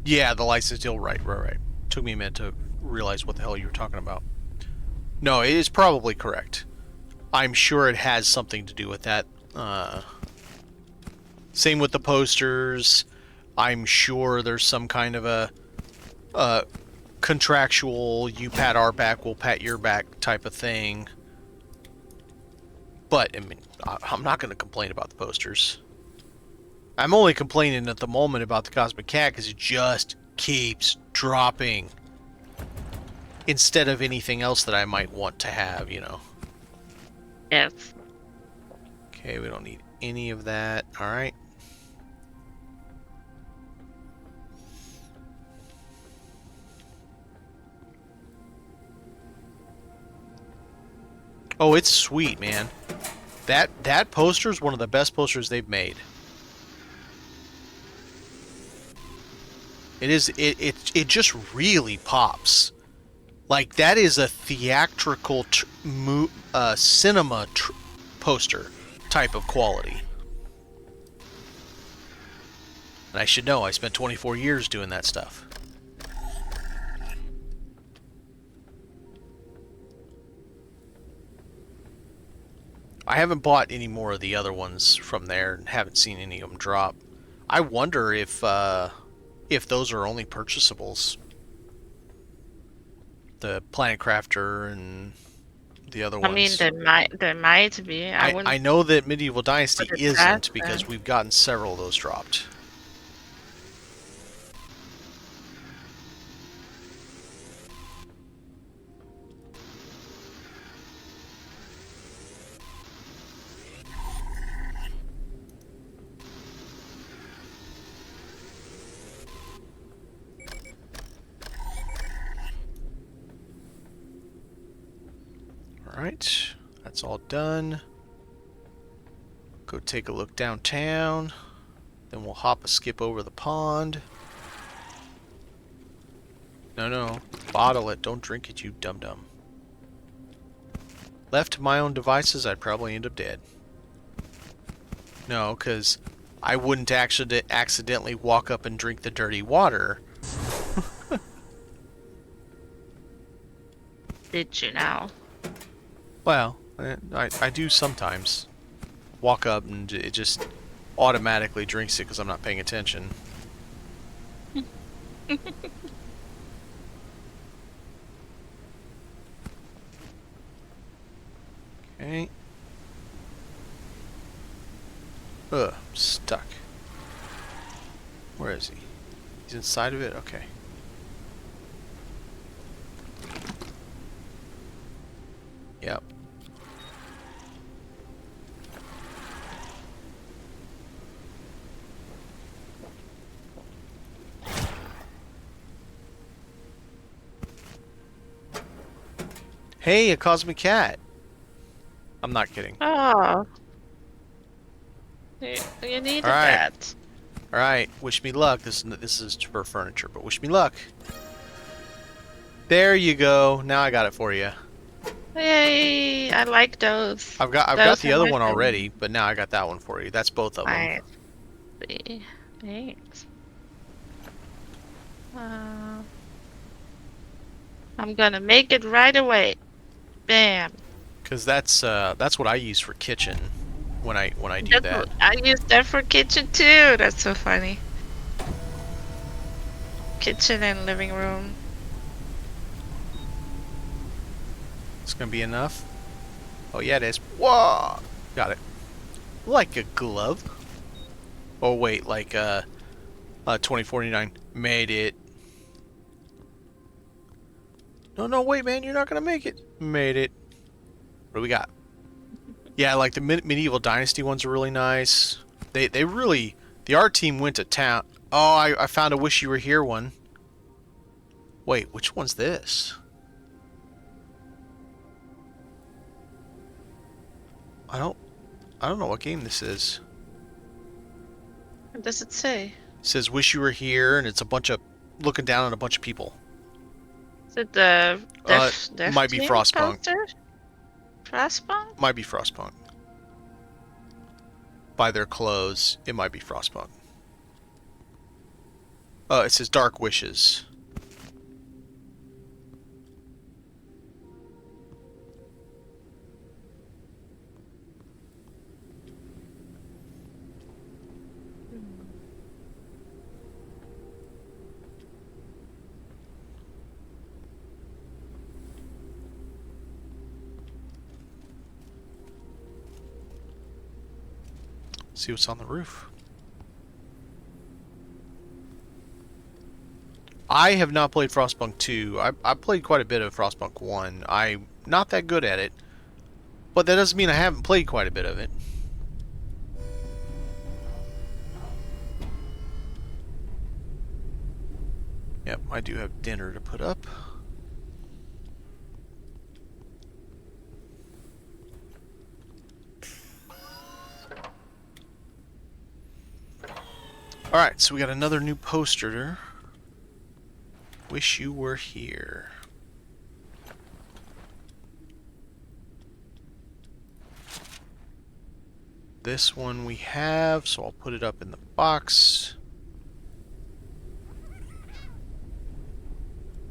Yeah, the license deal. Right. Took me a minute to realize what the hell you were talking about. No, it is probably correct. I'm sure it has something to do with that. Same with the posters. I'm sure there's some kind of a contractual you pat our back, we'll pat your back type of thing. But, I mean, I'm not going to complain about the posters. I'm only complaining at the moment about the Cosmic Cat because it just keeps dropping. Instead of anything else that I might want to have, you know. Yes. Okay, we don't need any of that. Alright. Oh, it's sweet, man. That poster is one of the best posters they've made. It just really pops. Like, that is a theatrical cinema poster type of quality. And I should know, I spent 24 years doing that stuff. I haven't bought any more of the other ones from there and haven't seen any of them drop. I wonder if those are only purchasables. The Planet Crafter and the other ones. I mean, there might be. I know that Medieval Dynasty isn't because we've gotten several of those dropped. Alright, that's all done. Go take a look downtown. Then we'll hop a skip over the pond. No. Bottle it. Don't drink it, you dum-dum. Left to my own devices, I'd probably end up dead. No, because I wouldn't actually accidentally walk up and drink the dirty water. Did you now? Well, I do sometimes. Walk up and it just automatically drinks it because I'm not paying attention. Okay. Ugh, stuck. Where is he? He's inside of it? Okay. Yep. Hey, a cosmic cat. I'm not kidding. Oh. You needed that. Alright, wish me luck. This is for furniture, but wish me luck. There you go. Now I got it for you. Yay! I like those. I've got the other one already, but now I got that one for you. That's both of them. Thanks. I'm gonna make it right away. Bam. Because that's what I use for kitchen when I do that. I use that for kitchen too. That's so funny. Kitchen and living room. It's gonna be enough. Oh yeah, it is. Whoa! Got it. Like a glove. Oh wait, like 2049. Made it. No, wait, man, you're not gonna make it. Made it. What do we got? Yeah, like the medieval dynasty ones are really nice. They really, the art team went to town. Oh, I found a wish you were here one. Wait, which one's this? I don't know what game this is. What does it say? It says wish you were here, and it's a bunch of looking down on a bunch of people. Is it the might be Frostpunk. Frostpunk? Might be Frostpunk. By their clothes, it might be Frostpunk. It says Dark Wishes. See what's on the roof. I have not played Frostpunk 2. I played quite a bit of Frostpunk 1. I'm not that good at it, but that doesn't mean I haven't played quite a bit of it. Yep, I do have dinner to put up. Alright, so we got another new poster. Wish you were here. This one we have, so I'll put it up in the box.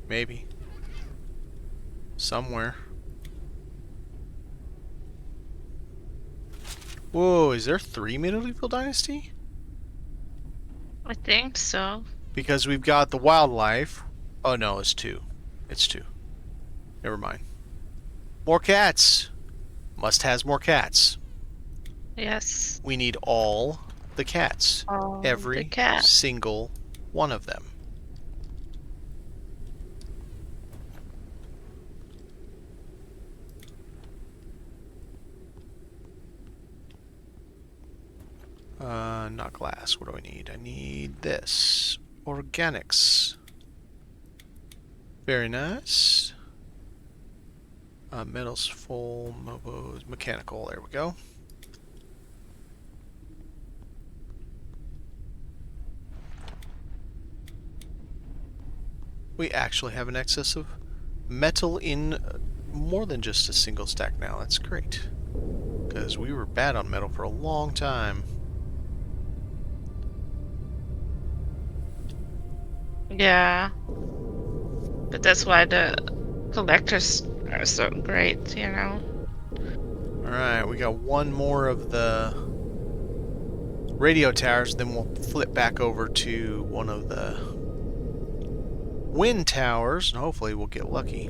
Maybe. Somewhere. Whoa, is there 3 Medieval Dynasty? I think so. Because we've got the wildlife. Oh no, it's 2. It's 2. Never mind. More cats! Must has more cats. Yes. We need all the cats. All Every the cat. single one of them. Not glass. What do I need? I need this. Organics. Very nice. Metals full, mobos, mechanical. There we go. We actually have an excess of metal in more than just a single stack now. That's great. Because we were bad on metal for a long time. Yeah. But that's why the collectors are so great, you know? Alright, we got one more of the radio towers, then we'll flip back over to one of the wind towers, and hopefully we'll get lucky.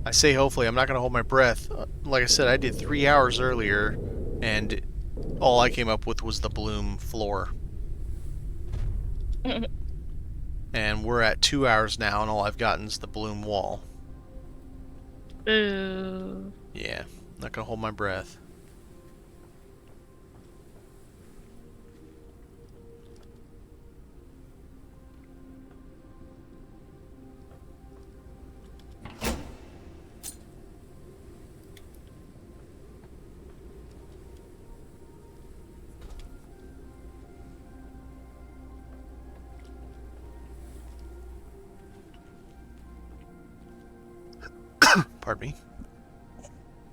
I say hopefully, I'm not going to hold my breath. Like I said, I did 3 hours earlier, and all I came up with was the bloom floor. And we're at 2 hours now, and all I've gotten is the bloom wall. Ooh. Yeah, not going to hold my breath. Pardon me.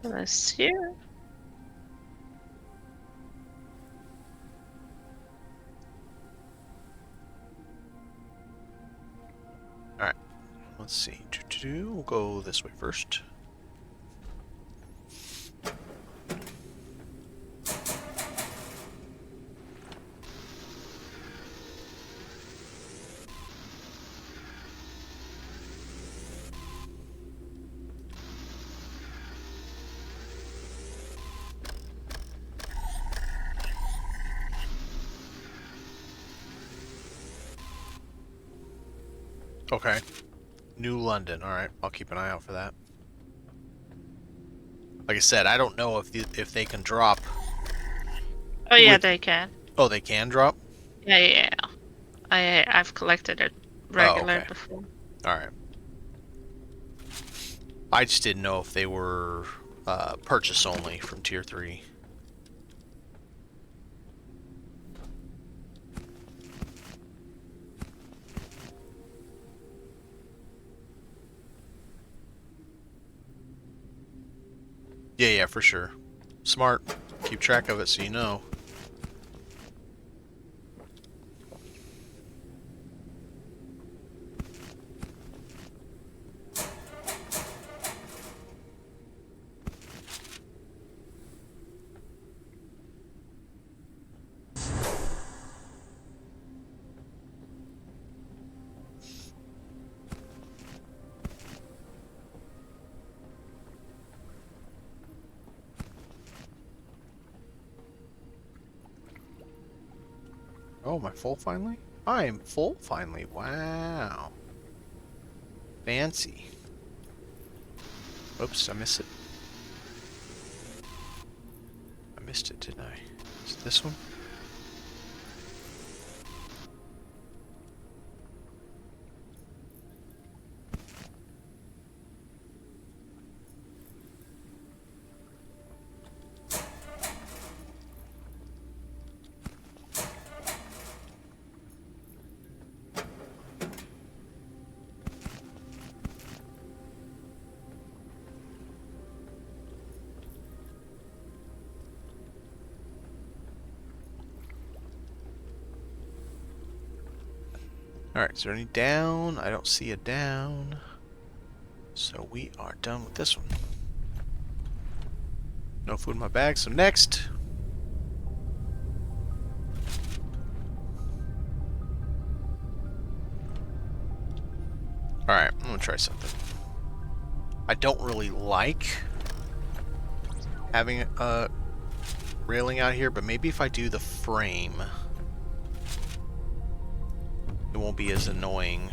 Bless you. Alright, let's see. We'll go this way first. Okay. New London. Alright, I'll keep an eye out for that. Like I said, I don't know if they can drop. Oh yeah, With- they can. Oh, they can drop? Yeah. I've collected it regular okay. before. Alright. I just didn't know if they were purchase only from Tier 3. Yeah, for sure. Smart. Keep track of it so you know. Oh, am I full finally? I am full finally. Wow. Fancy. Oops, I missed it. I missed it, didn't I? Is it this one? Alright, is there any down? I don't see a down. So we are done with this one. No food in my bag, so next. Alright, I'm gonna try something. I don't really like having a railing out here, but maybe if I do the frame, it won't be as annoying.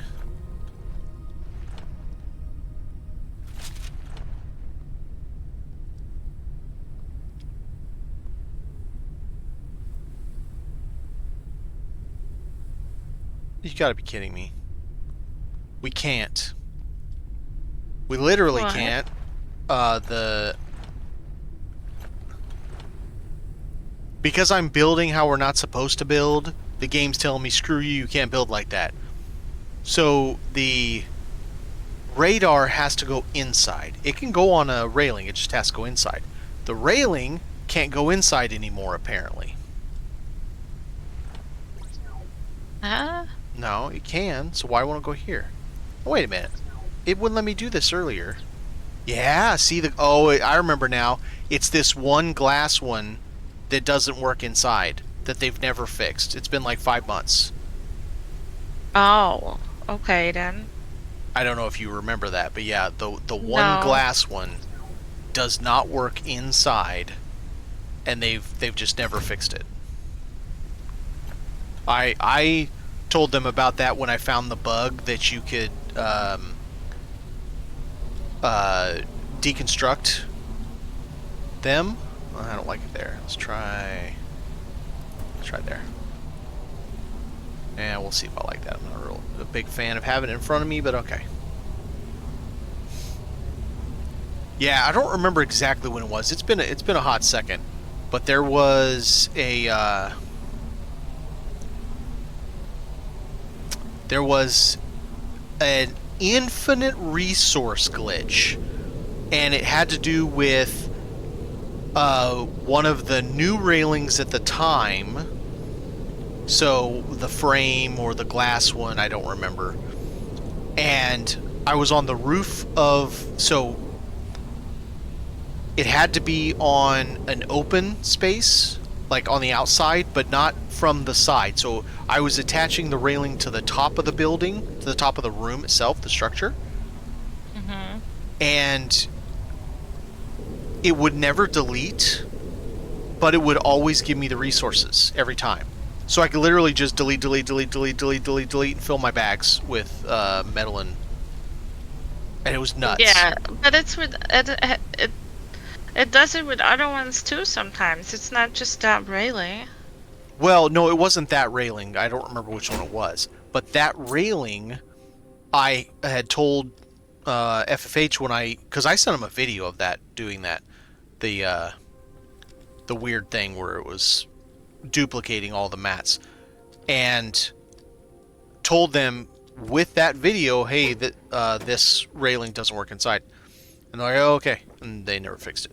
You gotta be kidding me. We can't. We literally What? can't. Because I'm building how we're not supposed to build, the game's telling me, screw you can't build like that. So the radar has to go inside. It can go on a railing, it just has to go inside. The railing can't go inside anymore, apparently. Huh? No, it can, so why won't it go here? Oh, wait a minute. It wouldn't let me do this earlier. Yeah, see the... Oh, I remember now. It's this one glass one that doesn't work inside that they've never fixed. It's been like 5 months. Oh, okay then. I don't know if you remember that, but yeah, the one No. glass one does not work inside, and they've just never fixed it. I told them about that when I found the bug that you could deconstruct them. I don't like it there. Let's try there. And we'll see if I like that. I'm not a big fan of having it in front of me, but okay. Yeah, I don't remember exactly when it was. It's been a hot second, but there was a there was an infinite resource glitch, and it had to do with one of the new railings at the time. So the frame or the glass one, I don't remember. And I was on the roof of... So it had to be on an open space, like on the outside, but not from the side. So I was attaching the railing to the top of the building, to the top of the room itself, the structure. Mm-hmm. And it would never delete, but it would always give me the resources every time. So I could literally just delete, and fill my bags with metal and it was nuts. Yeah, but it's with it does it with other ones too sometimes. It's not just that railing. Well, no, it wasn't that railing. I don't remember which one it was. But that railing, I had told FFH when because I sent him a video of that, doing that. The weird thing where it was duplicating all the mats. And told them with that video, hey, that this railing doesn't work inside. And they're like, oh, okay. And they never fixed it.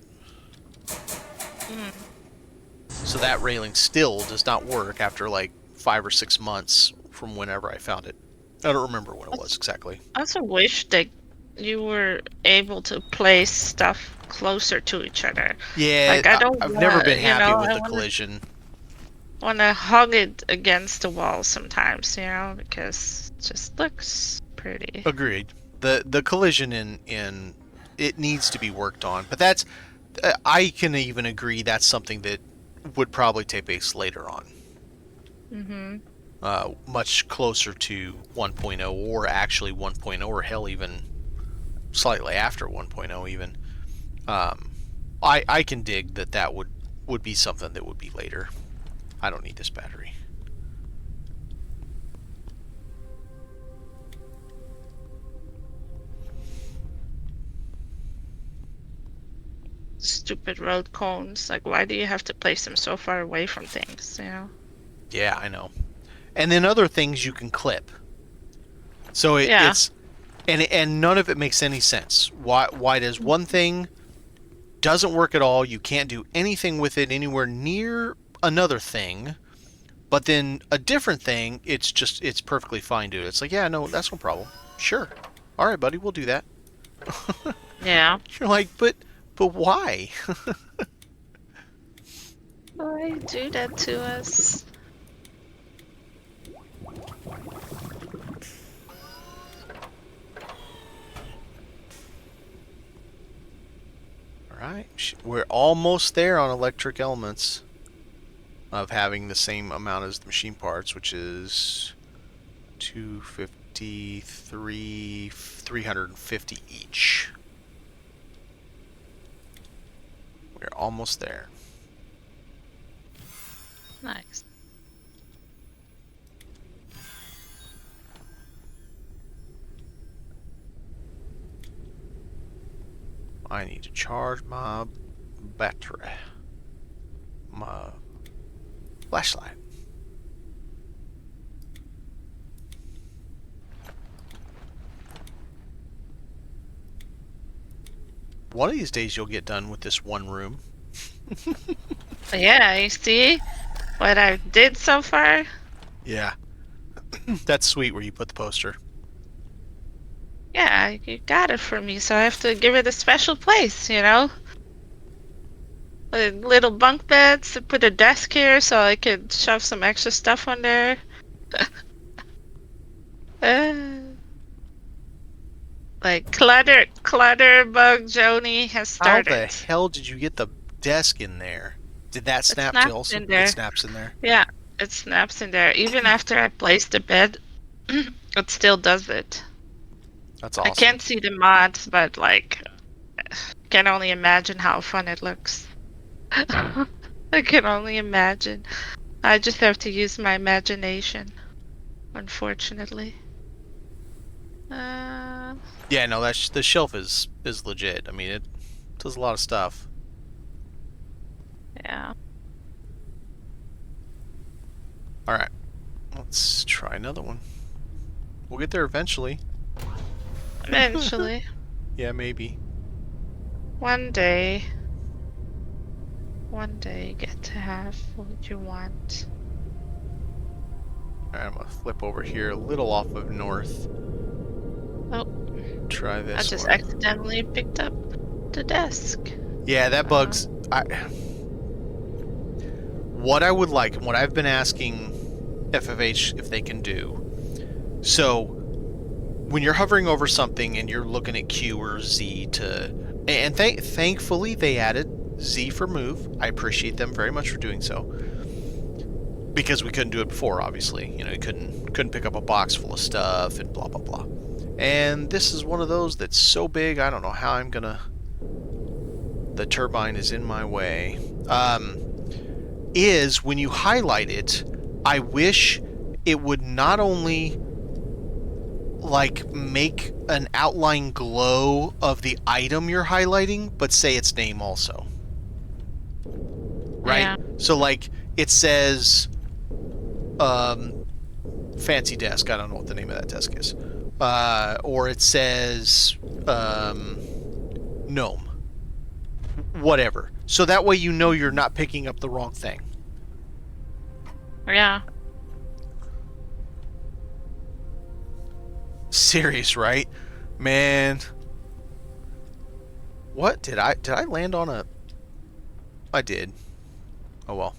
So that railing still does not work after like 5 or 6 months from whenever I found it. I don't remember when it was exactly. I also wish that you were able to place stuff closer to each other. Yeah, Like, I've never been happy with the collision. Want to hug it against the wall sometimes, because it just looks pretty. Agreed. The collision in it needs to be worked on, but that's I can even agree that's something that would probably take place later on. Mm-hmm. much closer to 1.0, or actually 1.0, or hell, even slightly after 1.0 even. I can dig that would be something that would be later. I don't need this battery. Stupid road cones. Like, why do you have to place them so far away from things, you know? Yeah, I know. And then other things you can clip. So Yeah. it's and none of it makes any sense. Why does one thing doesn't work at all? You can't do anything with it anywhere near another thing, but then a different thing, it's perfectly fine to do. It's like, yeah, no, that's no problem. Sure. All right, buddy, we'll do that. Yeah. You're like, but why? Why do that to us? Alright, we're almost there on electric elements of having the same amount as the machine parts, which is 253, 350 each. We're almost there. Nice. I need to charge my battery. My flashlight. One of these days you'll get done with this one room. Yeah, you see what I did so far? Yeah. That's sweet where you put the poster. Yeah, you got it for me, so I have to give it a special place, you know? With little bunk beds, put a desk here so I could shove some extra stuff on there. Like clutter bug Joni has How started. the hell did you get the desk in there? Did that snap snaps to also? in there. It snaps in there. Yeah, it snaps in there. Even after I place the bed, it still does it. That's awesome. I can't see the mods, but like, can only imagine how fun it looks. I can only imagine. I just have to use my imagination, unfortunately. Yeah, no, the shelf is legit. I mean, it does a lot of stuff. Yeah. All right, let's try another one. We'll get there eventually. Eventually. Yeah, maybe. One day. One day you get to have what you want. All right, I'm gonna flip over here a little off of north. Oh. Try this I just one. accidentally picked up the desk. Yeah, that bug's... What I would like, and what I've been asking FFH if they can do. So, when you're hovering over something and you're looking at Q or Z to... And thankfully they added Z for move. I appreciate them very much for doing so. Because we couldn't do it before, obviously. You know, you couldn't pick up a box full of stuff and blah, blah, blah. And this is one of those that's so big, I don't know how I'm gonna... The turbine is in my way. Is when you highlight it, I wish it would not only like make an outline glow of the item you're highlighting, but say its name also. Right? Yeah. So like it says fancy desk, I don't know what the name of that desk is. Or it says gnome. Whatever. So that way you know you're not picking up the wrong thing. Yeah. Serious, right? Man. What? Did I land on a... I did. Oh well.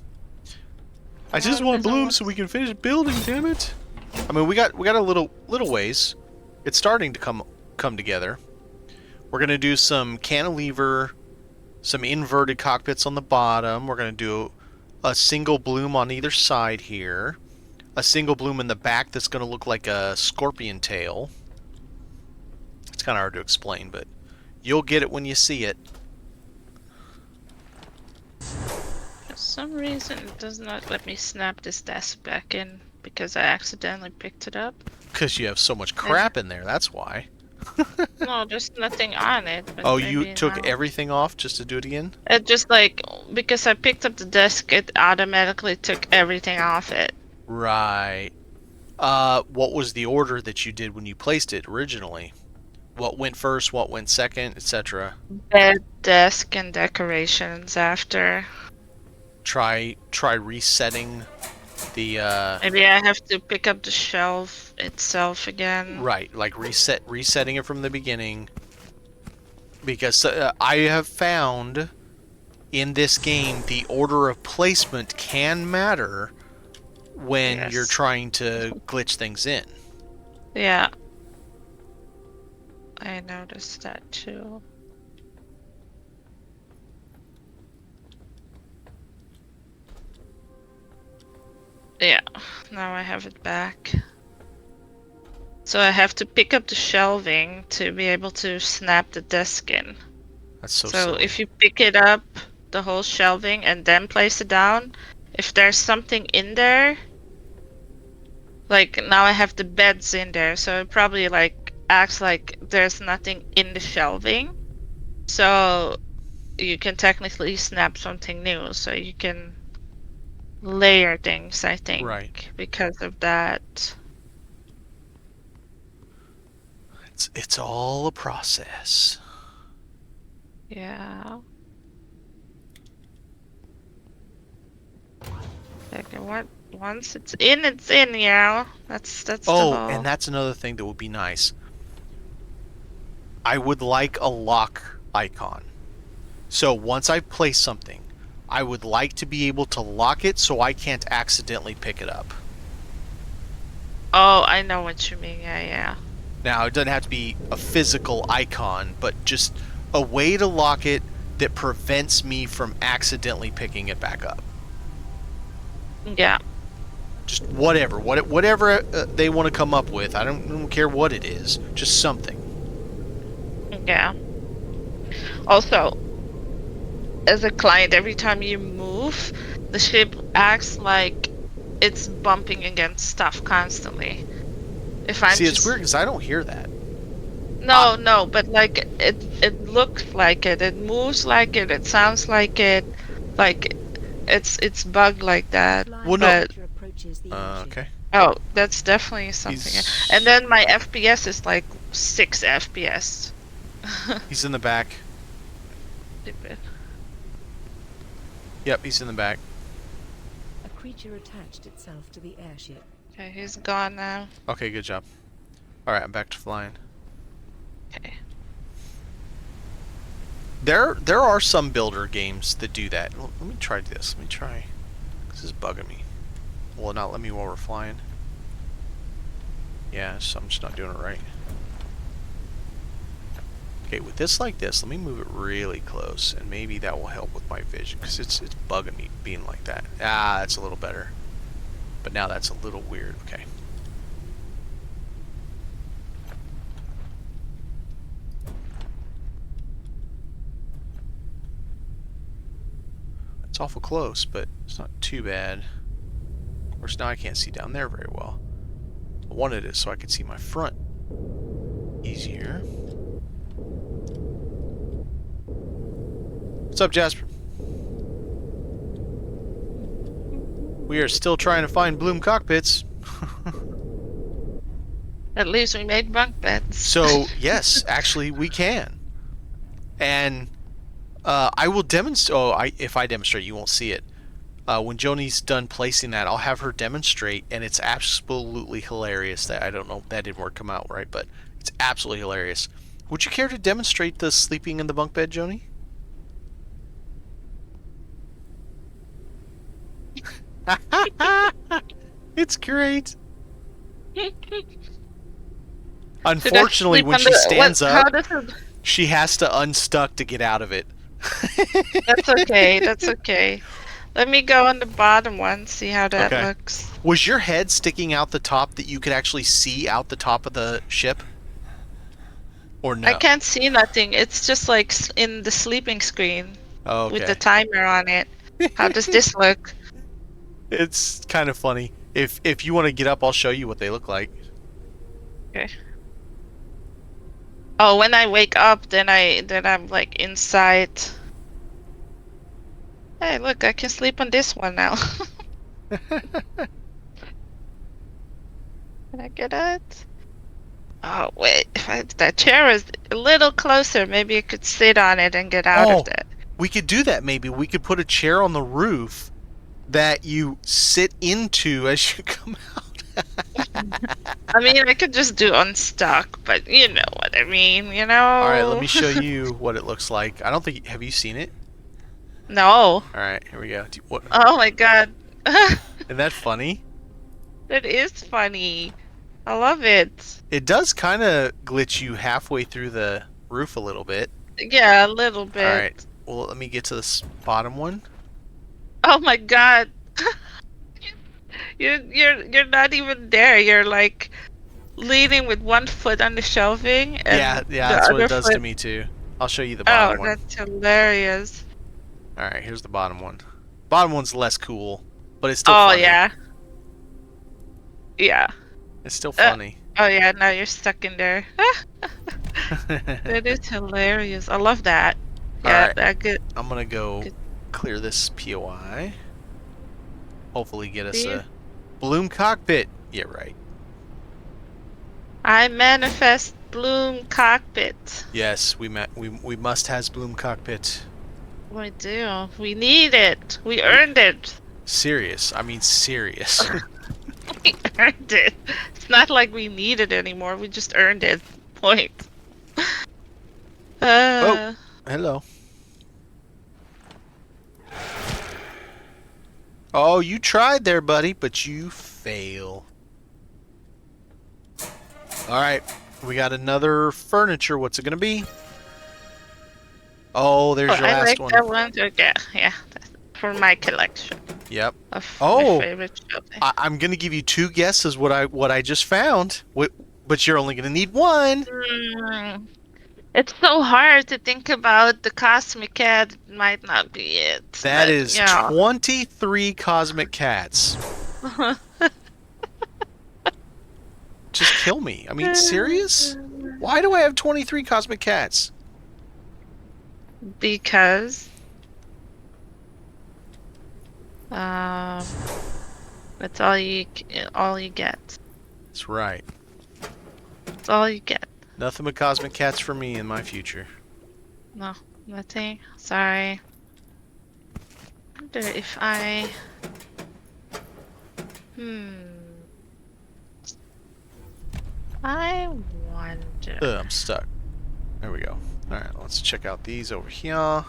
I just want bloom so we can finish building, damn it. I mean, we got a little ways. It's starting to come together. We're going to do some cantilever, some inverted cockpits on the bottom. We're going to do a single bloom on either side here. a single bloom in the back that's going to look like a scorpion tail. It's kind of hard to explain, but you'll get it when you see it. For some reason, it does not let me snap this desk back in because I accidentally picked it up. Because you have so much crap in there, that's why. No, there's nothing on it. But Oh, you took now. everything off just to do it again? It just like, because I picked up the desk, it automatically took everything off it. Right. What was the order that you did when you placed it originally? What went first, what went second, etc.? Bed, desk, and decorations after. Try resetting the Maybe I have to pick up the shelf itself again. right, like resetting it from the beginning, because I have found in this game the order of placement can matter when you're trying to glitch things in. Yeah. I noticed that too. Yeah, now I have it back. So I have to pick up the shelving to be able to snap the desk in. That's so So silly. if you pick it up, the whole shelving, and then place it down, if there's something in there, like now I have the beds in there, so it probably like acts like there's nothing in the shelving. So you can technically snap something new, so you can layer things, I think, Right. because of that. It's all a process. Yeah. Like once it's in, yeah. That's the Oh, whole. and that's another thing that would be nice. I would like a lock icon. So once I place something, I would like to be able to lock it so I can't accidentally pick it up. Oh, I know what you mean. Yeah. Now, it doesn't have to be a physical icon, but just a way to lock it that prevents me from accidentally picking it back up. Yeah. Just whatever they want to come up with. I don't care what it is. Just something. Yeah. Also, as a client, every time you move, the ship acts like it's bumping against stuff constantly. If I'm See, it's weird because I don't hear that. No, but like it looks like it. It moves like it. It sounds like it. Like it's bugged like that. Well, no. But Okay. oh, that's definitely something. He's- And then my FPS is like 6 FPS. He's in the back. Stupid. Yep, he's in the back. A creature attached itself to the airship. Okay, he's gone now. Okay, good job. Alright, I'm back to flying. Okay. There are some builder games that do that. Let me try this. Let me try. This is bugging me. Will it not let me while we're flying? Yeah, so I'm just not doing it right. Okay, with this like this, let me move it really close, and maybe that will help with my vision, because it's bugging me being like that. Ah, that's a little better. But now that's a little weird. Okay. It's awful close, but it's not too bad. Of course, now I can't see down there very well. I wanted it so I could see my front easier. What's up, Jasper? We are still trying to find Bloom cockpits. At least we made bunk beds. So, yes, actually, we can. And I will demonstrate. Oh, if I demonstrate, you won't see it. When Joni's done placing that, I'll have her demonstrate, and it's absolutely hilarious. That I don't know, that didn't come out right, but it's absolutely hilarious. Would you care to demonstrate the sleeping in the bunk bed, Joni? It's great. Unfortunately, when she stands up, she has to unstuck to get out of it. That's okay. That's okay. Let me go on the bottom one, see how that Okay. looks. Was your head sticking out the top that you could actually see out the top of the ship? Or I no? can't see nothing. It's just like in the sleeping screen Oh, with the okay. timer on it. How does this look? It's kind of funny. If you want to get up, I'll show you what they look like. Okay. Oh, when I wake up, then I'm like inside. Hey, look, I can sleep on this one now. Can I get it? Oh, wait. That chair is a little closer. Maybe I could sit on it and get out of Oh, that. we could do that maybe. We could put a chair on the roof that you sit into as you come out. I mean, I could just do unstuck, but you know what I mean, you All right, let know? me show you what it looks like. I don't think have you seen it? No. All right, here we go. What? Oh my god. Isn't that funny? That is funny. I love it. It does kind of glitch you halfway through the roof a little bit. Yeah, a little All right. bit. Well, let me get to this bottom one. Oh my god. You're not even there. You're like leaning with one foot on the shelving Yeah, and yeah, the that's what it other does to foot. me too. I'll show you the Oh, bottom one. that's hilarious. All right, here's the bottom one. Bottom one's less cool, but it's still Oh funny. yeah. Yeah. It's still funny. Oh yeah, now you're stuck in there. That is hilarious. I love that. All Yeah, right, that good. I'm gonna go Good. clear this POI. Hopefully, get us See? a Bloom cockpit. Yeah, right. I manifest Bloom cockpit. Yes, we must has Bloom cockpit. We do. We need it. We earned it. Serious. I mean serious. We earned it. It's not like we need it anymore. We just earned it. Point. Oh, hello. Oh, you tried there, buddy, but you fail. All right, we got another furniture. What's it gonna be? Oh, there's your I last like one. that one. Okay, yeah, that's for my collection Yep. of my Oh, favorite shopping. I'm gonna give you two guesses what I just found. But you're only gonna need one. It's so hard to think about the cosmic cat. It might not be it, That but is yeah. 23 cosmic cats. Just kill me. I mean, serious? Why do I have 23 cosmic cats? Because um, that's all you get. That's right. That's all you get. Nothing but cosmic cats for me in my future. No, nothing. Sorry. Wonder if I. I wonder. Ugh, I'm stuck. There we go. Alright, let's check out these over here.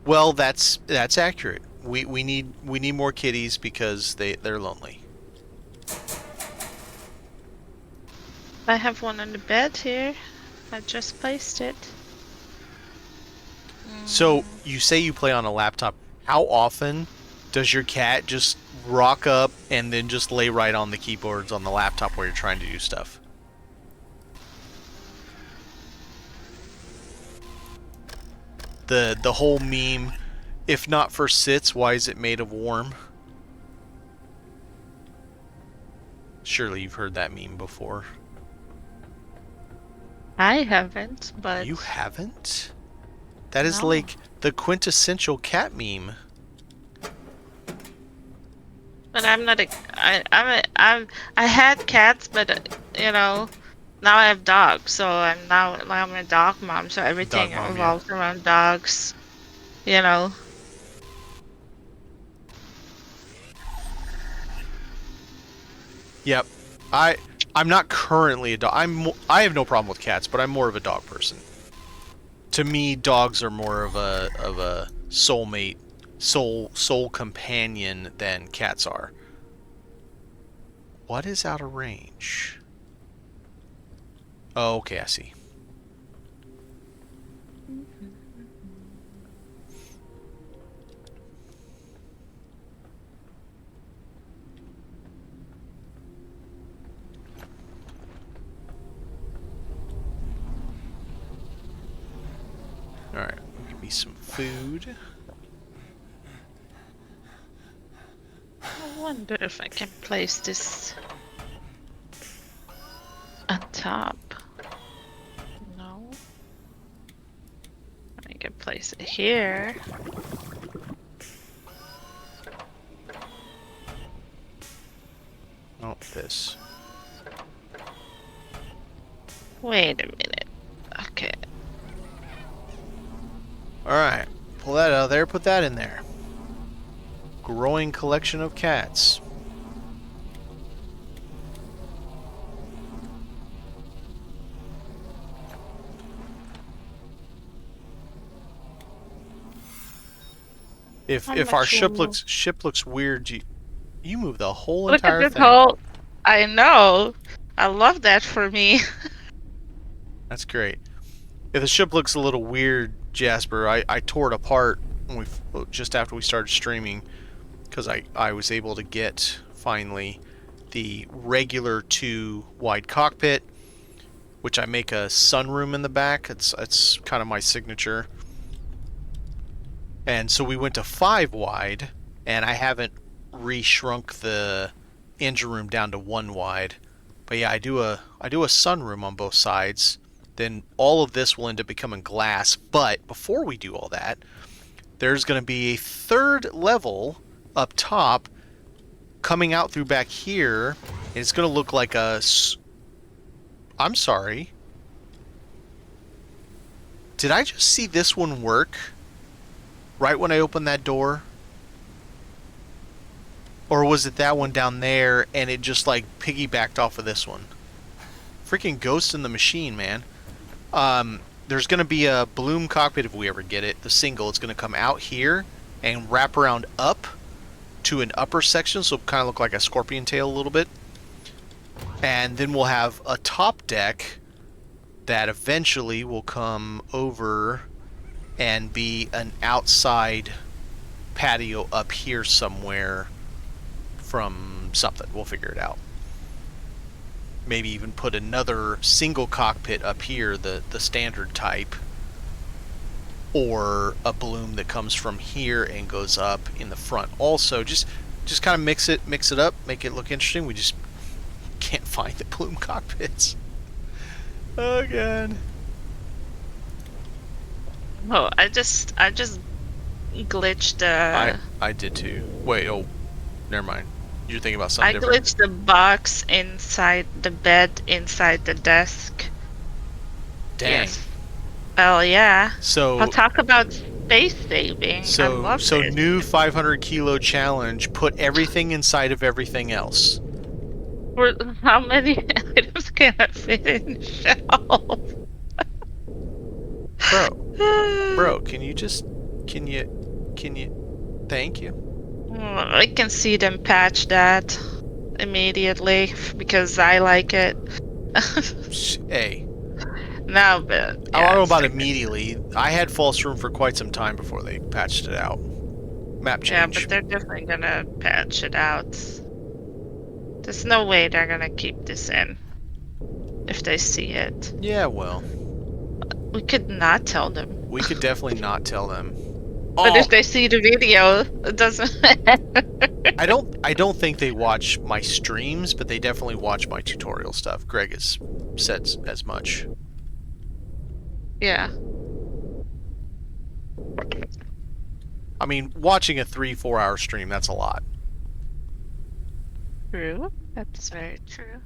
Well, that's accurate. We need more kitties because they're lonely. I have one on the bed here. I just placed it. So, you say you play on a laptop. How often does your cat just rock up and then just lay right on the keyboards on the laptop where you're trying to do stuff? The whole meme, if not for sits, why is it made of warm? Surely you've heard that meme before. I haven't, but You haven't? That is No. like the quintessential cat meme. but I'm not a. I had cats, but you know, now I have dogs, so I'm a dog mom. So everything Dog mom, yeah. revolves around dogs. You know. Yep. I'm not currently a dog. I have no problem with cats, but I'm more of a dog person. To me, dogs are more of a soulmate, soul companion than cats are. What is out of range? Oh, okay, I see. some food. I wonder if I can place this on top. No. I can place it here. Oh, this. Wait a minute. Okay. Alright. Pull that out of there, put that in there. Growing collection of cats. If our ship looks weird, you move the whole Look entire at this thing. whole. I know. I love that for me. That's great. If the ship looks a little weird, Jasper, I tore it apart when just after we started streaming, because I was able to get finally the regular 2 wide cockpit, which I make a sunroom in the back. It's kind of my signature. And so we went to 5 wide, and I haven't re-shrunk the engine room down to 1 wide. But yeah, I do a sunroom on both sides. Then all of this will end up becoming glass. But before we do all that, there's going to be a 3rd level up top coming out through back here. And it's going to look like a... I'm sorry. Did I just see this one work? Right when I opened that door? Or was it that one down there and it just like piggybacked off of this one? Freaking Ghost in the Machine, man. There's going to be a Bloom cockpit if we ever get it. The single, it's going to come out here and wrap around up to an upper section, so it'll kind of look like a scorpion tail a little bit. And then we'll have a top deck that eventually will come over and be an outside patio up here somewhere from something. We'll figure it out. Maybe even put another single cockpit up here, the standard type, or a Bloom that comes from here and goes up in the front. Also, just kind of mix it up, make it look interesting. We just can't find the Bloom cockpits again. Oh, I just glitched. I did too. Wait, oh, never mind. You're thinking about something different. I glitched the box inside the bed, inside the desk. Dang. Yes. Oh yeah. So I'll talk about space saving. I love it. New 500 kilo challenge. Put everything inside of everything else. How many items can I fit in the shelf? Bro, can you thank you. I can see them patch that immediately because I like it. Hey. No, but yeah, I don't know about immediately. I had false room for quite some time before they patched it out. Map change. Yeah, but they're definitely gonna patch it out. There's no way they're gonna keep this in if they see it. Yeah, well. We could not tell them. We could definitely not tell them. But if they see the video, it doesn't matter. I don't think they watch my streams, but they definitely watch my tutorial stuff. Greg has said as much. Yeah. I mean, watching a 3-4 hour stream, that's a lot. True. That's very true.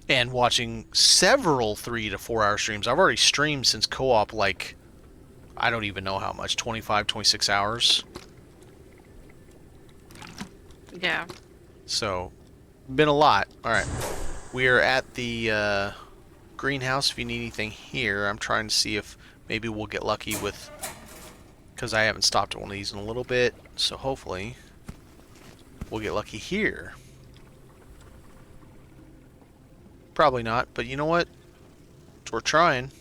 And watching several 3 to 4 hour streams. I've already streamed since co-op, like, I don't even know how much, 25, 26 hours. Yeah. So, been a lot. Alright. We are at the greenhouse. If you need anything here, I'm trying to see if maybe we'll get lucky with... Because I haven't stopped at one of these in a little bit. So hopefully, we'll get lucky here. Probably not, but you know what? We're trying.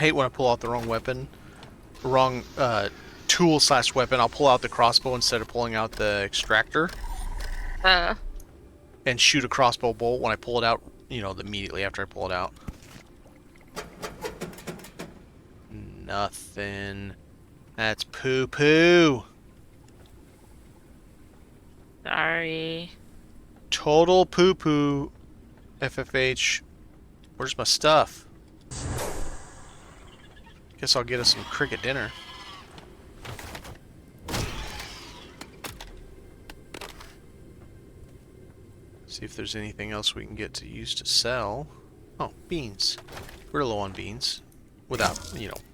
hate when I pull out the wrong weapon. Wrong tool/weapon. I'll pull out the crossbow instead of pulling out the extractor. And shoot a crossbow bolt when I pull it out, immediately after I pull it out. Nothing. That's poo-poo. Sorry. Total poo-poo. FFH. Where's my stuff? Guess I'll get us some cricket dinner. See if there's anything else we can get to use to sell. Oh, beans. We're low on beans. Without,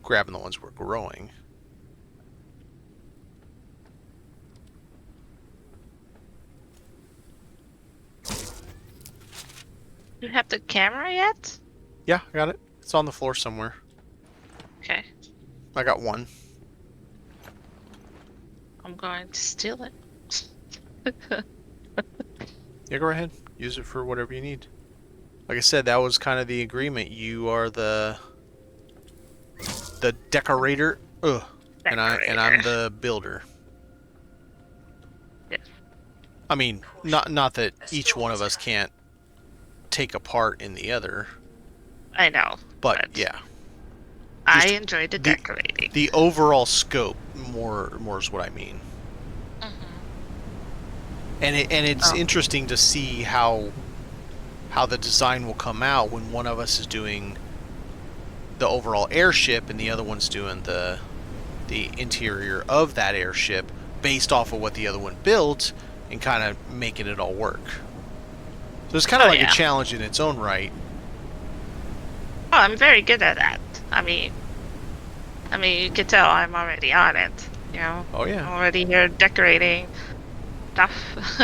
grabbing the ones we're growing. You have the camera yet? Yeah, I got it. It's on the floor somewhere. Okay. I got one. I'm going to steal it. Yeah, go ahead. Use it for whatever you need. Like I said, that was kind of the agreement. You are the decorator. Ugh. And I'm the builder. Yes. I mean, not that each one of us can't take a part in the other. I know. But yeah. I enjoyed the decorating. The overall scope more is what I mean. And it's interesting to see how the design will come out when one of us is doing the overall airship and the other one's doing the interior of that airship based off of what the other one built and kind of making it all work. So it's kind of like a challenge in its own right. Oh, I'm very good at that. I mean, you can tell I'm already on it. Oh yeah. I'm already here decorating stuff.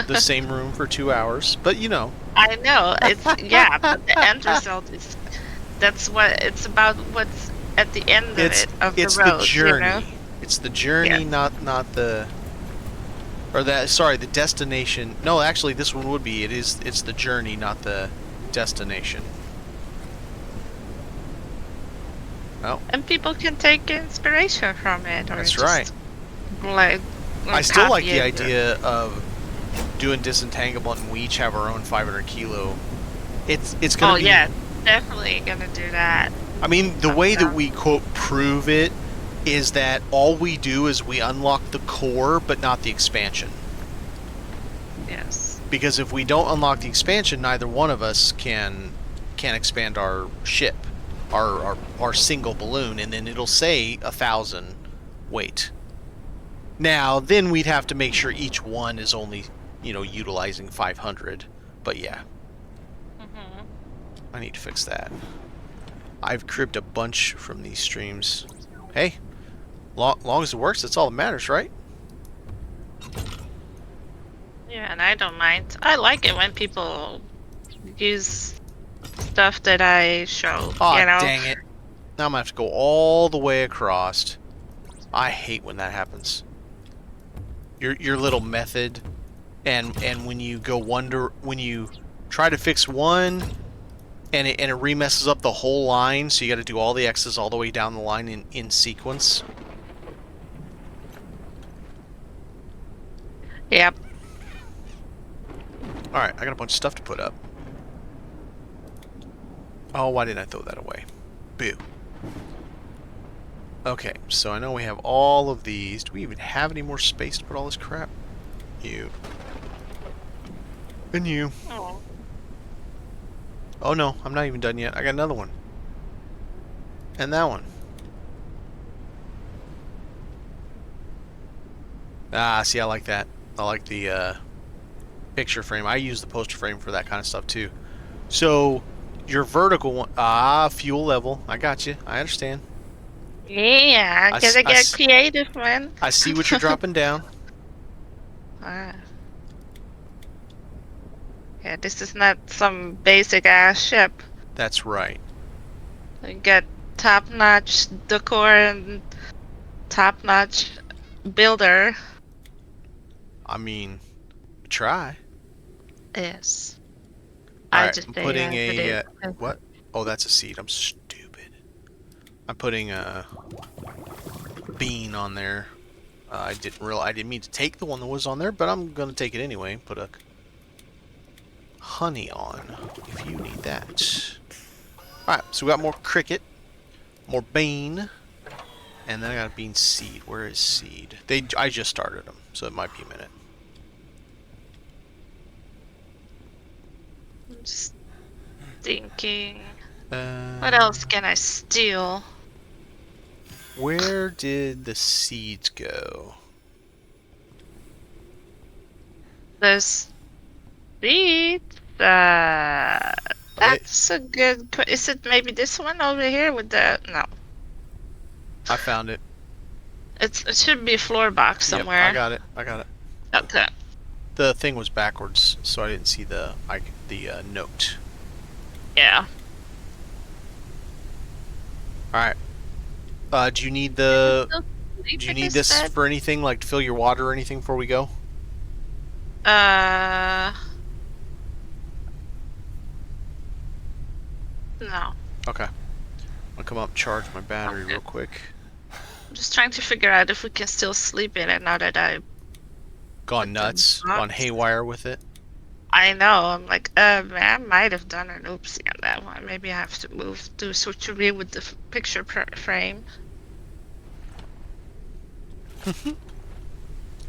The same room for 2 hours, but I know it's but the end result that's what it's about. What's at the end of it's the road? It's the journey. It's the journey, not the. Or the destination. No, actually, this one would be. It's the journey, not the destination. Oh. And people can take inspiration from it. Or That's right. I still like the idea of doing disentanglement, and we each have our own 500 kilo. It's gonna be. Oh yeah, definitely gonna do that. I mean, the way that we quote prove it is that all we do is we unlock the core, but not the expansion. Yes. Because if we don't unlock the expansion, neither one of us can expand our ship, our single balloon, and then it'll say 1,000 weight. Now, then we'd have to make sure each one is only, utilizing 500. But yeah. I need to fix that. I've cribbed a bunch from these streams. Hey, long as it works, that's all that matters, right? Yeah, and I don't mind. I like it when people use stuff that I show. Oh, dang it. Now I'm gonna have to go all the way across. I hate when that happens. Your little method, and when you go when you try to fix one, and it remesses up the whole line, so you got to do all the X's all the way down the line in sequence. Yep. All right, I got a bunch of stuff to put up. Oh, why didn't I throw that away? Boo. Okay, so I know we have all of these. Do we even have any more space to put all this crap? You. And you. Oh. Oh no, I'm not even done yet. I got another one. And that one. Ah, see, I like that. I like the picture frame. I use the poster frame for that kind of stuff too. So, your vertical one... fuel level. I got you. I understand. Yeah, I gotta get creative, man. I see what you're dropping down. Yeah, this is not some basic ass ship. That's right. You get top-notch decor and top-notch builder. I mean, try. Yes. Alright, I'm putting a... what? Oh, that's a seed. I'm stupid. I'm putting a bean on there. I didn't mean to take the one that was on there, but I'm gonna take it anyway. Put a honey on if you need that. Alright, so we got more cricket, more bean, and then I got a bean seed. Where is seed? I just started them, so it might be a minute. I'm just thinking. What else can I steal? Where did the seeds go? There's seeds. That's a good. Is it maybe this one over here with the? No. I found it. It should be a floor box somewhere. Yep, I got it. I got it. Okay. The thing was backwards, so I didn't see the note. Yeah. All right. Do you need this for anything, like to fill your water or anything before we go? No. Okay. I'll come up and charge my battery real quick. I'm just trying to figure out if we can still sleep in it now that I've gone nuts, gone haywire with it. I know. I'm like, man, I might have done an oopsie on that one. Maybe I have to do a switcheroo with the picture frame.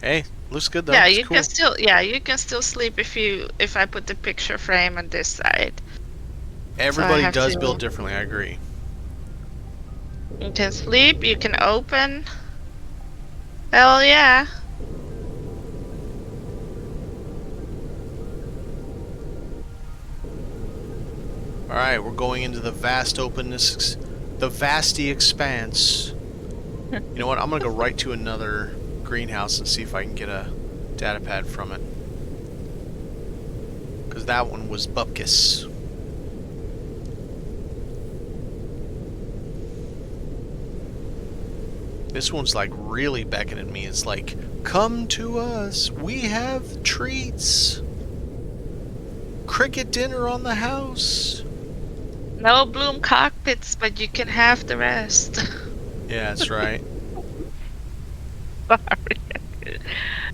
Hey, looks good though. Yeah, it's you cool. can still. Yeah, you can still sleep if I put the picture frame on this side. Everybody does build differently. I agree. You can sleep. You can open. Hell yeah. Alright, we're going into the vast openness, the vasty expanse. You know what, I'm going to go right to another greenhouse and see if I can get a data pad from it. Because that one was bupkis. This one's like really beckoning me. It's like, come to us, we have treats. Cricket dinner on the house. No bloom cockpits, but you can have the rest. Yeah, that's right. Sorry.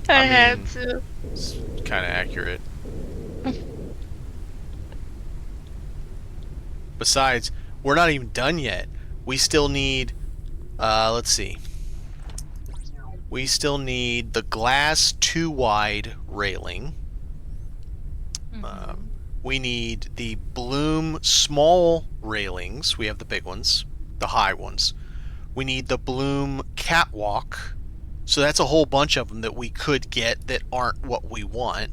I had to. It's kind of accurate. Besides, we're not even done yet. We still need, let's see. We still need the glass 2-wide railing. We need the bloom small railings. We have the big ones, the high ones. We need the bloom catwalk. So that's a whole bunch of them that we could get that aren't what we want.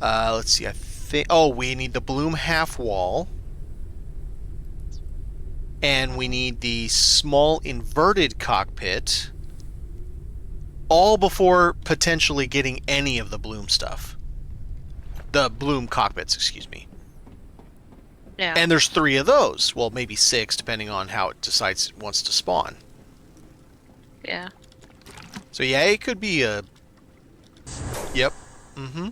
Let's see. I think. Oh, we need the bloom half wall. And we need the small inverted cockpit. All before potentially getting any of the bloom stuff. The bloom cockpits, excuse me. Yeah. And there's 3 of those. Well, maybe 6, depending on how it decides it wants to spawn. Yeah. So yeah, it could be a... Yep. Mm-hmm.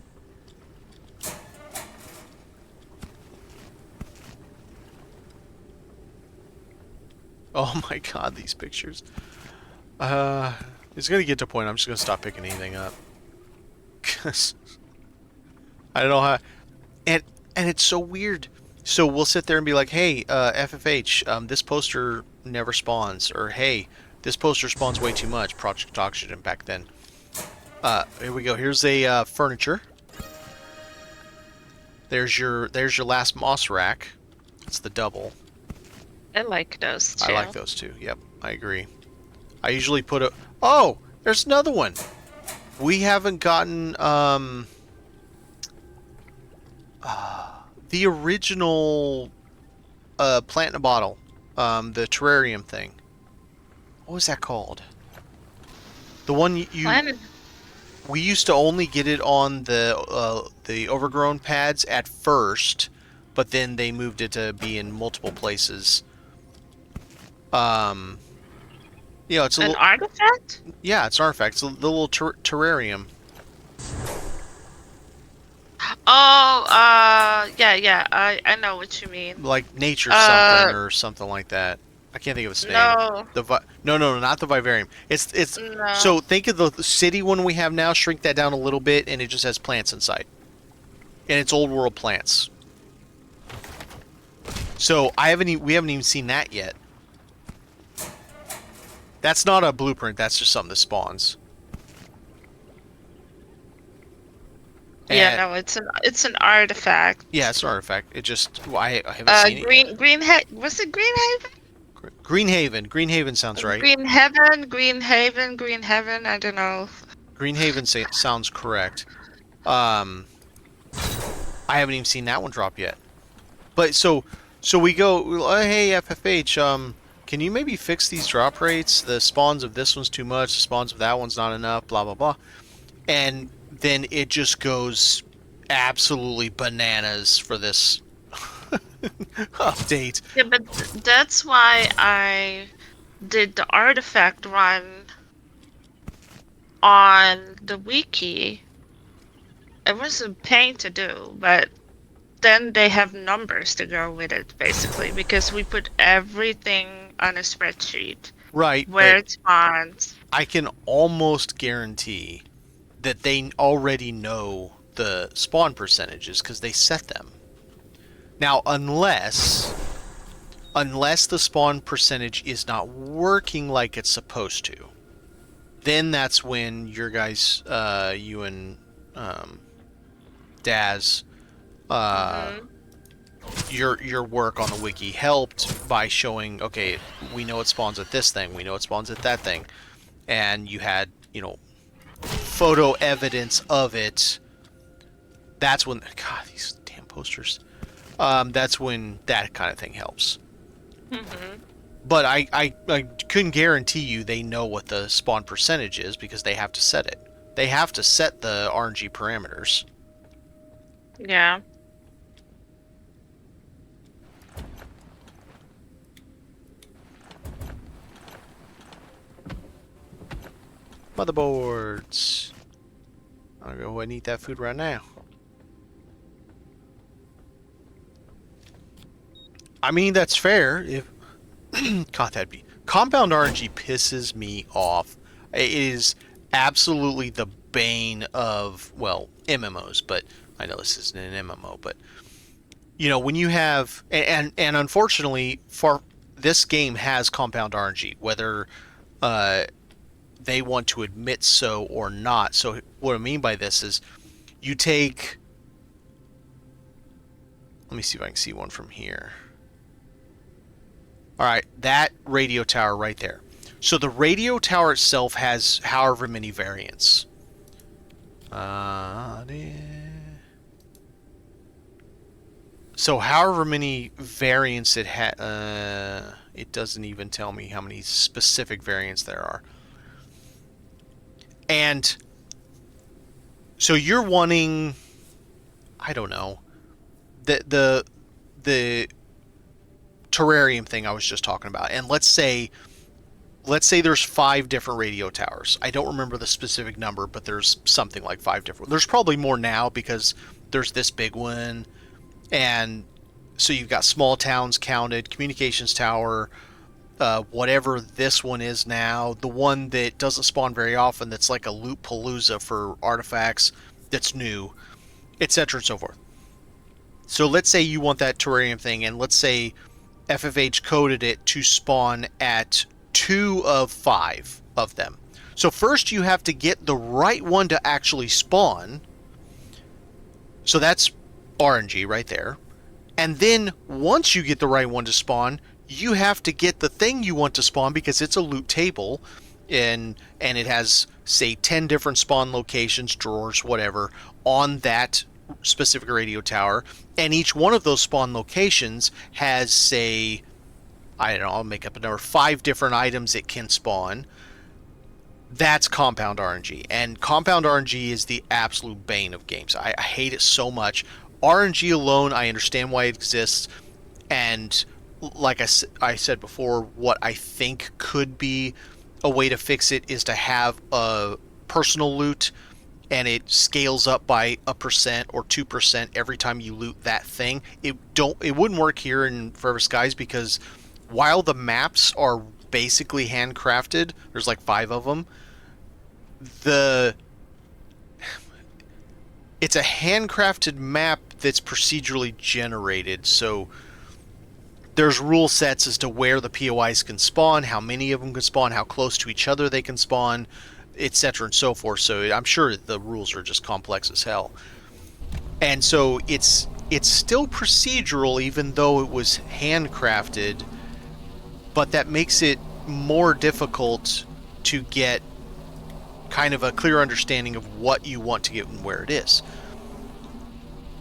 Oh my god, these pictures. It's gonna get to a point I'm just gonna stop picking anything up. Cause I don't know how... And it's so weird. So we'll sit there and be like, hey, FFH, this poster never spawns. Or, hey, this poster spawns way too much. Project Oxygen back then. Here we go. Here's a furniture. There's your last moss rack. It's the double. I like those too. I like those too. Yep, I agree. I usually put a... Oh, there's another one. We haven't gotten the original plant in a bottle, the terrarium thing. What was that called? The one we used to only get it on the overgrown pads at first, but then they moved it to be in multiple places. You know, it's an artifact? Yeah, it's an artifact. It's the little terrarium. Oh, yeah, I know what you mean. Like nature something or something like that. I can't think of its name. No, No, not the vivarium. It's no. so think of the city one we have now. Shrink that down a little bit, and it just has plants inside, and it's old world plants. So we haven't even seen that yet. That's not a blueprint. That's just something that spawns. Yeah, And, no, it's an artifact. yeah, it's an artifact. It just I haven't seen it yet. Was it Greenhaven? Greenhaven. Greenhaven sounds right. Greenhaven. I don't know. Greenhaven sounds correct. I haven't even seen that one drop yet. But so we go. Hey FFH, can you maybe fix these drop rates? The spawns of this one's too much. The spawns of that one's not enough. Blah blah blah. And then it just goes absolutely bananas for this update. Yeah, but that's why I did the artifact run on the wiki. It was a pain to do, but then they have numbers to go with it, basically, because we put everything on a spreadsheet. Right. Where it spawns. I can almost guarantee that they already know the spawn percentages because they set them. Now, unless the spawn percentage is not working like it's supposed to, then that's when your guys, you and Daz, your work on the wiki helped by showing, okay, we know it spawns at this thing, we know it spawns at that thing, and you had, photo evidence of it. That's when, God, these damn posters. That's when that kind of thing helps. But I couldn't guarantee you they know what the spawn percentage is because they have to set it. They have to set the RNG parameters. Yeah. Motherboards. I'll go ahead and eat that food right now. I mean, that's fair. If God, that'd be compound RNG pisses me off. It is absolutely the bane of, well, MMOs, but I know this isn't an MMO, but when you have and unfortunately for this game has compound RNG, whether they want to admit so or not. So what I mean by this is you take, let me see if I can see one from here. All right, that radio tower right there. So the radio tower itself has however many variants. So however many variants it it doesn't even tell me how many specific variants there are. And so you're wanting, I don't know, the terrarium thing I was just talking about. And let's say there's 5 different radio towers. I don't remember the specific number, but there's something like 5 different. There's probably more now because there's this big one. And so you've got small towns counted, communications tower, whatever this one is now, the one that doesn't spawn very often, that's like a loot palooza for artifacts, that's new, etc. and so forth. So let's say you want that terrarium thing, and let's say FFH coded it to spawn at 2 of 5 of them. So first you have to get the right one to actually spawn. So that's RNG right there. And then once you get the right one to spawn, you have to get the thing you want to spawn because it's a loot table, and it has, say, 10 different spawn locations, drawers, whatever, on that specific radio tower. And each one of those spawn locations has, say, I don't know, I'll make up a number, 5 different items it can spawn. That's compound RNG. And compound RNG is the absolute bane of games. I hate it so much. RNG alone, I understand why it exists. And like I said before, what I think could be a way to fix it is to have a personal loot, and it scales up by 1% or 2% every time you loot that thing. It wouldn't work here in Forever Skies because while the maps are basically handcrafted, there's like 5 of them. It's a handcrafted map that's procedurally generated, so there's rule sets as to where the POIs can spawn, how many of them can spawn, how close to each other they can spawn, etc. and so forth. So I'm sure the rules are just complex as hell. And so it's still procedural, even though it was handcrafted, but that makes it more difficult to get kind of a clear understanding of what you want to get and where it is.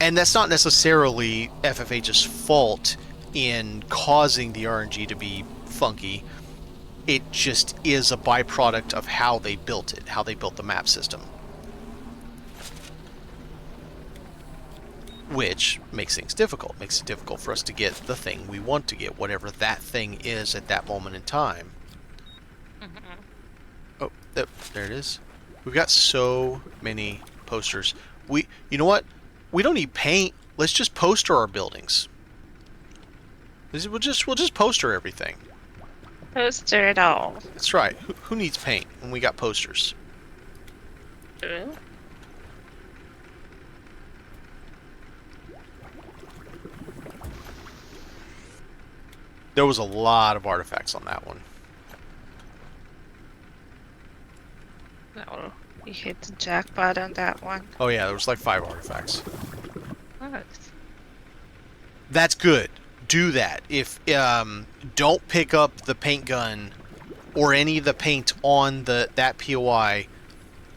And that's not necessarily FFH's fault in causing the RNG to be funky. It just is a byproduct of how they built it, how they built the map system. Which makes things difficult. Makes it difficult for us to get the thing we want to get, whatever that thing is at that moment in time. Oh, there it is. We've got so many posters. You know what? We don't need paint. Let's just poster our buildings. We'll just poster everything. Poster it all. That's right. Who needs paint when we got posters? There was a lot of artifacts on that one. No, you hit the jackpot on that one. Oh yeah, there was like 5 artifacts. Nice. That's good. Do that. If don't pick up the paint gun or any of the paint on that POI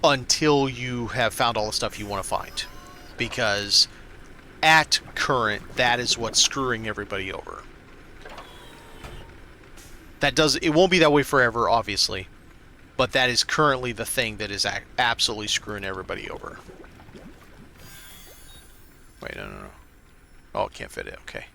until you have found all the stuff you want to find, because at current that is what's screwing everybody over. It won't be that way forever, obviously, but that is currently the thing that is absolutely screwing everybody over. Wait, no. Oh, it can't fit it. Okay.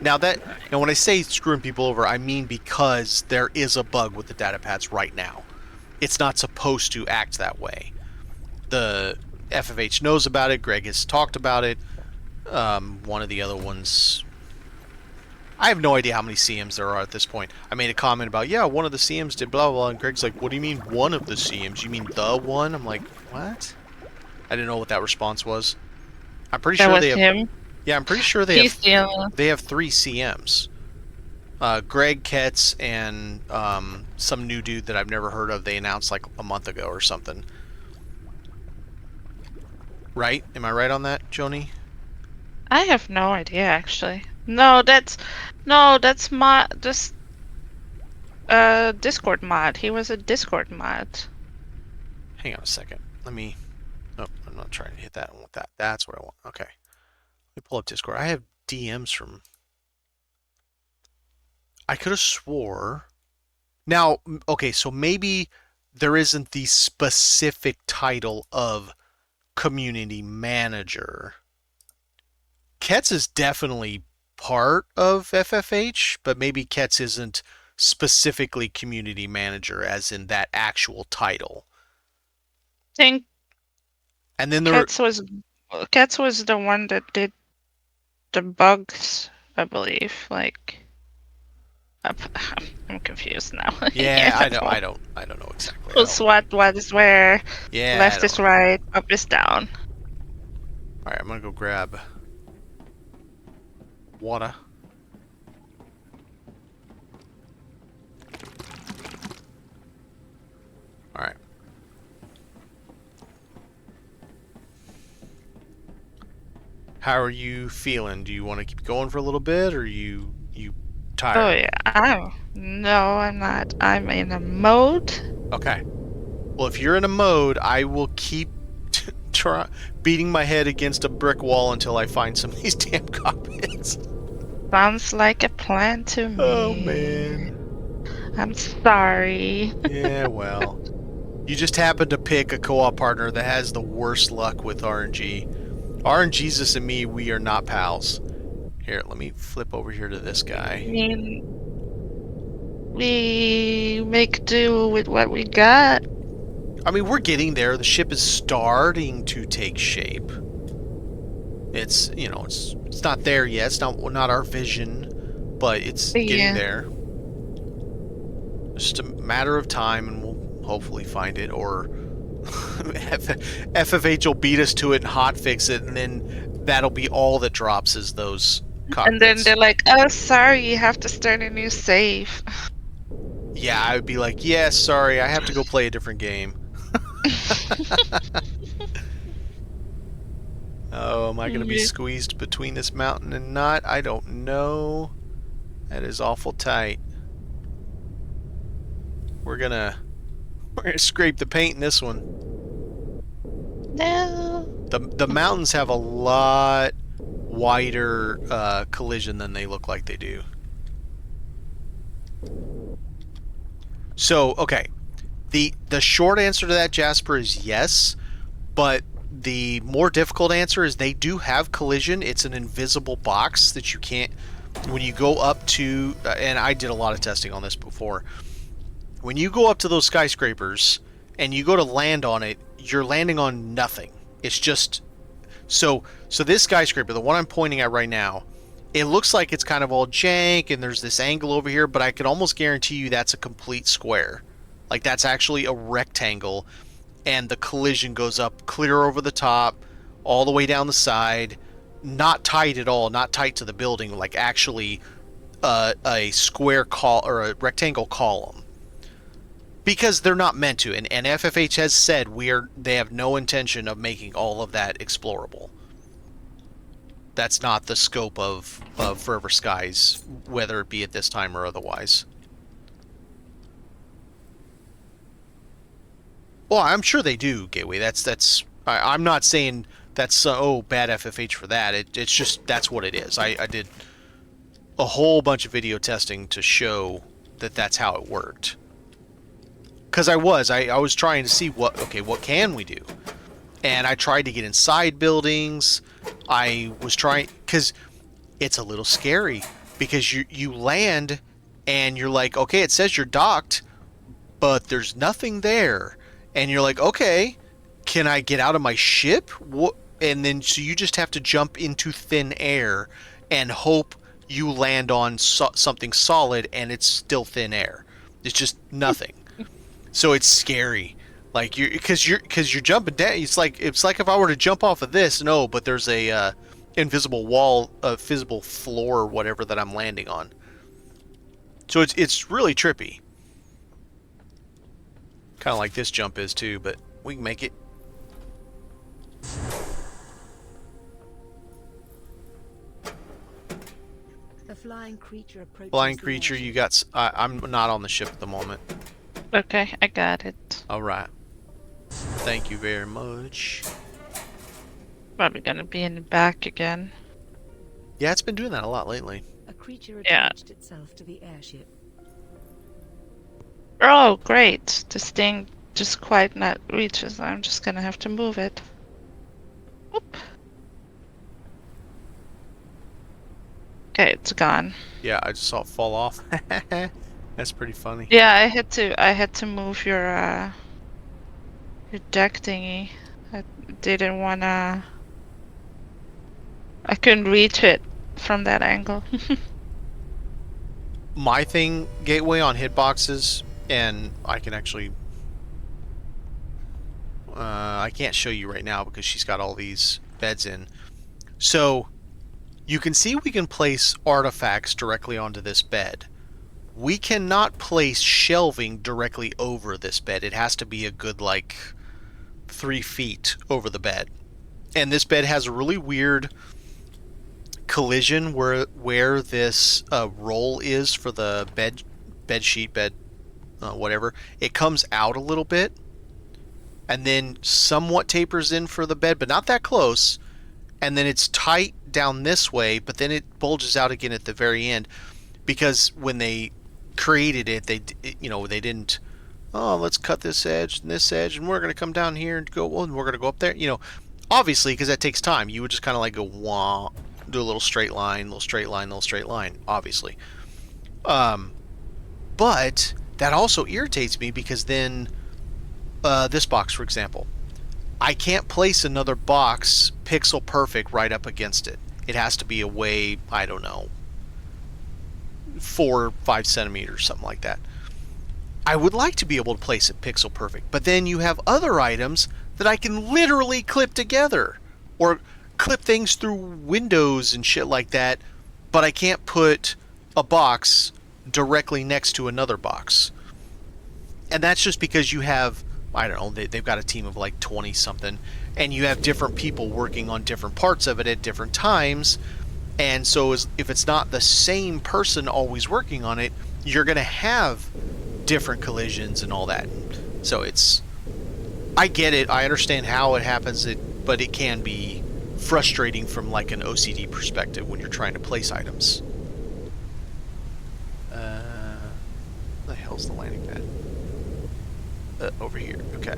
Now when I say screwing people over, I mean because there is a bug with the data pads right now. It's not supposed to act that way. The FFH knows about it. Greg has talked about it. One of the other ones, I have no idea how many CMs there are at this point. I made a comment about, yeah, one of the CMs did blah, blah, blah, and Greg's like, what do you mean one of the CMs? You mean the one? I'm like, what? I didn't know what that response was. I'm pretty sure they have... him? Yeah, I'm pretty sure they have 3 CMs. Greg, Ketz, and some new dude that I've never heard of. They announced like a month ago or something. Right? Am I right on that, Joni? I have no idea, actually. No, that's mod. Just Discord mod. He was a Discord mod. Hang on a second. Let me... Oh, I'm not trying to hit that. I want that. That's what I want. Okay. Let me pull up Discord. I have DMs from... I could have swore... Now, okay, so maybe there isn't the specific title of community manager. Ketz is definitely part of FFH, but maybe Ketz isn't specifically community manager as in that actual title. I think and then Ketz was the one that did the bugs, I believe. Like, I'm confused now. Yeah, I don't know exactly. Who's what is where? Yeah, left is right, up is down. All right, I'm gonna go grab water. All right. How are you feeling? Do you want to keep going for a little bit, or are you tired? Oh yeah. No, I'm not. I'm in a mode. Okay. Well, if you're in a mode, I will keep beating my head against a brick wall until I find some of these damn cockpits. Sounds like a plan to me. Oh man. I'm sorry. Yeah, well. You just happen to pick a co-op partner that has the worst luck with RNG. RNGesus and me, we are not pals. Here, let me flip over here to this guy. I mean, We make do with what we got. I mean, we're getting there. The ship is starting to take shape. It's, you know, it's not there yet. It's not our vision, but it's getting Yeah. there. It's just a matter of time, and we'll hopefully find it, or FFH will beat us to it and hotfix it, and then that'll be all that drops is those And then cockpits. they're like, "Oh, sorry, you have to start a new save." Yeah, I would be like, yeah, sorry, I have to go play a different game. Oh, am I going to be Yeah. squeezed between this mountain and not? I don't know. That is awful tight. We're gonna scrape the paint in this one. No. The mountains have a lot wider collision than they look like they do. So, okay. The short answer to that, Jasper, is yes, but the more difficult answer is they do have collision. It's an invisible box that you can't, when you go up to, and I did a lot of testing on this before, when you go up to those skyscrapers and you go to land on it, you're landing on nothing. It's just, so this skyscraper, the one I'm pointing at right now, it looks like it's kind of all jank and there's this angle over here, but I could almost guarantee you that's a complete square. Like, that's actually a rectangle, and the collision goes up clear over the top, all the way down the side, not tight at all, not tight to the building, like actually a square or a rectangle column. Because they're not meant to, and FFH has said they have no intention of making all of that explorable. That's not the scope of Forever Skies, whether it be at this time or otherwise. Well, I'm sure they do, Gateway. I'm not saying that's bad FFH for that. It's just that's what it is. I did a whole bunch of video testing to show that that's how it worked. Because I was trying to see what can we do, and I tried to get inside buildings. I was trying, because it's a little scary, because you land and you're like, okay, it says you're docked, but there's nothing there. And you're like, okay, can I get out of my ship? What? And then so you just have to jump into thin air and hope you land on something solid, and it's still thin air. It's just nothing. So it's scary, like because you're jumping down. It's like if I were to jump off of this, no, but there's a invisible wall, a visible floor, or whatever that I'm landing on. So it's really trippy. Kind of like this jump is too, but we can make it. A flying creature approaches. Flying creature, you got. I'm not on the ship at the moment. Okay, I got it. All right. Thank you very much. Probably gonna be in the back again. Yeah, it's been doing that a lot lately. A creature Yeah. attached itself to the airship. Oh, great. This thing just quite not reaches. I'm just gonna have to move it. Whoop. Okay, it's gone. Yeah, I just saw it fall off. That's pretty funny. Yeah, I had to move your deck thingy. I didn't wanna. I couldn't reach it from that angle. My thing, Gateway, on hitboxes, and I can actually... I can't show you right now because she's got all these beds in. So, you can see we can place artifacts directly onto this bed. We cannot place shelving directly over this bed. It has to be a good, 3 feet over the bed. And this bed has a really weird collision where this roll is for the bed sheet, whatever. It comes out a little bit and then somewhat tapers in for the bed, but not that close. And then it's tight down this way, but then it bulges out again at the very end, because when they created it, they didn't, oh, let's cut this edge and we're going to come down here and go, well, and we're going to go up there, obviously, because that takes time. You would just kind of go wah, do a little straight line, obviously. But But that also irritates me because then, this box, for example, I can't place another box pixel perfect right up against it. It has to be away, I don't know, 4 or 5 centimeters, something like that. I would like to be able to place it pixel perfect, but then you have other items that I can literally clip together, or clip things through windows and shit like that, but I can't put a box directly next to another box. And that's just because you have, I don't know, they've got a team of like 20 something, and you have different people working on different parts of it at different times. And so if it's not the same person always working on it, you're going to have different collisions and all that. So I get it. I understand how it happens, but it can be frustrating from like an OCD perspective when you're trying to place items. The hell's the landing pad? Over here. Okay.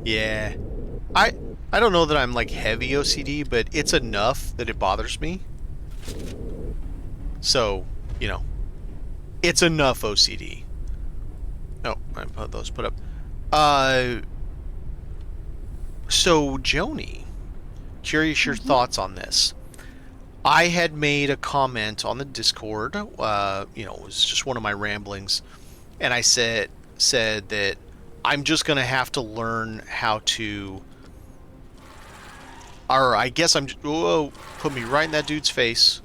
Yeah. I don't know that I'm like heavy OCD, but it's enough that it bothers me. So, it's enough OCD. Oh, I put those put up. So Joni, curious your thoughts on this. I had made a comment on the Discord, it was just one of my ramblings, and I said that I'm just going to have to learn how to, or I guess whoa, put me right in that dude's face.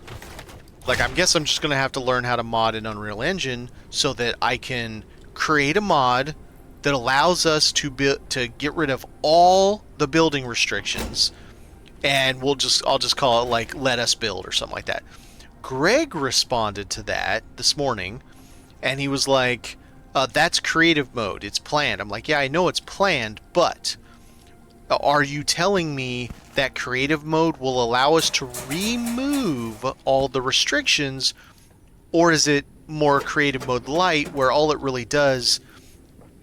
Like, I guess I'm just going to have to learn how to mod in Unreal Engine so that I can create a mod that allows us to get rid of all the building restrictions, and I'll just call it like let us build or something like that. Greg responded to that this morning, and he was like, that's creative mode. It's planned. I'm like, yeah, I know it's planned, but are you telling me that creative mode will allow us to remove all the restrictions, or is it more creative mode light where all it really does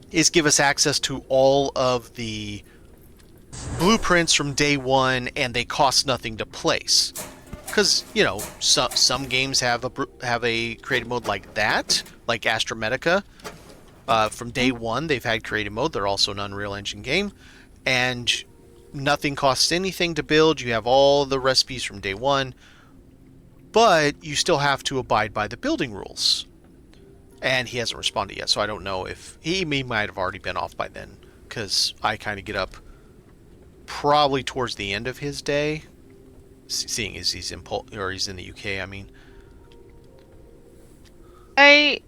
is give us access to all of the blueprints from day one and they cost nothing to place? Because, some games have a creative mode like that, like Astra Medica. From day one, they've had creative mode. They're also an Unreal Engine game. And nothing costs anything to build. You have all the recipes from day one. But you still have to abide by the building rules. And he hasn't responded yet, so I don't know if... He might have already been off by then. Because I kind of get up probably towards the end of his day. Seeing as he's in the UK, I mean. I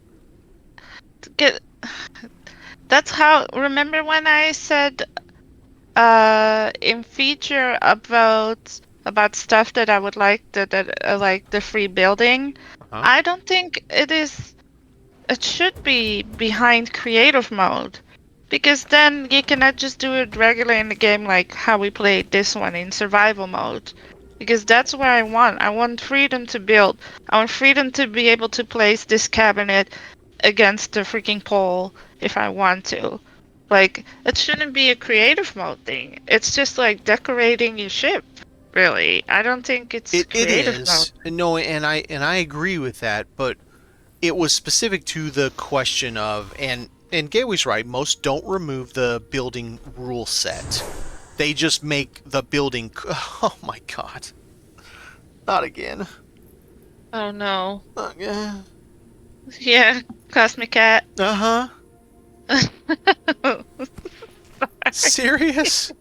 get... That's how... Remember when I said in feature about stuff that I would like, like the free building? Uh-huh. I don't think it should be behind creative mode. Because then you cannot just do it regular in the game like how we played this one in survival mode. Because that's what I want. I want freedom to build. I want freedom to be able to place this cabinet against the freaking pole if I want to. Like, it shouldn't be a creative mode thing. It's just like decorating your ship, really. I don't think it's creative mode. No, and I agree with that, but it was specific to the question of, and Gateway's right, most don't remove the building rule set. They just make the building... Oh my god. Not again. Oh no. Yeah. Yeah, Cosmic Cat. Uh-huh. Serious?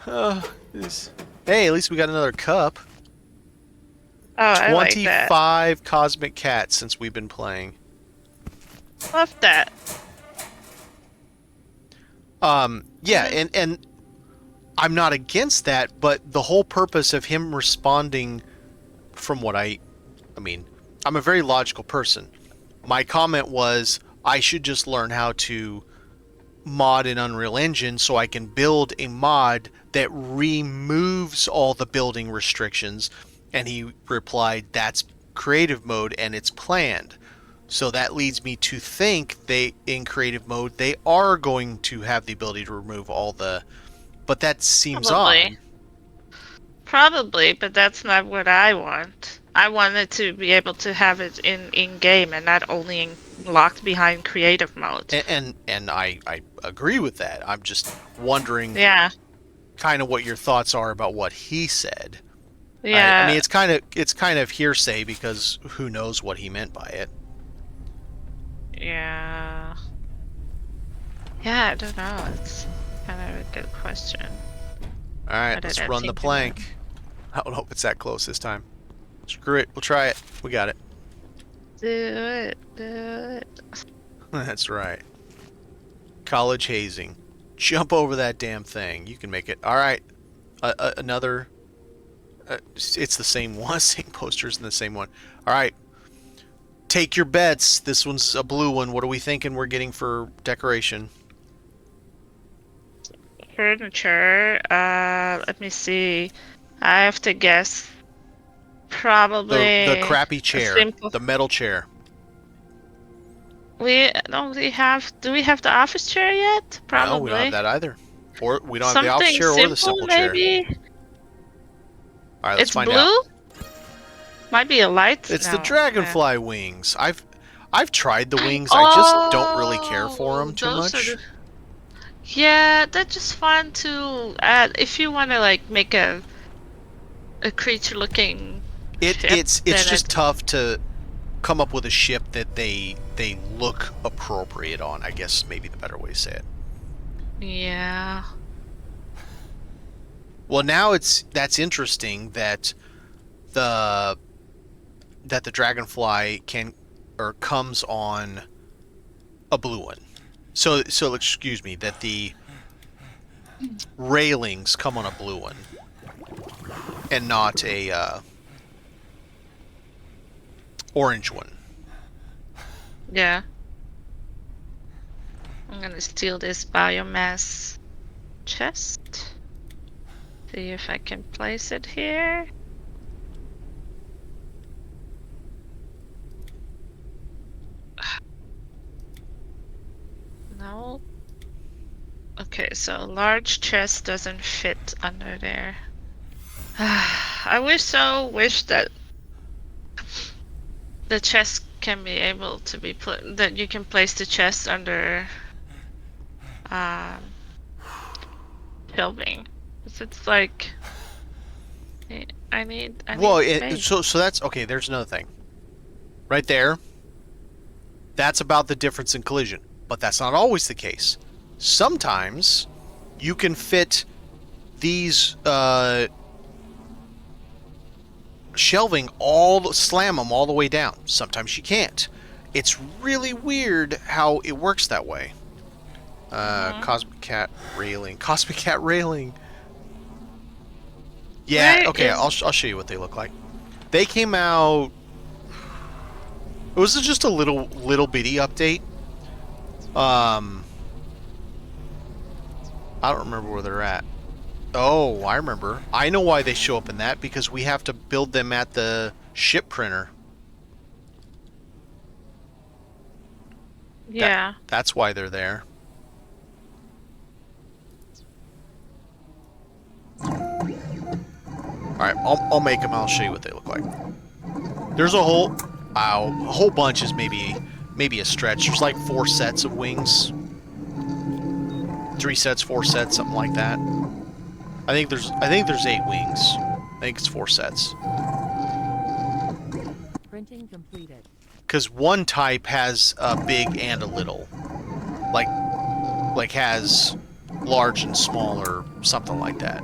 Hey, at least we got another cup. Oh, I like that. 25 Cosmic Cats since we've been playing. Love that. Yeah, and I'm not against that, but the whole purpose of him responding, from what I mean, I'm a very logical person. My comment was, I should just learn how to mod in Unreal Engine so I can build a mod that removes all the building restrictions. And he replied, that's creative mode and it's planned. So that leads me to think in creative mode they are going to have the ability to remove all the, but that seems odd. Probably, but that's not what I want. I wanted to be able to have it in game and not only locked behind creative mode. And I agree with that. I'm just wondering kind of what your thoughts are about what he said. Yeah. I mean, it's kind of hearsay because who knows what he meant by it. Yeah. Yeah, I don't know. It's kind of a good question. All right, let's run the plank. I don't know if it's that close this time. Screw it. We'll try it. We got it. Do it. Do it. That's right. College hazing. Jump over that damn thing. You can make it. All right. Another. It's the same one. Same posters in the same one. All right. Take your bets. This one's a blue one. What are we thinking we're getting for decoration? Furniture. Let me see. I have to guess. Probably the crappy chair. The metal chair. Do we have the office chair yet? Probably. No, we don't have that either. Or we don't have the office chair or the simple maybe? chair. All right, let's find blue? out. Might be a light. It's the dragonfly wings. I've tried the wings. I just don't really care for them too much. Yeah, they're just fun to add if you want to like make a creature looking. It's just tough to come up with a ship that they look appropriate on. I guess maybe the better way to say it. Yeah. Well, now that's interesting that the dragonfly comes on a blue one. So excuse me, that the railings come on a blue one and not a orange one. Yeah. I'm gonna steal this biomass chest. See if I can place it here. No. Okay, so large chest doesn't fit under there. I wish that the chest can be able to be put, that you can place the chest under shelving. It's like I need space. So that's okay. There's another thing right there. That's about the difference in collision, but that's not always the case. Sometimes you can fit these shelving slam them all the way down. Sometimes you can't. It's really weird how it works that way. Cosmic cat railing. Yeah, okay, I'll show you what they look like. They came out. It was just a little bitty update. I don't remember where they're at. Oh, I remember. I know why they show up in that, because we have to build them at the ship printer. Yeah. That's why they're there. Alright, I'll make them. I'll show you what they look like. There's a whole bunch is maybe a stretch. There's like 4 sets of wings. 3 sets, 4 sets, something like that. I think there's 8 wings. I think it's 4 sets. Printing completed. Because one type has a big and a little, like has large and small or something like that.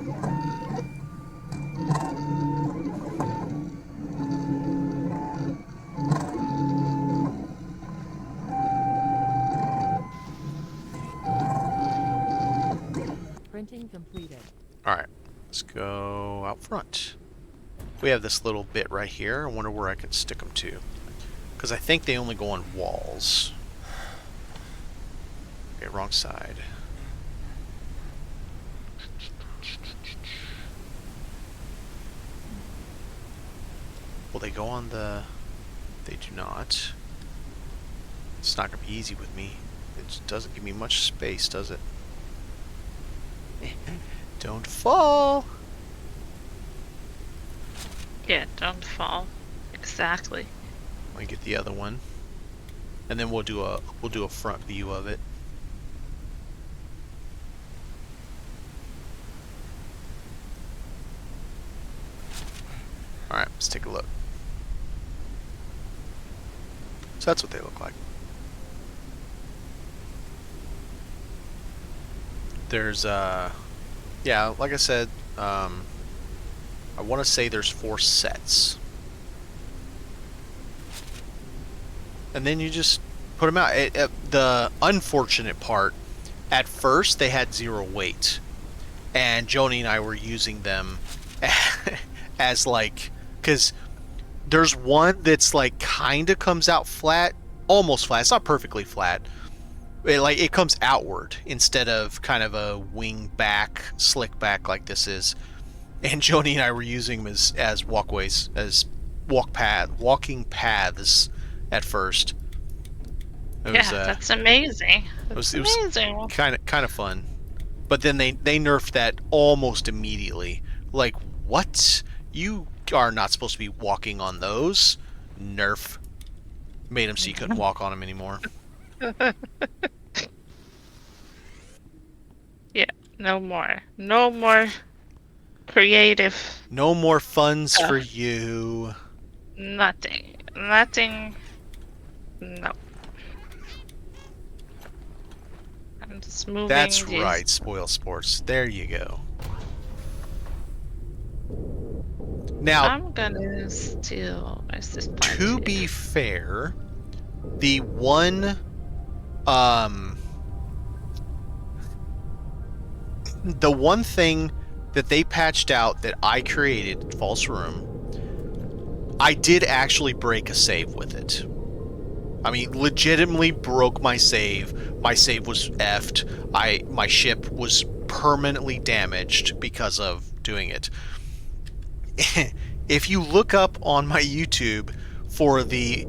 Printing completed. Alright, let's go out front. We have this little bit right here. I wonder where I can stick them to. Because I think they only go on walls. Okay, wrong side. Will they go on the... They do not. It's not going to be easy with me. It just doesn't give me much space, does it? Don't fall! Yeah, don't fall. Exactly. Let me get the other one. And then we'll do a front view of it. Alright, let's take a look. So that's what they look like. There's, yeah, like I said, I want to say there's 4 sets. And then you just put them out. The unfortunate part, at first they had 0 weight. And Joni and I were using them as like, because there's one that's like kind of comes out flat, almost flat. It's not perfectly flat. It comes outward instead of kind of a wing back, slick back like this is. And Joni and I were using them as walkways, as walking paths at first. That's amazing. It was kind of fun. But then they nerfed that almost immediately. Like, what? You are not supposed to be walking on those. Nerf. Made them so you couldn't walk on them anymore. Yeah, no more. No more creative. No more funds for you. Nothing. Nothing. No. I'm just moving. That's these. right, Spoil Sports. There you go. Now, I'm gonna steal. Where's this plant to here? be fair, the one, the one thing that they patched out that I created, False Room, I did actually break a save with it. I mean, legitimately broke my save. My save was effed. My ship was permanently damaged because of doing it. If you look up on my YouTube for the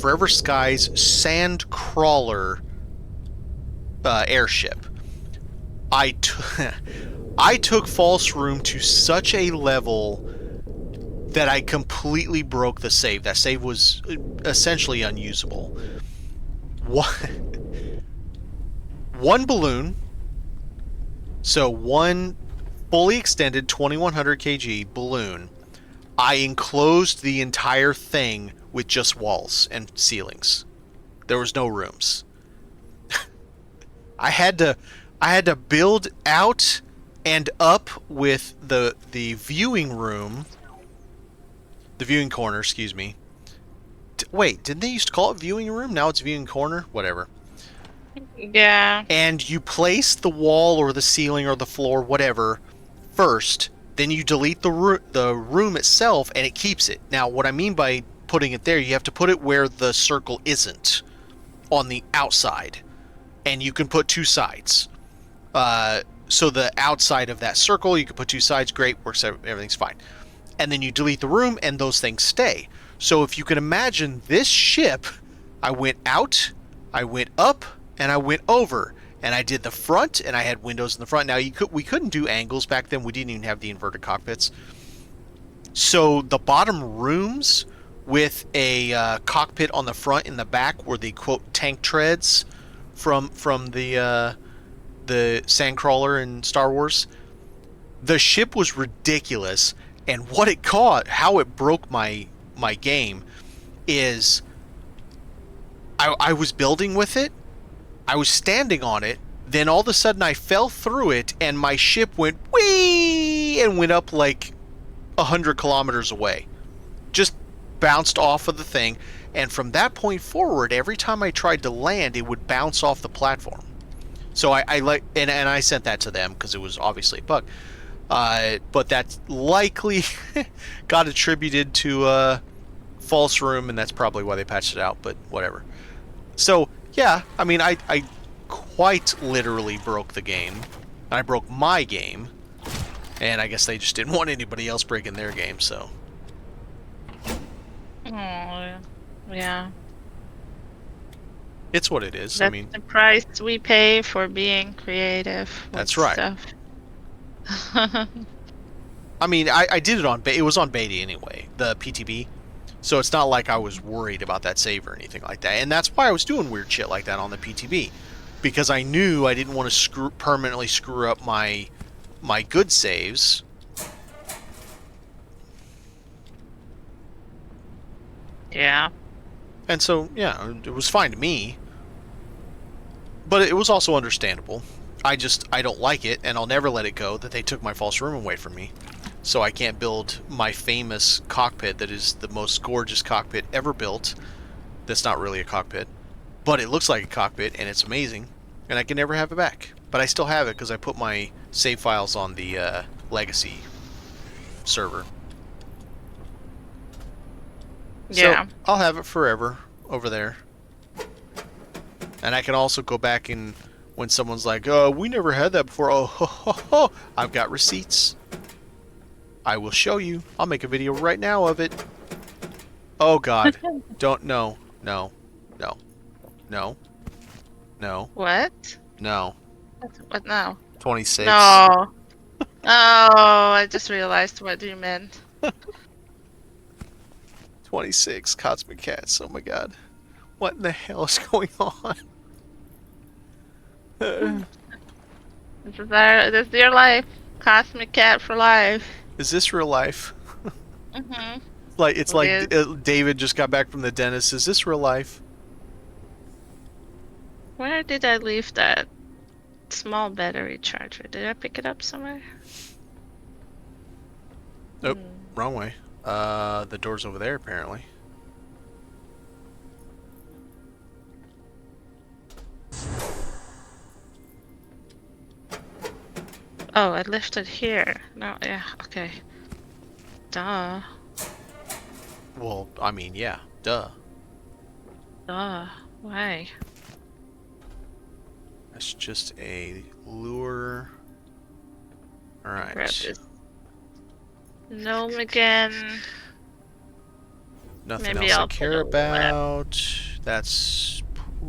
Forever Skies Sand Crawler airship, I took False Room to such a level that I completely broke the save. That save was essentially unusable. One balloon, so one fully extended 2100 kg balloon, I enclosed the entire thing with just walls and ceilings. There was no rooms. I had to build out and up with the viewing room, the viewing corner, excuse me. Wait, didn't they used to call it viewing room? Now it's viewing corner? Whatever. Yeah. And you place the wall or the ceiling or the floor, whatever, first. Then you delete the room itself, and it keeps it. Now, what I mean by putting it there, you have to put it where the circle isn't, on the outside. And you can put 2 sides. So the outside of that circle, you can put 2 sides, great, works, everything's fine. And then you delete the room, and those things stay. So if you can imagine this ship, I went out, I went up, and I went over. And I did the front, and I had windows in the front. Now, we couldn't do angles back then. We didn't even have the inverted cockpits. So the bottom rooms with a cockpit on the front and the back were the, quote, tank treads from the Sandcrawler in Star Wars. The ship was ridiculous, and what it caught, how it broke my game, is I was building with it. I was standing on it, then all of a sudden I fell through it, and my ship went whee and went up like 100 kilometers away. Just bounced off of the thing, and from that point forward, every time I tried to land, it would bounce off the platform. So I sent that to them because it was obviously a bug. But that's likely got attributed to False Room, and that's probably why they patched it out, but whatever. So, yeah, I mean, I quite literally broke the game. I broke my game, and I guess they just didn't want anybody else breaking their game, so. Oh, yeah. It's what it is. I That's mean, the price we pay for being creative with that's right. stuff. I mean, I did it on it was on beta anyway, the PTB. So it's not like I was worried about that save or anything like that. And that's why I was doing weird shit like that on the PTB. Because I knew I didn't want to permanently screw up my good saves. Yeah. And so, yeah, it was fine to me. But it was also understandable. I don't like it, and I'll never let it go that they took my false room away from me. So I can't build my famous cockpit that is the most gorgeous cockpit ever built. That's not really a cockpit. But it looks like a cockpit, and it's amazing. And I can never have it back. But I still have it because I put my save files on the Legacy server. Yeah. So I'll have it forever over there. And I can also go back and when someone's like, "Oh, we never had that before." Oh, ho, ho, ho. I've got receipts. I will show you. I'll make a video right now of it. Oh God! Don't no. What? No. What now? 26. No. Oh, I just realized what you meant. 26 Cosmic Cats. Oh my God! What in the hell is going on? This is your life. Cosmic cat for life. Is this real life? Mm-hmm. Like it's like It is. David just got back from the dentist. Is this real life? Where did I leave that small battery charger? Did I pick it up somewhere? Nope, wrong way. The door's over there apparently. Oh, I left it here. No, yeah, okay. Duh. Well, I mean, yeah, duh. Duh. Why? That's just a lure. Alright. Grab this gnome again. Nothing Maybe else I I'll care put a left. about. That's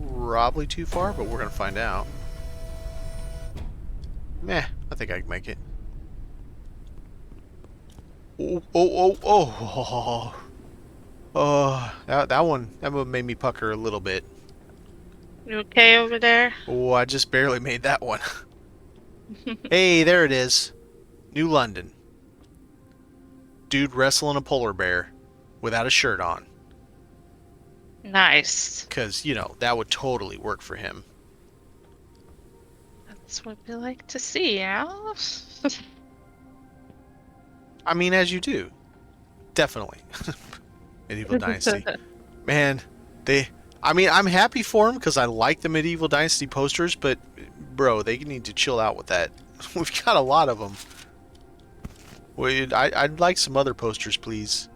probably too far, but we're gonna find out. Meh, I think I can make it. Oh. Oh, that one made me pucker a little bit. You okay over there? Oh, I just barely made that one. Hey, there it is. New London. Dude wrestling a polar bear without a shirt on. Nice. Because, you know, that would totally work for him. That's what we like to see, yeah? I mean, as you do. Definitely. Medieval Dynasty. Man, I'm happy for them because I like the Medieval Dynasty posters, but, bro, they need to chill out with that. We've got a lot of them. I'd like some other posters, please.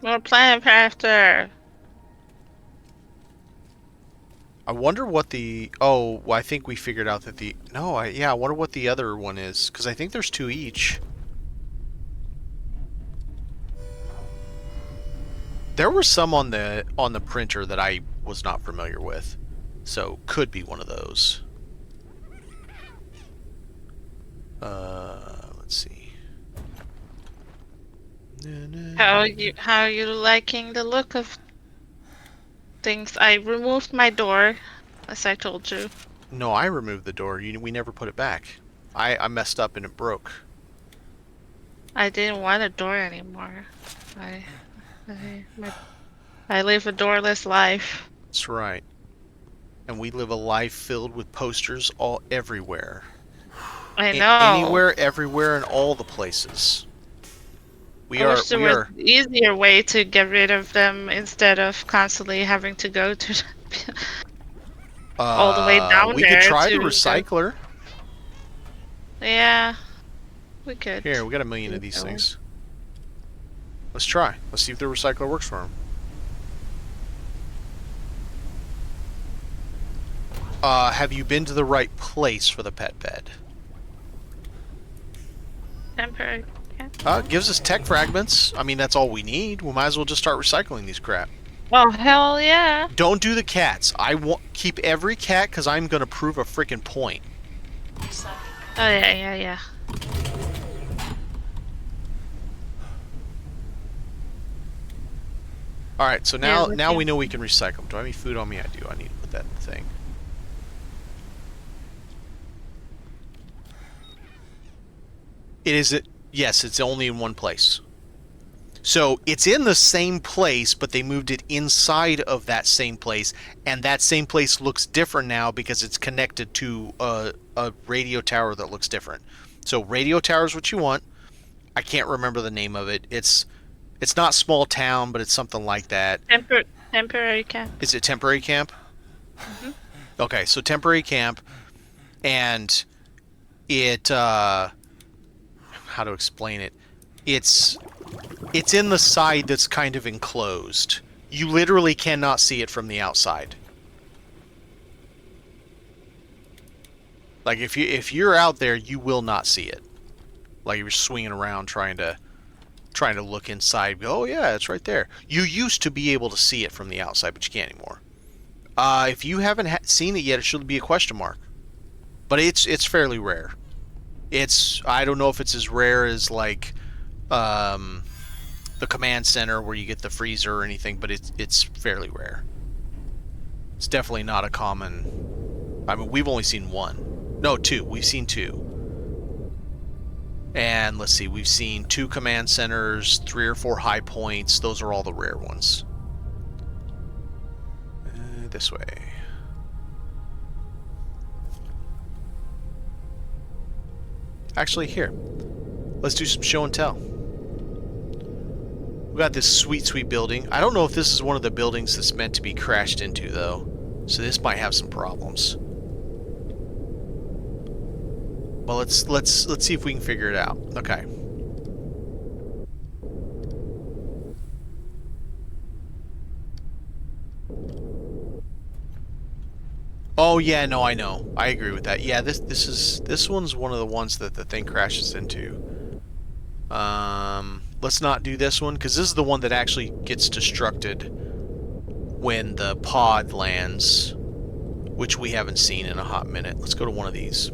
More Planet Crafter. I wonder what the... Oh, well, I think we figured out that the... No, I wonder what the other one is, because I think there's 2 each. There were some on the printer that I was not familiar with, so could be one of those. Let's see. How are you liking the look of things? I removed my door, as I told you. No, I removed the door. We never put it back. I messed up and it broke. I didn't want a door anymore. I live a doorless life. That's right. And we live a life filled with posters all everywhere. I know. Anywhere, everywhere, and all the places. I wish there was an easier way to get rid of them instead of constantly having to go to all the way down we there. could try the recycler. Yeah, we could. Here, we got 1 million of these things. Let's try. Let's see if the recycler works for him. Have you been to the right place for the pet bed? Temporary cat? Gives us tech fragments. I mean, that's all we need. We might as well just start recycling these crap. Oh, hell yeah. Don't do the cats. I want keep every cat because I'm gonna prove a freaking point. Recycling. Oh, yeah. All right, so now Yeah, now we know we can recycle. Do I have any food on me? I do. I need to put that in the thing. Yes, it's only in one place. So it's in the same place, but they moved it inside of that same place, and that same place looks different now because it's connected to a radio tower that looks different. So radio tower is what you want. I can't remember the name of it. It's not small town, but it's something like that. Temporary camp. Is it temporary camp? Mm-hmm. Okay, so temporary camp, and it how to explain it? It's in the side that's kind of enclosed. You literally cannot see it from the outside. Like if you're out there, you will not see it. Like you're swinging around trying to look inside. Oh yeah, it's right there. You used to be able to see it from the outside, but you can't anymore. If you haven't seen it yet, it should be a question mark. But it's fairly rare. I don't know if it's as rare as like the command center where you get the freezer or anything, but it's fairly rare. It's definitely not a common. I mean, we've only seen one. No, two. We've seen two. And let's see, we've seen 2 command centers, 3 or 4 high points. Those are all the rare ones. This way. Actually, here. Let's do some show and tell. We got this sweet, sweet building. I don't know if this is one of the buildings that's meant to be crashed into, though. So this might have some problems. Well, let's see if we can figure it out. Okay. Oh yeah, no, I know. I agree with that. Yeah, this one's one of the ones that the thing crashes into. Let's not do this one because this is the one that actually gets destructed when the pod lands, which we haven't seen in a hot minute. Let's go to one of these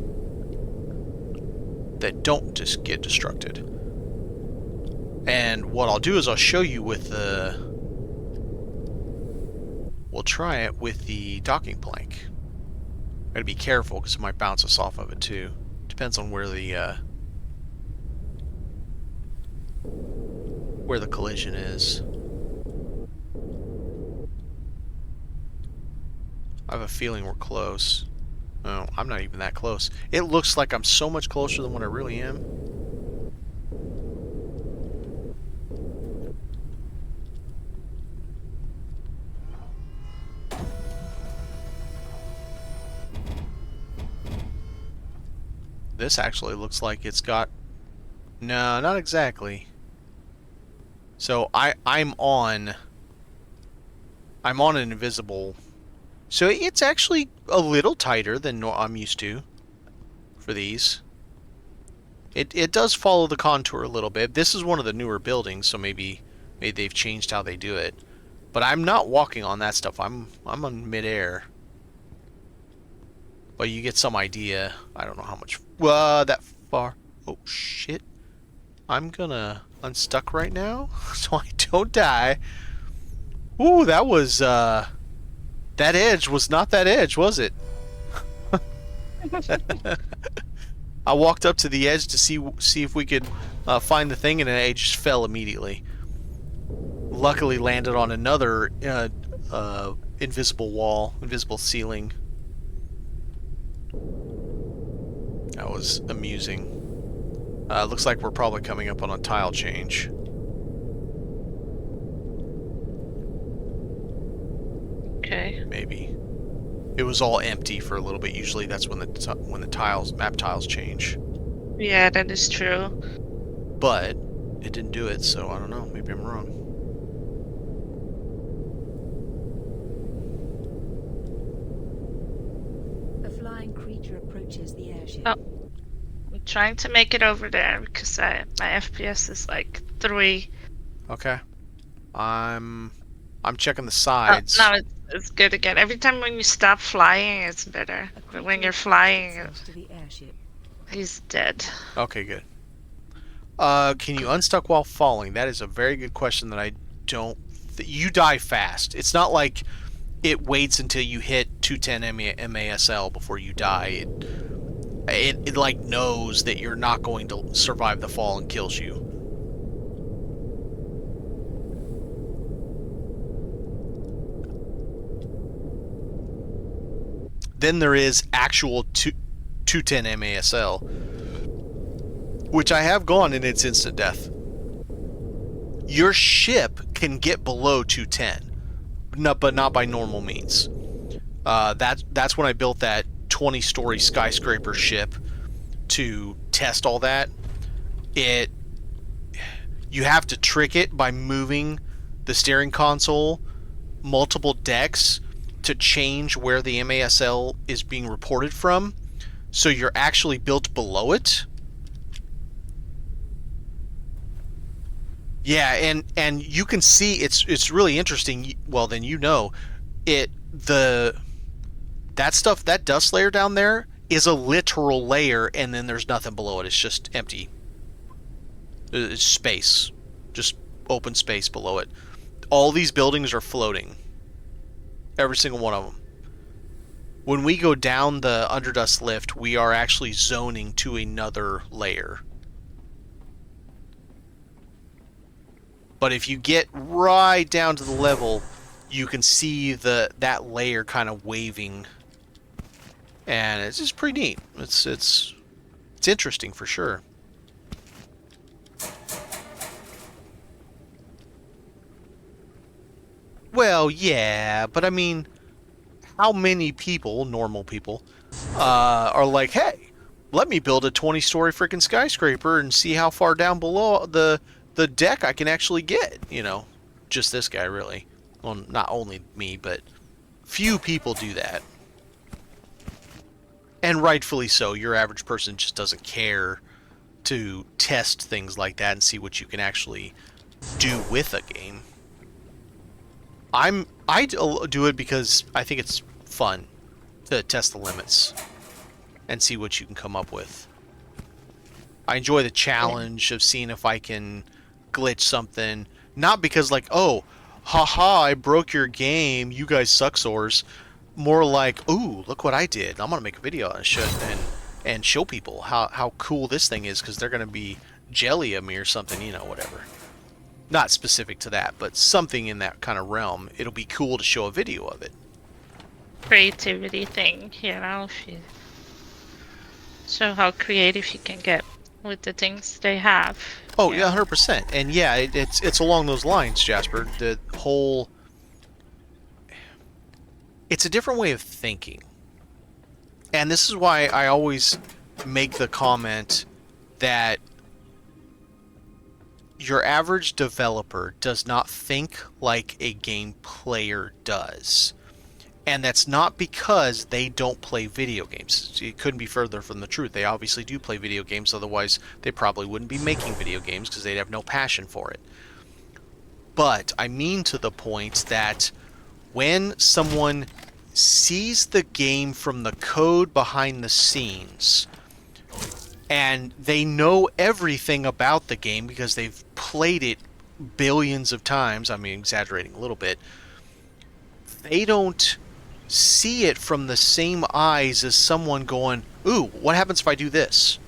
that don't just get destructed. And what I'll do is I'll show you with the... We'll try it with the docking plank. Gotta be careful because it might bounce us off of it too. Depends on where the collision is. I have a feeling we're close. Oh, I'm not even that close. It looks like I'm so much closer than what I really am. This actually looks like it's got... No, not exactly. So I'm on an invisible... So it's actually a little tighter than I'm used to for these. It does follow the contour a little bit. This is one of the newer buildings, so maybe they've changed how they do it. But I'm not walking on that stuff. I'm on midair. But you get some idea. I don't know how much that far. Oh shit. I'm gonna unstuck right now so I don't die. Ooh, that was that edge was not that edge, was it? I walked up to the edge to see if we could find the thing, and I just fell immediately. Luckily, landed on another invisible wall, invisible ceiling. That was amusing. Looks like we're probably coming up on a tile change. Okay. Maybe. It was all empty for a little bit. Usually that's when the map tiles change. Yeah, that is true. But it didn't do it, so I don't know. Maybe I'm wrong. A flying creature approaches the airship. Oh. We trying to make it over there because my FPS is like 3. Okay. I'm checking the Oh, sides. now it's good again. Every time when you stop flying, it's better. But when you're flying, to the airship. he's dead. Okay, good. Can you unstuck while falling? That is a very good question that I don't... You die fast. It's not like it waits until you hit 210 MASL before you die. It like knows that you're not going to survive the fall and kills you. Then there is actual 210 MASL, which I have gone in its instant death. Your ship can get below 210, but not by normal means. That's when I built that 20-story skyscraper ship to test all that. You have to trick it by moving the steering console multiple decks to change where the MASL is being reported from, so you're actually built below it. Yeah, and you can see it's really interesting. Well, then that stuff, that dust layer down there is a literal layer, and then there's nothing below it. It's just empty. It's space, just open space below it. All these buildings are floating. Every single one of them. When we go down the underdust lift, we are actually zoning to another layer. But if you get right down to the level, you can see that layer kind of waving, and it's just pretty neat. It's interesting for sure. Well, yeah, but I mean, how many people, normal people, are like, hey, let me build a 20-story freaking skyscraper and see how far down below the deck I can actually get? You know, just this guy, really. Well, not only me, but few people do that. And rightfully so. Your average person just doesn't care to test things like that and see what you can actually do with a game. I do it because I think it's fun to test the limits and see what you can come up with. I enjoy the challenge of seeing if I can glitch something, not because like, oh, haha, I broke your game, you guys suck sores. More like, ooh, look what I did. I'm gonna make a video and show people how cool this thing is, because they're gonna be jelly of me or something, you know, whatever. Not specific to that, but something in that kind of realm. It'll be cool to show a video of it. Creativity thing, you know, if you show how creative you can get with the things they have. Oh yeah, 100%. And yeah, it's along those lines, Jasper. The whole, it's a different way of thinking, and this is why I always make the comment that your average developer does not think like a game player does. And that's not because they don't play video games. It couldn't be further from the truth. They obviously do play video games, otherwise they probably wouldn't be making video games because they'd have no passion for it. But I mean to the point that when someone sees the game from the code behind the scenes, and they know everything about the game because they've played it billions of times, I mean, exaggerating a little bit, they don't see it from the same eyes as someone going, ooh, what happens if I do this?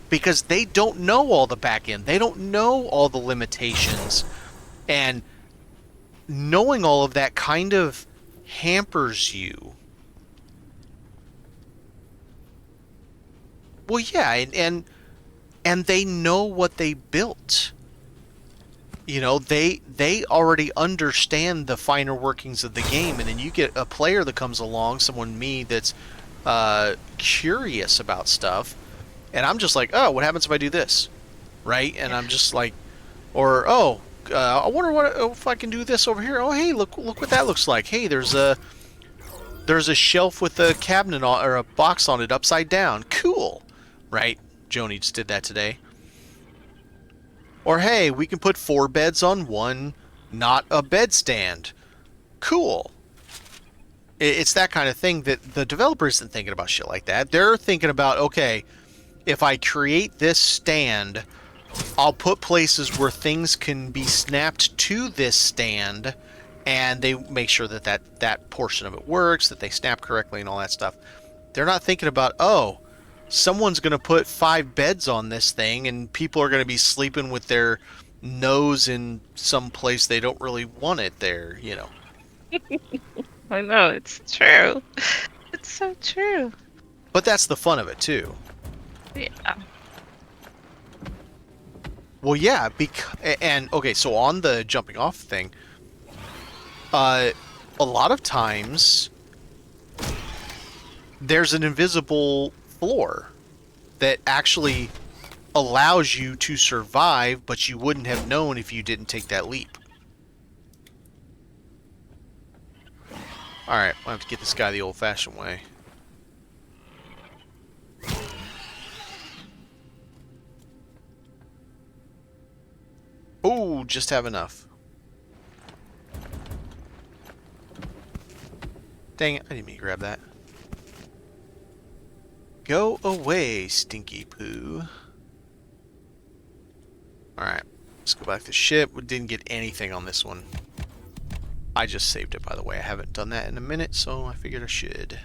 Because they don't know all the back end. They don't know all the limitations. And knowing all of that kind of hampers you. Well, yeah, and they know what they built. You know, they already understand the finer workings of the game, and then you get a player that comes along, someone me that's curious about stuff, and I'm just like, oh, what happens if I do this, right? And I'm just like, or oh, I wonder if I can do this over here. Oh, hey, look what that looks like. Hey, there's a shelf with a cabinet on, or a box on it upside down. Cool, right? Joni just did that today. Or, hey, we can put 4 beds on one, not a bed stand. Cool. It's that kind of thing that the developer isn't thinking about shit like that. They're thinking about, okay, if I create this stand, I'll put places where things can be snapped to this stand, and they make sure that that portion of it works, that they snap correctly and all that stuff. They're not thinking about, oh, someone's going to put 5 beds on this thing, and people are going to be sleeping with their nose in some place they don't really want it there, you know. I know, it's true. It's so true. But that's the fun of it, too. Yeah. Well, yeah, and okay, so on the jumping off thing, a lot of times there's an invisible floor that actually allows you to survive, but you wouldn't have known if you didn't take that leap. Alright, I'll have to get this guy the old-fashioned way. Oh, just have enough. Dang it, I didn't mean to grab that. Go away, stinky poo. Alright, let's go back to ship. We didn't get anything on this one. I just saved it, by the way. I haven't done that in a minute, so I figured I should.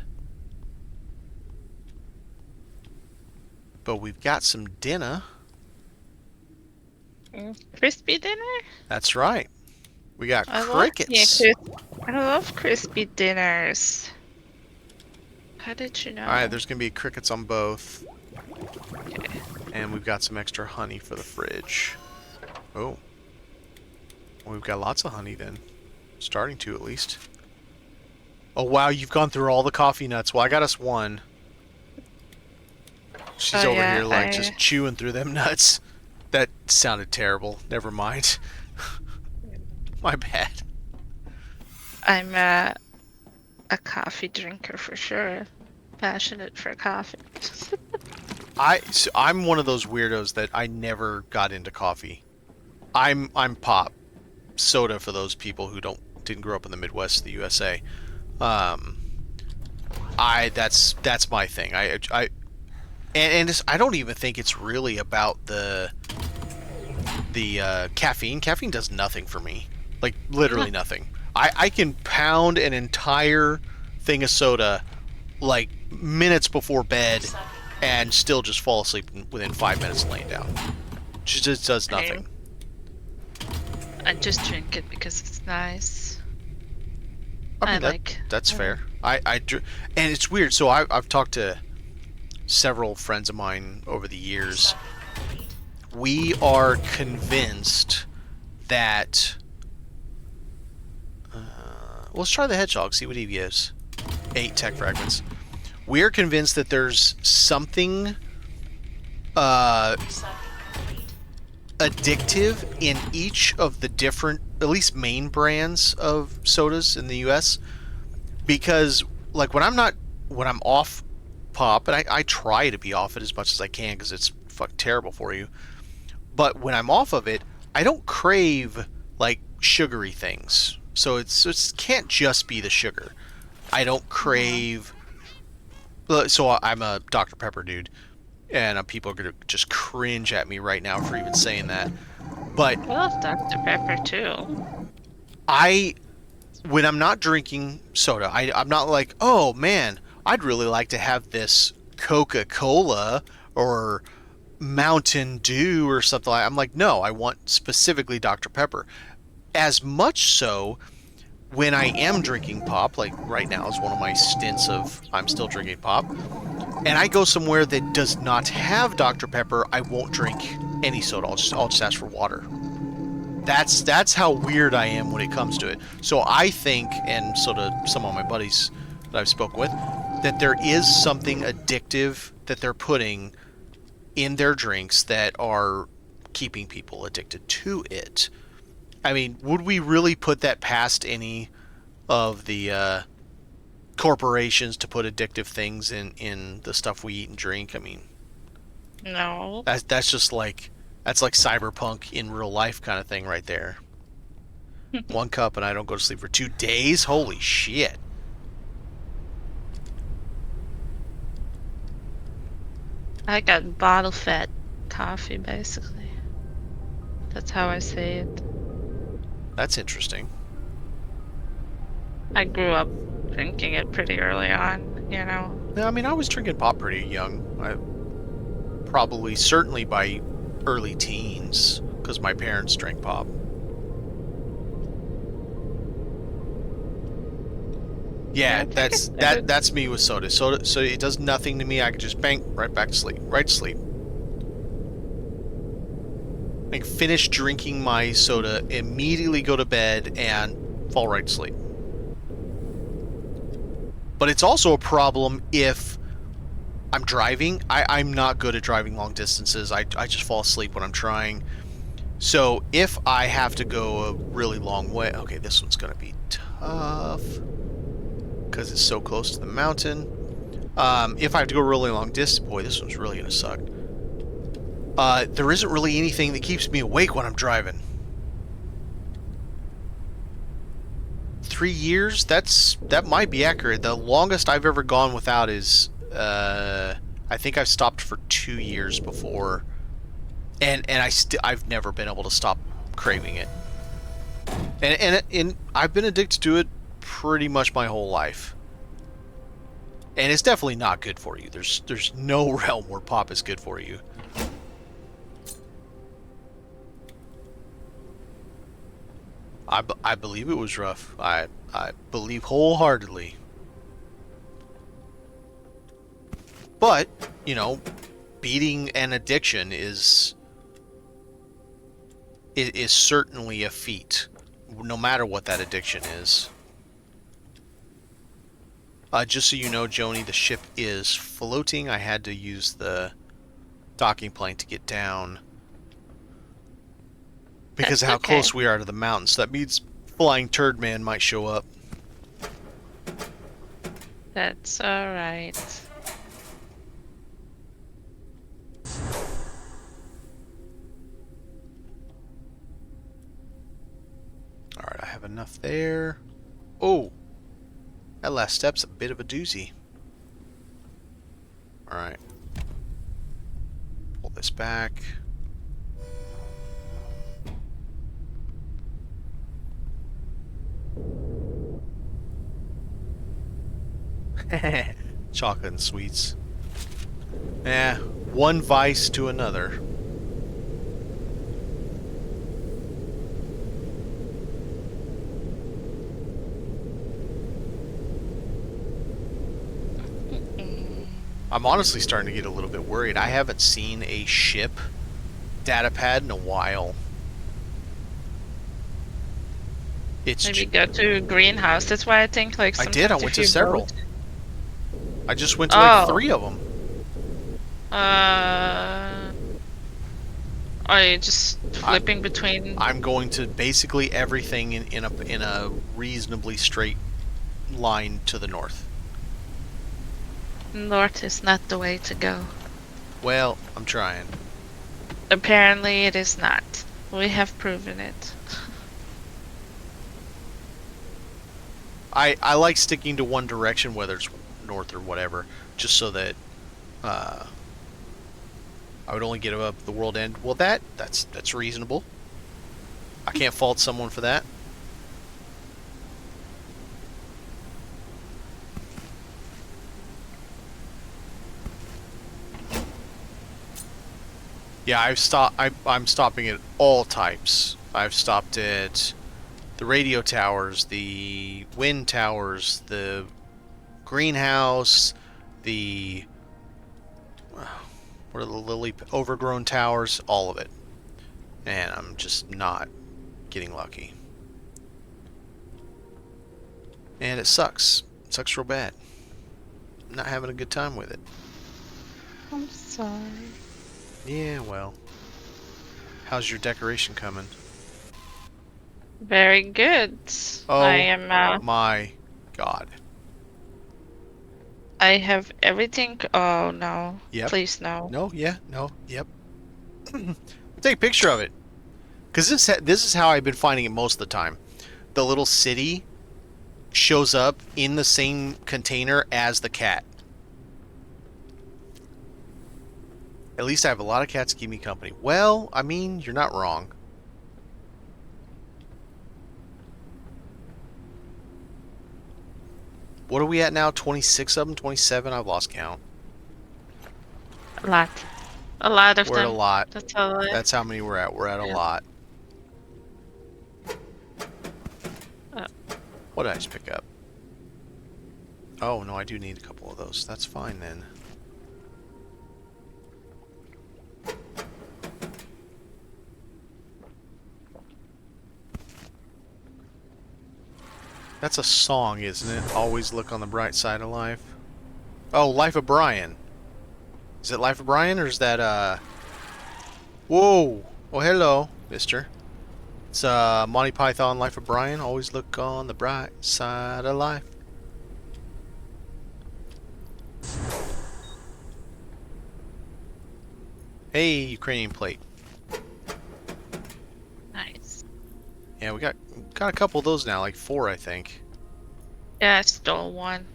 But we've got some dinner. Crispy dinner? That's right. We got crickets. I love crispy dinners. How did you know? Alright, there's going to be crickets on both. Okay. And we've got some extra honey for the fridge. Oh. Well, we've got lots of honey then. Starting to, at least. Oh, wow, you've gone through all the coffee nuts. Well, I got us one. She's over here, like, just chewing through them nuts. That sounded terrible. Never mind. My bad. I'm a coffee drinker for sure. Passionate for coffee. I'm one of those weirdos that I never got into coffee. I'm pop. Soda for those people who didn't grow up in the Midwest of the USA. That's my thing. I don't even think it's really about the caffeine. Caffeine does nothing for me. Like, literally nothing. I can pound an entire thing of soda, like, minutes before bed, and still just fall asleep within 5 minutes laying down. It just does nothing. I just drink it because it's nice. I mean, that's fair. And it's weird. So I've talked to several friends of mine over the years. We are convinced that... let's try the hedgehog, see what he gives. 8 tech fragments. We're convinced that there's something addictive in each of the different, at least main brands of sodas in the US, because like when I'm off pop, and I try to be off it as much as I can because it's fucking terrible for you, but when I'm off of it, I don't crave like sugary things. So it can't just be the sugar. I don't crave. So I'm a Dr. Pepper dude, and people are gonna just cringe at me right now for even saying that. But I love Dr. Pepper too. When I'm not drinking soda, I'm not like, oh man, I'd really like to have this Coca-Cola or Mountain Dew or something like that. I'm like, no, I want specifically Dr. Pepper. As much so, when I am drinking pop, like right now is one of my stints of I'm still drinking pop, and I go somewhere that does not have Dr. Pepper, I won't drink any soda. I'll just ask for water. That's how weird I am when it comes to it. So I think, and so do some of my buddies that I've spoken with, that there is something addictive that they're putting in their drinks that are keeping people addicted to it. I mean, would we really put that past any of the corporations to put addictive things in the stuff we eat and drink? I mean, No. That's just like cyberpunk in real life kind of thing right there. 1 cup and I don't go to sleep for 2 days. Holy shit! I got bottle-fed coffee, basically. That's how I say it. That's interesting. I grew up drinking it pretty early on, you know. Yeah, I mean, I was drinking pop pretty young. Certainly by early teens, because my parents drank pop. Yeah, that's me with soda. So it does nothing to me. I can just bang right back to sleep, right to sleep. Like finish drinking my soda, immediately go to bed, and fall right to sleep. But it's also a problem if I'm driving. I'm not good at driving long distances. I just fall asleep when I'm trying. So if I have to go a really long way, okay, this one's gonna be tough because it's so close to the mountain. If I have to go a really long distance, boy, this one's really gonna suck. There isn't really anything that keeps me awake when I'm driving. 3 years? That might be accurate. The longest I've ever gone without is I think I've stopped for 2 years before, and I've never been able to stop craving it. And I've been addicted to it pretty much my whole life. And it's definitely not good for you. There's no realm where pop is good for you. I believe it was rough. I believe wholeheartedly. But, you know, beating an addiction is certainly a feat, no matter what that addiction is. Just so you know, Joni, the ship is floating. I had to use the docking plank to get down because of how close we are to the mountain. So that means Flying Turd Man might show up. That's alright. Alright, I have enough there. Oh! That last step's a bit of a doozy. Alright. Pull this back. Chocolate and sweets. One vice to another. I'm honestly starting to get a little bit worried. I haven't seen a ship data pad in a while. Maybe go to a greenhouse. That's why I think like I did. I went to several. Boat. I just went to like 3 of them. Are you just flipping between? I'm going to basically everything in a reasonably straight line to the north. North is not the way to go. Well, I'm trying. Apparently it is not. We have proven it. I like sticking to one direction, whether it's north or whatever, just so that I would only get up the world end. Well, that's reasonable. I can't fault someone for that. Yeah, I'm stopping at all types. I've stopped at the radio towers, the wind towers, the greenhouse, the what are the lily overgrown towers, all of it. And I'm just not getting lucky. And it sucks. It sucks real bad. I'm not having a good time with it. I'm sorry. Yeah, well. How's your decoration coming? Very good. Oh, I am my God. I have everything. Oh no! Yep. Please no. No. Yeah. No. Yep. Take a picture of it, because this is how I've been finding it most of the time. The little city shows up in the same container as the cat. At least I have a lot of cats to keep me company. Well, I mean, you're not wrong. What are we at now? 26 of them? 27? I've lost count. A lot. A lot of We're at them. a lot. That's all. That's how many we're at. We're at a lot. What did I just pick up? Oh, no, I do need a couple of those. That's fine then. That's a song, isn't it? Always look on the bright side of life. Oh, Life of Brian. Is it Life of Brian, or is that, Whoa! Oh, hello, mister. It's, Monty Python, Life of Brian. Always look on the bright side of life. Hey, Ukrainian plate. Nice. Yeah, we got a couple of those now, like 4, I think. Yeah, I stole one.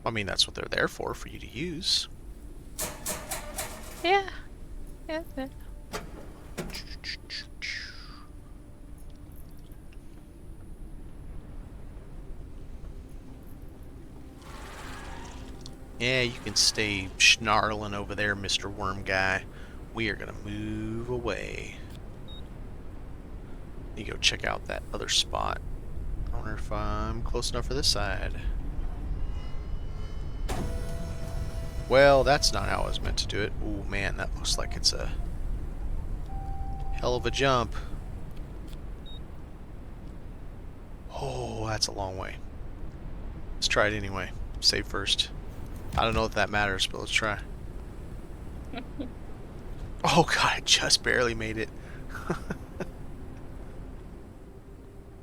I mean, that's what they're there for you to use. Yeah. Yeah. Yeah. Yeah, you can stay snarling over there, Mr. Worm Guy. We are gonna move away. You go check out that other spot. I wonder if I'm close enough for this side. Well, that's not how I was meant to do it. Ooh, man, that looks like it's a hell of a jump. Oh, that's a long way. Let's try it anyway. Save first. I don't know if that matters, but let's try. Oh god, I just barely made it.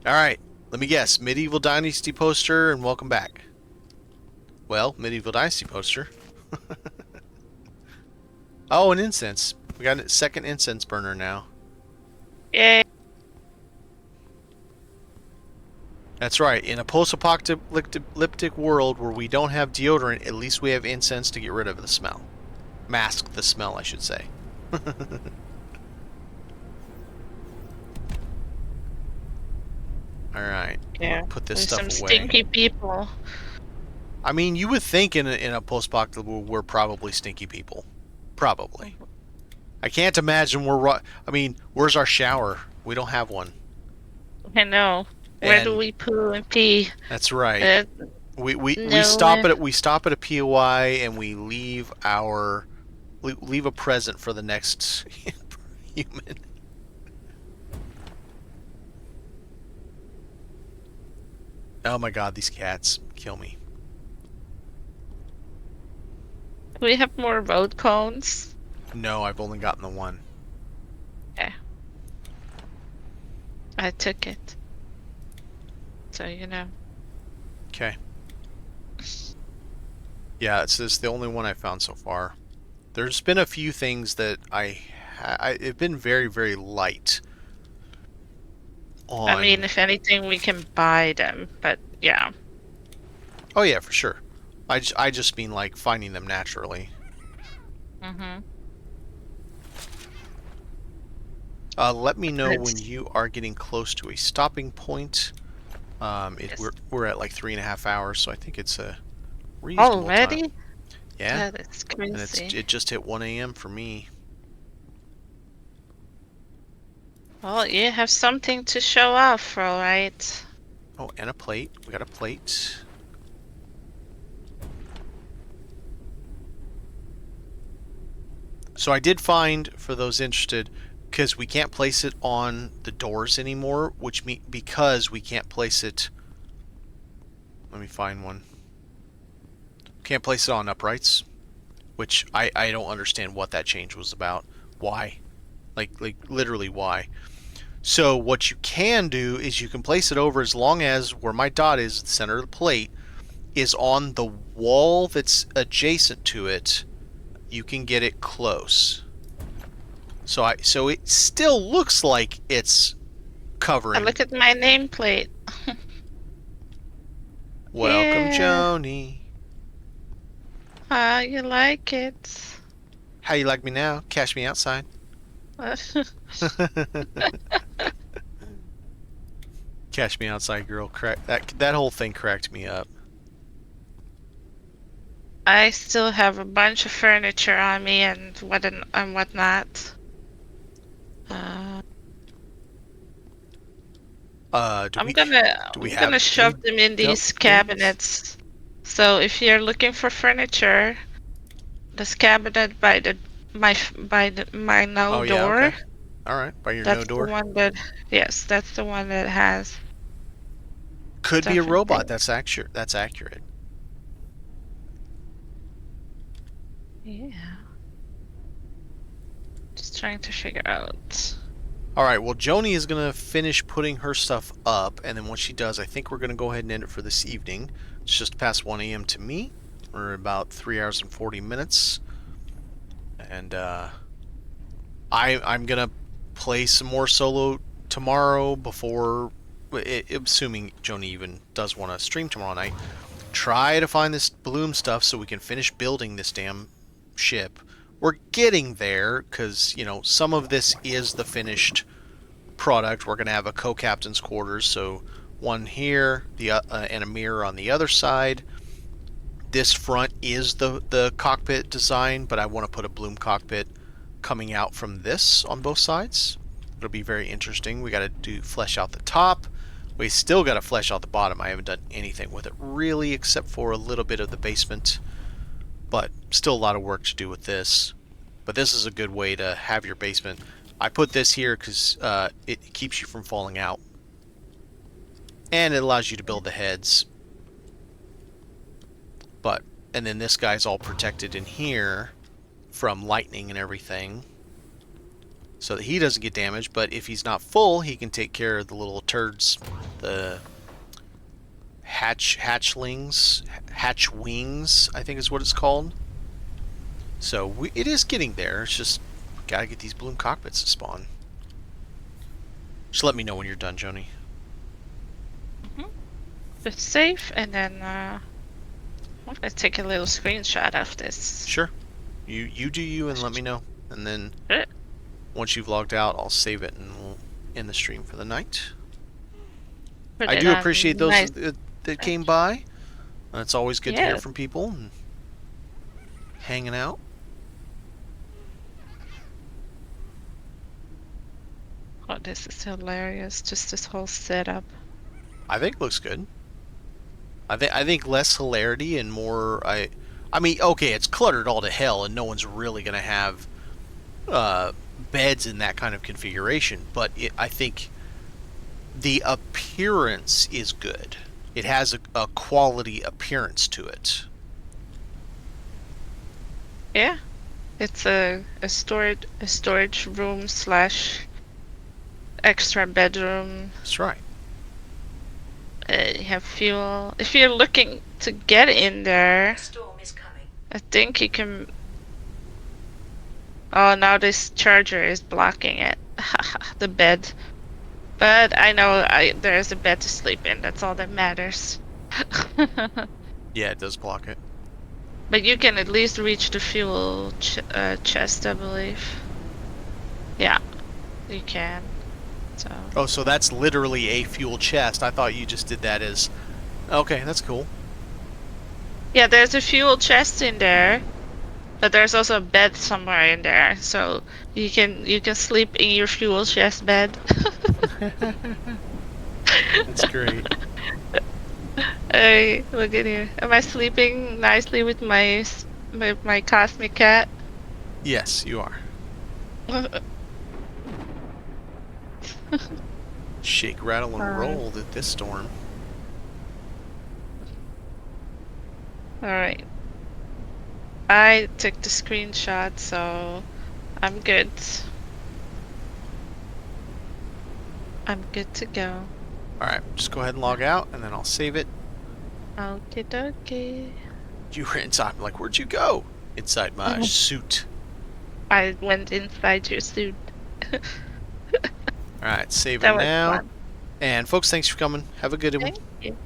Alright, let me guess. Medieval Dynasty poster, and welcome back. Well, Medieval Dynasty poster. Oh, an incense. We got a second incense burner now. Yay. That's right. In a post-apocalyptic world where we don't have deodorant, at least we have incense to get rid of the smell. Mask the smell, I should say. Alright. Yeah. Put this There's stuff some away. stinky people. I mean, you would think in a post-apocalyptic world we're probably stinky people. Probably. I can't imagine I mean, where's our shower? We don't have one. I know. Where do And- we poo and pee? That's right. We No stop way. at a POI and we leave a present for the next human. Oh my god, these cats kill me. Do we have more road cones? No, I've only gotten the one. Yeah. I took it. So you know. Okay. Yeah, it's the only one I found so far. There's been a few things that it's been very, very light. I mean, if anything, we can buy them, but yeah. Oh yeah, for sure. I just mean like finding them naturally. Mm-hmm. Let me know when Let's- you are getting close to a stopping point. Yes. We're at like 3.5 hours, so I think it's a reasonable Already? time. Yeah, That's and crazy. it just hit 1 a.m. for me. Well, you have something to show off, alright? Oh, and a plate. We got a plate. So I did find, for those interested, because we can't place it on the doors anymore, because we can't place it. Let me find one. Can't place it on uprights, which I don't understand what that change was about. Why? Like literally why? So what you can do is you can place it over as long as where my dot is, the center of the plate, is on the wall that's adjacent to it, you can get it close. So it still looks like it's covering. Look at my nameplate. Welcome, Yeah. Joni. How you like it? How you like me now? Cash me outside. Cash me outside, girl. That whole thing cracked me up. I still have a bunch of furniture on me and whatnot. Do we I'm gonna shove them in these cabinets. So if you're looking for furniture, this cabinet by my no Oh yeah, door. okay. All right, by your That's no the door. one that yes, that's the one that has Could be a stuff in robot. there. That's accurate. Yeah. Just trying to figure out. All right. Well, Joni is gonna finish putting her stuff up, and then once she does, I think we're gonna go ahead and end it for this evening. It's just past 1 a.m. to me. We're about 3 hours and 40 minutes, and I'm gonna play some more solo tomorrow before, assuming Joni even does want to stream tomorrow night. Try to find this bloom stuff so we can finish building this damn ship. We're getting there because, you know, some of this is the finished product. We're going to have a co-captain's quarters, so one here, and a mirror on the other side. This front is the cockpit design, but I want to put a bloom cockpit coming out from this on both sides. It'll be very interesting. We got to flesh out the top. We still got to flesh out the bottom. I haven't done anything with it really, except for a little bit of the basement. But still a lot of work to do with this. But this is a good way to have your basement. I put this here because it keeps you from falling out. And it allows you to build the heads. And then this guy's all protected in here from lightning and everything, so that he doesn't get damaged. But if he's not full, he can take care of the little turds, the hatchlings, hatchwings, I think is what it's called. So it is getting there. It's just gotta get these bloom cockpits to spawn. Just let me know when you're done, Joni. Just save, and then I'm gonna take a little screenshot of this. Sure. You do you and let me know, and then Sure. once you've logged out, I'll save it and we'll end the stream for the night. Put I it do on appreciate those nice- that came by. It's always good to hear Yeah. from people and hanging out. Oh, this is hilarious! Just this whole setup. I think it looks good. I think less hilarity and more. I mean, okay, it's cluttered all to hell, and no one's really gonna have beds in that kind of configuration. But I think the appearance is good. It has a quality appearance to it. Yeah, it's a storage room / extra bedroom. That's right. You have fuel. If you're looking to get in there, A storm is coming. I think you can. Oh, now this charger is blocking it. The bed. But I know there's a bed to sleep in. That's all that matters. Yeah, it does block it. But you can at least reach the fuel chest, I believe. Yeah, you can. So. Oh, so that's literally a fuel chest. I thought you just did that as... Okay, that's cool. Yeah, there's a fuel chest in there, but there's also a bed somewhere in there, so you can sleep in your fuel chest bed. That's great. Hey, look at here. Am I sleeping nicely with my cosmic cat? Yes, you are. Shake, rattle, and roll at this storm. Alright. I took the screenshot, so I'm good. I'm good to go. Alright, just go ahead and log out, and then I'll save it. Okie dokie. You were inside. I'm like, where'd you go? Inside my suit. I went inside your suit. Alright, That saving was now. fun. And folks, thanks for coming. Have a good one. Thank you.